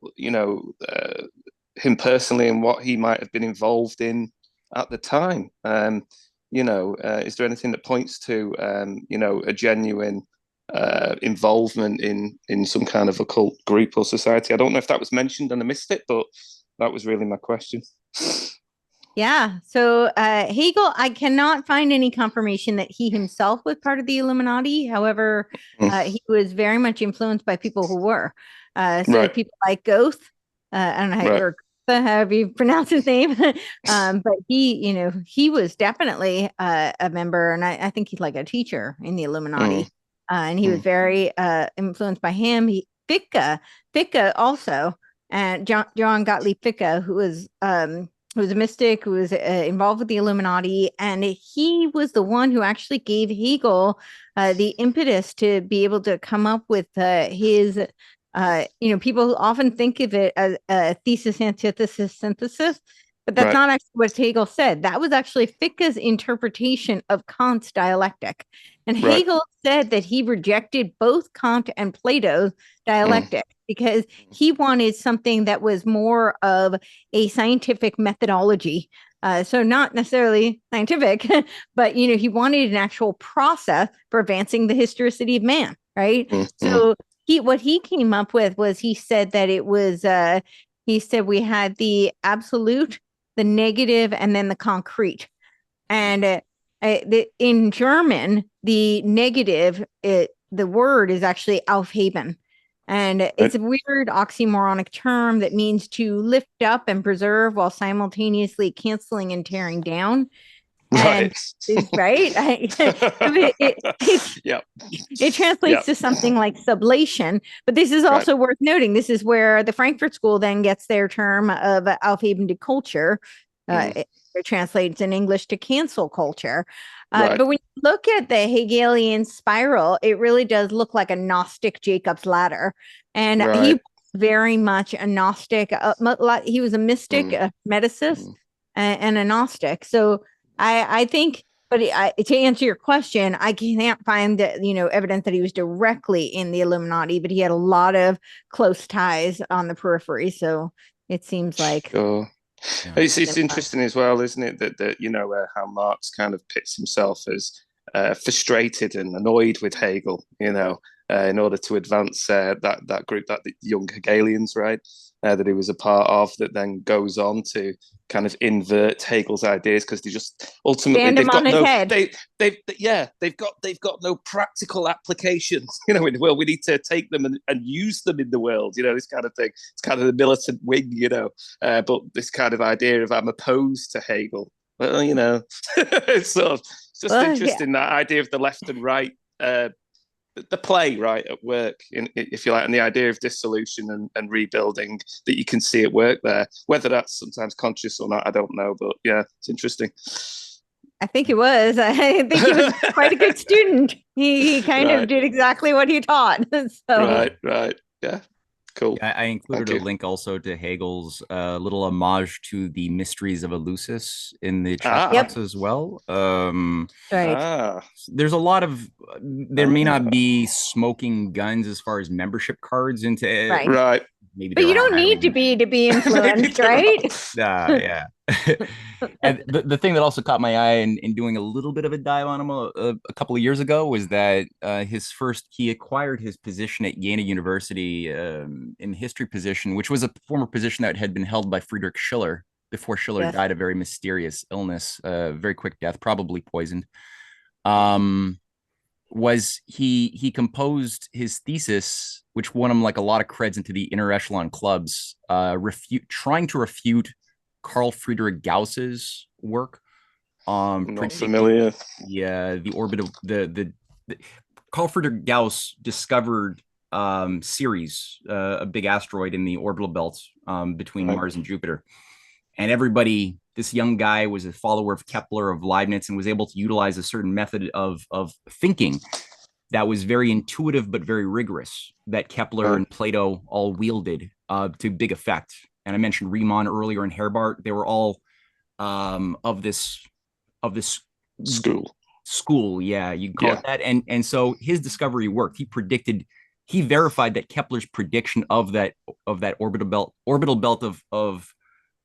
him personally and what he might have been involved in at the time? Is there anything that points to, a genuine involvement in some kind of occult group or society? I don't know if that was mentioned and I missed it, but that was really my question. Yeah. So Hegel, I cannot find any confirmation that he himself was part of the Illuminati. However, he was very much influenced by people who were. So people like Goethe, I don't know how, or however you pronounce his name, but he was definitely a member, and I think he's like a teacher in the Illuminati, and he was very influenced by him. Fichte also, and John Gottlieb Fichte, who was a mystic, who was involved with the Illuminati, and he was the one who actually gave Hegel the impetus to be able to come up with his. People often think of it as a thesis, antithesis, synthesis, but that's not actually what Hegel said. That was actually Fichte's interpretation of Kant's dialectic. And Hegel said that he rejected both Kant and Plato's dialectic because he wanted something that was more of a scientific methodology. So not necessarily scientific, but, he wanted an actual process for advancing the historicity of man, right? So what he came up with was, he said that it was, he said we had the absolute, the negative, and then the concrete. And in German, the negative, the word is actually Aufheben. And it's a weird oxymoronic term that means to lift up and preserve while simultaneously canceling and tearing down. Right. It translates to something like sublation, but this is also worth noting. This is where the Frankfurt School then gets their term of Aufhebende culture. It translates in English to cancel culture. But when you look at the Hegelian spiral, it really does look like a Gnostic Jacob's ladder. And he was very much a Gnostic. He was a mystic, a meticist, and a Gnostic. So I think, but to answer your question, I can't find evidence that he was directly in the Illuminati, but he had a lot of close ties on the periphery. So it seems like. Sure. Yeah. It's interesting as well, isn't it, that how Marx kind of pits himself as frustrated and annoyed with Hegel, in order to advance that group, that the young Hegelians, right, that he was a part of, that then goes on to kind of invert Hegel's ideas because they just ultimately they've got no practical applications, in the world. We need to take them and use them in the world, this kind of thing. It's kind of the militant wing, but this kind of idea of I'm opposed to Hegel. Well, it's just interesting, that idea of the left and right. The play at work, if you like, and the idea of dissolution and rebuilding, that you can see at work there. Whether that's sometimes conscious or not, I don't know, but yeah, it's interesting. I think it was. I think he was quite a good student. He kind of did exactly what he taught. So. Right, yeah. Cool. I included a link also to Hegel's little homage to the Mysteries of Eleusis in the chat box as well. There's a lot of, there may not be smoking guns as far as membership cards into it. Right. Maybe but you don't need to be influenced, right? Yeah. And the thing that also caught my eye in doing a little bit of a dive on him a couple of years ago was that he acquired his position at Jena University in history position, which was a former position that had been held by Friedrich Schiller before Schiller died a very mysterious illness, very quick death, probably poisoned. Was he composed his thesis, which won him like a lot of creds into the inner echelon clubs, trying to refute Carl Friedrich Gauss's work. Not familiar. Yeah, the orbital the Carl Friedrich Gauss discovered Ceres, a big asteroid in the orbital belt between Mars and Jupiter. And everybody, this young guy was a follower of Kepler, of Leibniz, and was able to utilize a certain method of thinking that was very intuitive but very rigorous, that Kepler and Plato all wielded to big effect. And I mentioned Riemann earlier and Herbart. They were all of this school. Yeah, you can call it that. And so his discovery worked. He verified that Kepler's prediction of that orbital belt of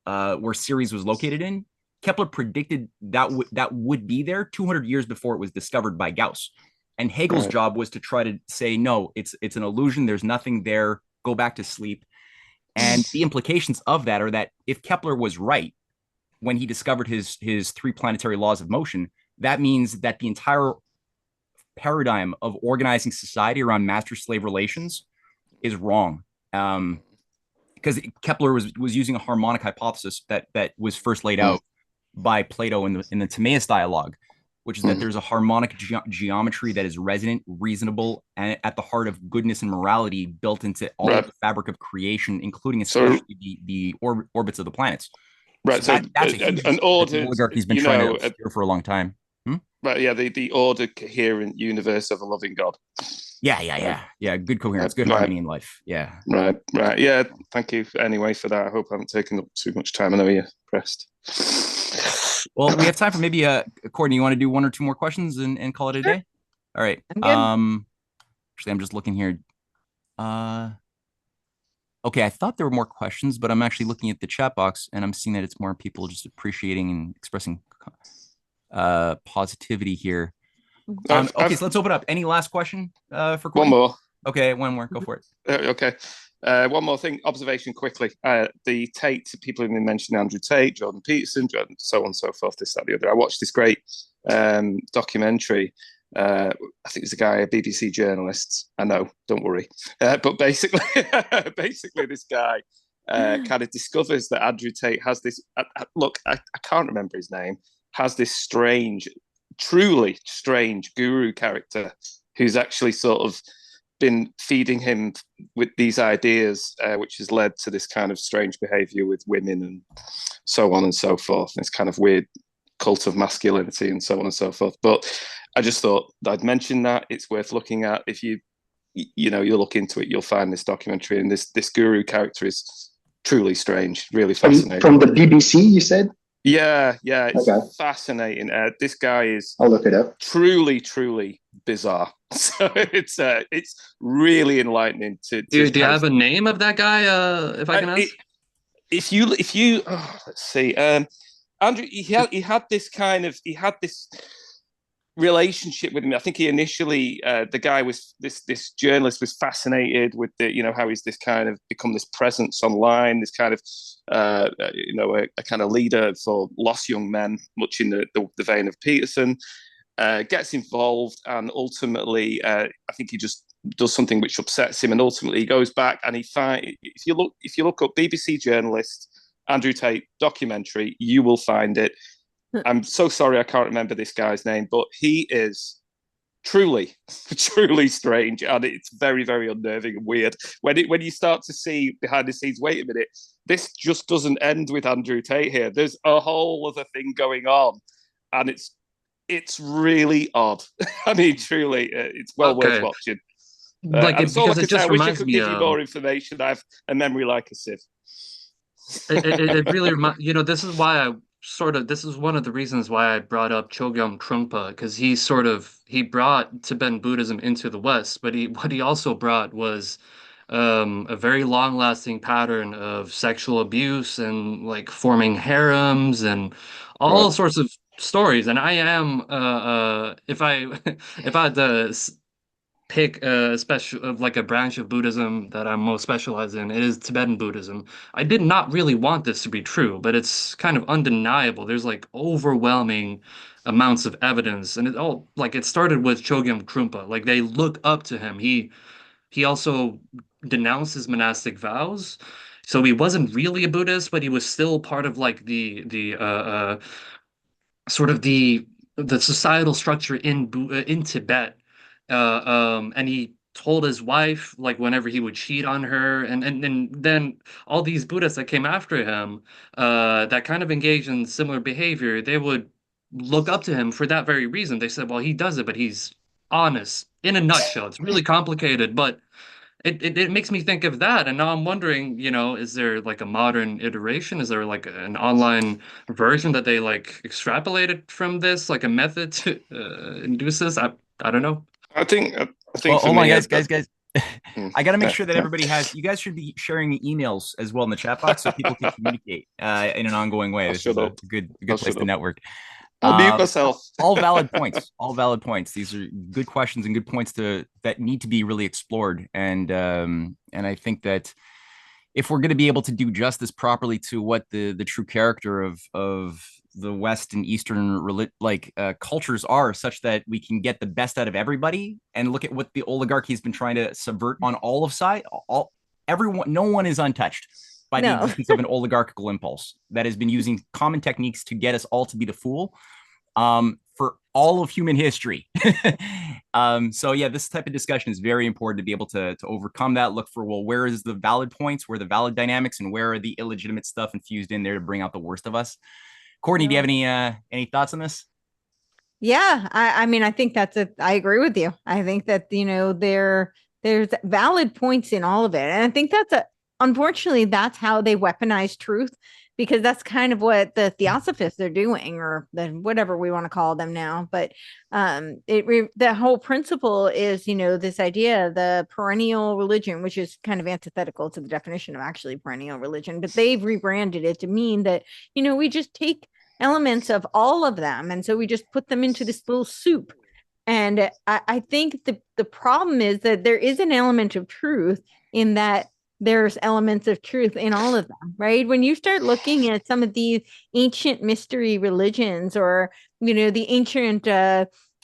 where Ceres was located in Kepler predicted that that would be there 200 years before it was discovered by Gauss. And Hegel's job was to try to say, no, it's an illusion. There's nothing there. Go back to sleep. And the implications of that are that if Kepler was right when he discovered his three planetary laws of motion, that means that the entire paradigm of organizing society around master-slave relations is wrong. Because Kepler was using a harmonic hypothesis that was first laid out by Plato in the Timaeus dialogue, which is that there's a harmonic geometry that is resonant, reasonable, and at the heart of goodness and morality built into all of the fabric of creation, including especially the orbits of the planets. Right. So, that's a huge an ordered, oligarchy's been trying to obscure for a long time. Right. Yeah. The ordered, coherent universe of a loving God. Yeah. Good coherence, good harmony in life. Yeah. Right. Yeah. Thank you anyway for that. I hope I haven't taken up too much time. I know you're pressed. Well, we have time for maybe Courtney, you want to do one or two more questions and call it a day? All right. Actually, I'm just looking here. Okay, I thought there were more questions, but I'm actually looking at the chat box and I'm seeing that it's more people just appreciating and expressing positivity here. Okay, so let's open up. Any last question for Courtney? One more. Okay, one more. Go for it. Okay. One more thing, observation quickly. The Tate, people have been mentioning Andrew Tate, Jordan Peterson, so on and so forth, this, that, the other. I watched this great documentary. I think it's a guy, a BBC journalist. I know, don't worry. But basically, this guy kind of discovers that Andrew Tate has this, look, I can't remember his name, has this strange, truly strange guru character who's actually sort of been feeding him with these ideas, which has led to this kind of strange behavior with women and so on and so forth. This kind of weird cult of masculinity and so on and so forth. But I just thought I'd mention that. It's worth looking at. If you look into it, you'll find this documentary, and this guru character is truly strange, really fascinating. From the BBC, you said? Yeah, it's fascinating. This guy is, I'll look it up. Truly bizarre. So it's really enlightening to do you have a name of that guy, if I can ask? If you let's see, Andrew, he had this relationship with him. I think he initially, the guy was this journalist was fascinated with how he's this kind of become this presence online, this kind of a kind of leader for lost young men, much in the vein of Peterson. Gets involved, and ultimately, I think he just does something which upsets him, and ultimately he goes back and he finds. If you look up BBC journalist Andrew Tate documentary, you will find it. I'm so sorry I can't remember this guy's name, but he is truly strange, and it's very, very unnerving and weird. When you start to see behind the scenes, wait a minute, this just doesn't end with Andrew Tate here. There's a whole other thing going on, and it's really odd. I mean, truly, it's well worth watching. That's all I can say. I wish I could give you more information. I have a memory like a sieve. It really reminds, this is why this is one of the reasons why I brought up Chogyam Trungpa, because he brought Tibetan Buddhism into the West, but what he also brought was a very long-lasting pattern of sexual abuse and like forming harems and all sorts of stories. And I am if I had to pick a branch of Buddhism that I'm most specialized in, it is Tibetan Buddhism. I did not really want this to be true, but it's kind of undeniable. There's like overwhelming amounts of evidence, and it started with Chogyam Trungpa. Like, they look up to him. He also denounced his monastic vows. So he wasn't really a Buddhist, but he was still part of like the sort of the societal structure in Tibet. And he told his wife, like, whenever he would cheat on her, and then all these Buddhists that came after him, that kind of engaged in similar behavior, they would look up to him for that very reason. They said, well, he does it, but he's honest. In a nutshell, it's really complicated, but it makes me think of that. And now I'm wondering, is there like a modern iteration? Is there like an online version that they like extrapolated from this, like a method to induce this? I don't know. I think. Well, hold on, guys. I got to make sure that everybody has. You guys should be sharing emails as well in the chat box so people can communicate in an ongoing way. This is a good place to network. I'll mute myself. All valid points. All valid points. These are good questions and good points that need to be really explored. And I think that if we're going to be able to do justice properly to what the true character of the West and Eastern cultures are, such that we can get the best out of everybody, and look at what the oligarchy has been trying to subvert on all of side, everyone, no one is untouched by the existence of an oligarchical impulse that has been using common techniques to get us all to be the fool for all of human history. So yeah, this type of discussion is very important to be able to overcome that, look for, well, where is the valid points, where are the valid dynamics, and where are the illegitimate stuff infused in there to bring out the worst of us. Courtney, do you have any thoughts on this? Yeah, I mean, I think I agree with you. I think that, there's valid points in all of it. And I think unfortunately, that's how they weaponize truth, because that's kind of what the Theosophists are doing, or whatever we want to call them now. But the whole principle is, this idea of the perennial religion, which is kind of antithetical to the definition of actually perennial religion, but they've rebranded it to mean that, we just take elements of all of them, and so we just put them into this little soup. And I think the problem is that there is an element of truth in that. There's elements of truth in all of them, right? When you start looking at some of these ancient mystery religions, or, the ancient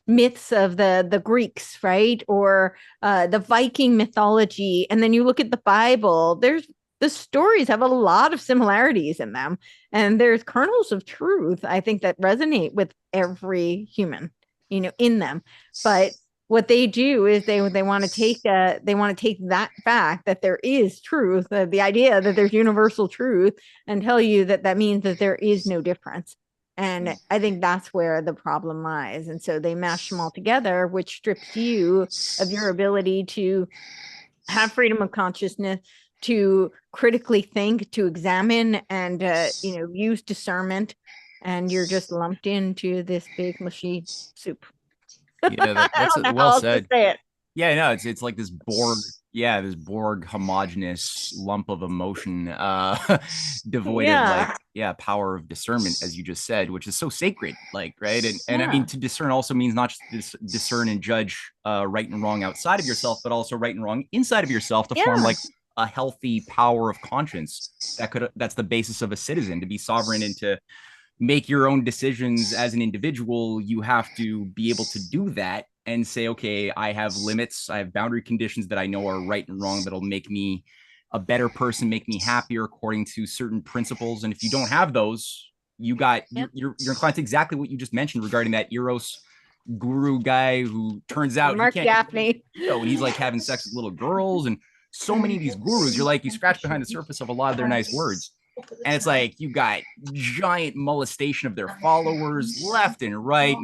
myths of the Greeks, right? Or the Viking mythology, and then you look at the Bible, the stories have a lot of similarities in them. And there's kernels of truth, I think, that resonate with every human, in them. But what they do is they want to take that fact that there is truth, the idea that there's universal truth, and tell you that means that there is no difference. And I think that's where the problem lies. And so they mash them all together, which strips you of your ability to have freedom of consciousness, to critically think, to examine, and use discernment. And you're just lumped into this big mushy soup. Yeah, that's well said. Yeah, no, it's like this Borg homogenous lump of emotion, devoid of power of discernment, as you just said, which is so sacred, right? And I mean, to discern also means not just to discern and judge right and wrong outside of yourself, but also right and wrong inside of yourself, to form like a healthy power of conscience that's the basis of a citizen, to be sovereign and to make your own decisions as an individual. You have to be able to do that and say, okay, I have limits, I have boundary conditions that I know are right and wrong, that'll make me a better person, make me happier according to certain principles. And if you don't have those, you're inclined to exactly what you just mentioned regarding that Eros guru guy who turns out Mark Gaffney, and he's like having sex with little girls. And so many of these gurus, you scratch behind the surface of a lot of their nice words, and it's like you got giant molestation of their followers left and right,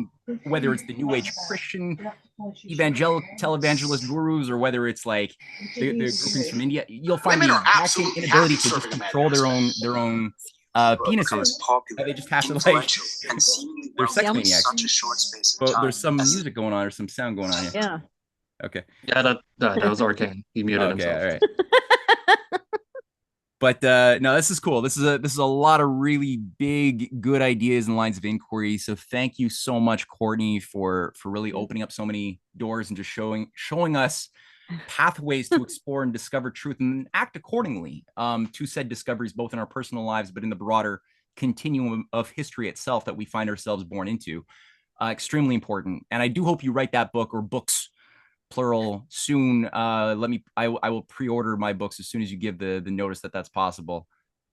whether it's the New Age Christian televangelist gurus, or whether it's like the groupings from India. You'll find the exact same inability to just control their own penises. They just have to they're sex maniacs. But there's some music going on, or some sound going on here. Yeah. Okay. Yeah, that was Arcane. He muted himself. All right. But no, this is cool. This is a lot of really big, good ideas and lines of inquiry. So thank you so much, Courtney, for really opening up so many doors and just showing us pathways to explore and discover truth and act accordingly to said discoveries, both in our personal lives, but in the broader continuum of history itself that we find ourselves born into. Extremely important. And I do hope you write that book, or books, plural, soon. I will pre-order my books as soon as you give the notice that that's possible.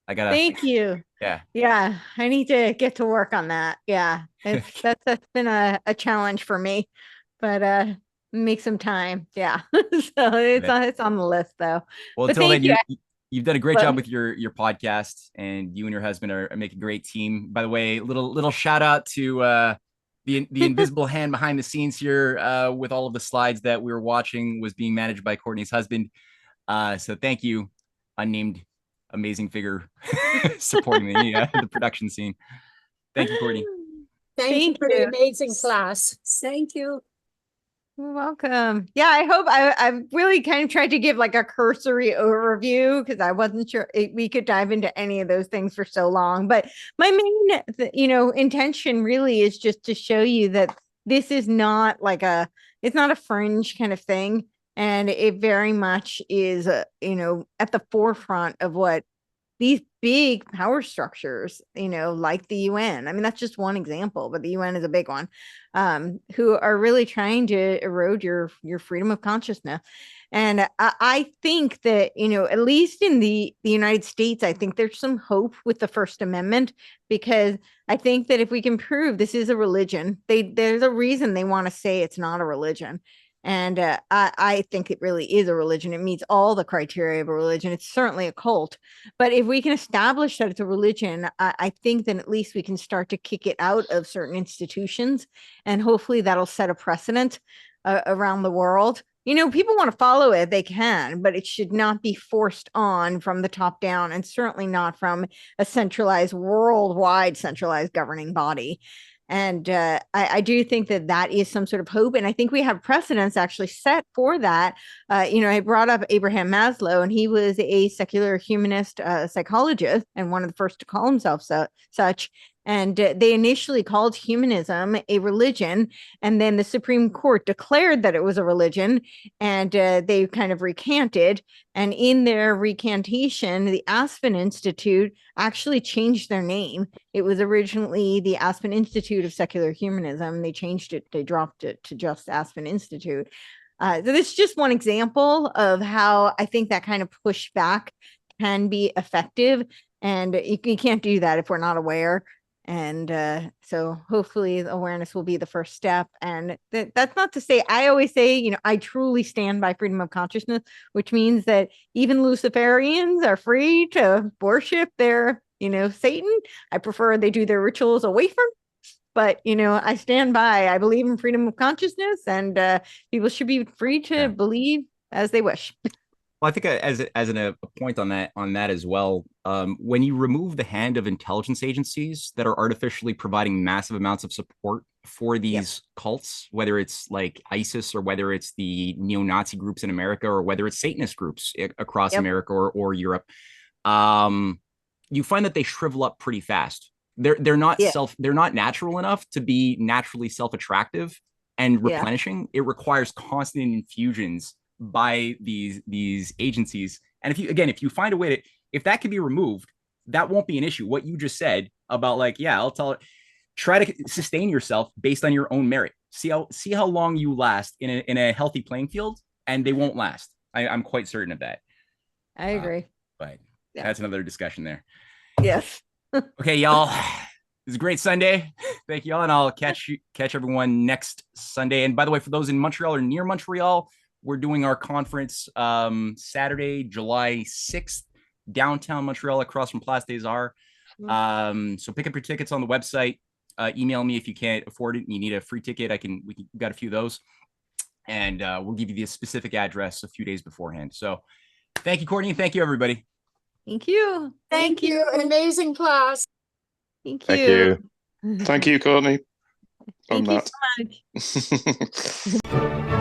Thank you. Yeah, I need to get to work on that. Yeah, that's been a challenge for me, but make some time. Yeah. So it's on the list though. Well, until then, you've done a great job with your podcast, and you and your husband are making a great team. By the way, little shout out to the invisible hand behind the scenes here, with all of the slides that we were watching, was being managed by Courtney's husband. So thank you, unnamed amazing figure, supporting the production scene. Thank you, Courtney. Thank you for the amazing class. Thank you. You're welcome. Yeah, I hope I've really kind of tried to give like a cursory overview because I wasn't sure we could dive into any of those things for so long. But my main, intention really is just to show you that this is not like it's not a fringe kind of thing. And it very much is, at the forefront of what these big power structures, like the UN. I mean, that's just one example, but the UN is a big one, who are really trying to erode your freedom of consciousness. And I think that, at least in the United States, I think there's some hope with the First Amendment, because I think that if we can prove this is a religion, there's a reason they want to say it's not a religion. And I think it really is a religion. It meets all the criteria of a religion. It's certainly a cult. But if we can establish that it's a religion, I think then at least we can start to kick it out of certain institutions. And hopefully that'll set a precedent around the world. People want to follow it, they can, but it should not be forced on from the top down, and certainly not from a centralized, worldwide centralized governing body. And I do think that is some sort of hope. And I think we have precedents actually set for that. I brought up Abraham Maslow, and he was a secular humanist psychologist and one of the first to call himself such. And they initially called humanism a religion. And then the Supreme Court declared that it was a religion, and they kind of recanted. And in their recantation, the Esalen Institute actually changed their name. It was originally the Esalen Institute of Secular Humanism. They changed it, they dropped it to just Esalen Institute. So this is just one example of how I think that kind of pushback can be effective. And you can't do that if we're not aware. And so hopefully awareness will be the first step. And that's not to say, I always say, I truly stand by freedom of consciousness, which means that even Luciferians are free to worship their, Satan. I prefer they do their rituals away from. But, I stand by, I believe in freedom of consciousness, and people should be free to believe as they wish. Well, I think as a point on that as well, when you remove the hand of intelligence agencies that are artificially providing massive amounts of support for these cults, whether it's like ISIS or whether it's the neo-Nazi groups in America or whether it's Satanist groups across America or Europe, you find that they shrivel up pretty fast. They're not natural enough to be naturally self-attractive and replenishing. It requires constant infusions by these agencies. And if you find a way if that can be removed, that won't be an issue. What you just said about I'll tell it, try to sustain yourself based on your own merit. See how long you last in a healthy playing field, and they won't last. I'm quite certain of that. I agree. But that's another discussion there. Yes. Okay, y'all. It was a great Sunday. Thank y'all, and I'll catch everyone next Sunday. And by the way, for those in Montreal or near Montreal, we're doing our conference Saturday, July 6th, downtown Montreal, across from Place des Arts. So pick up your tickets on the website. Email me if you can't afford it and you need a free ticket. We got a few of those, and we'll give you the specific address a few days beforehand. So thank you, Courtney, and thank you, everybody. Thank you. Thank you. An amazing class. Thank Thank you. you. Thank you, Courtney. Thank you so much.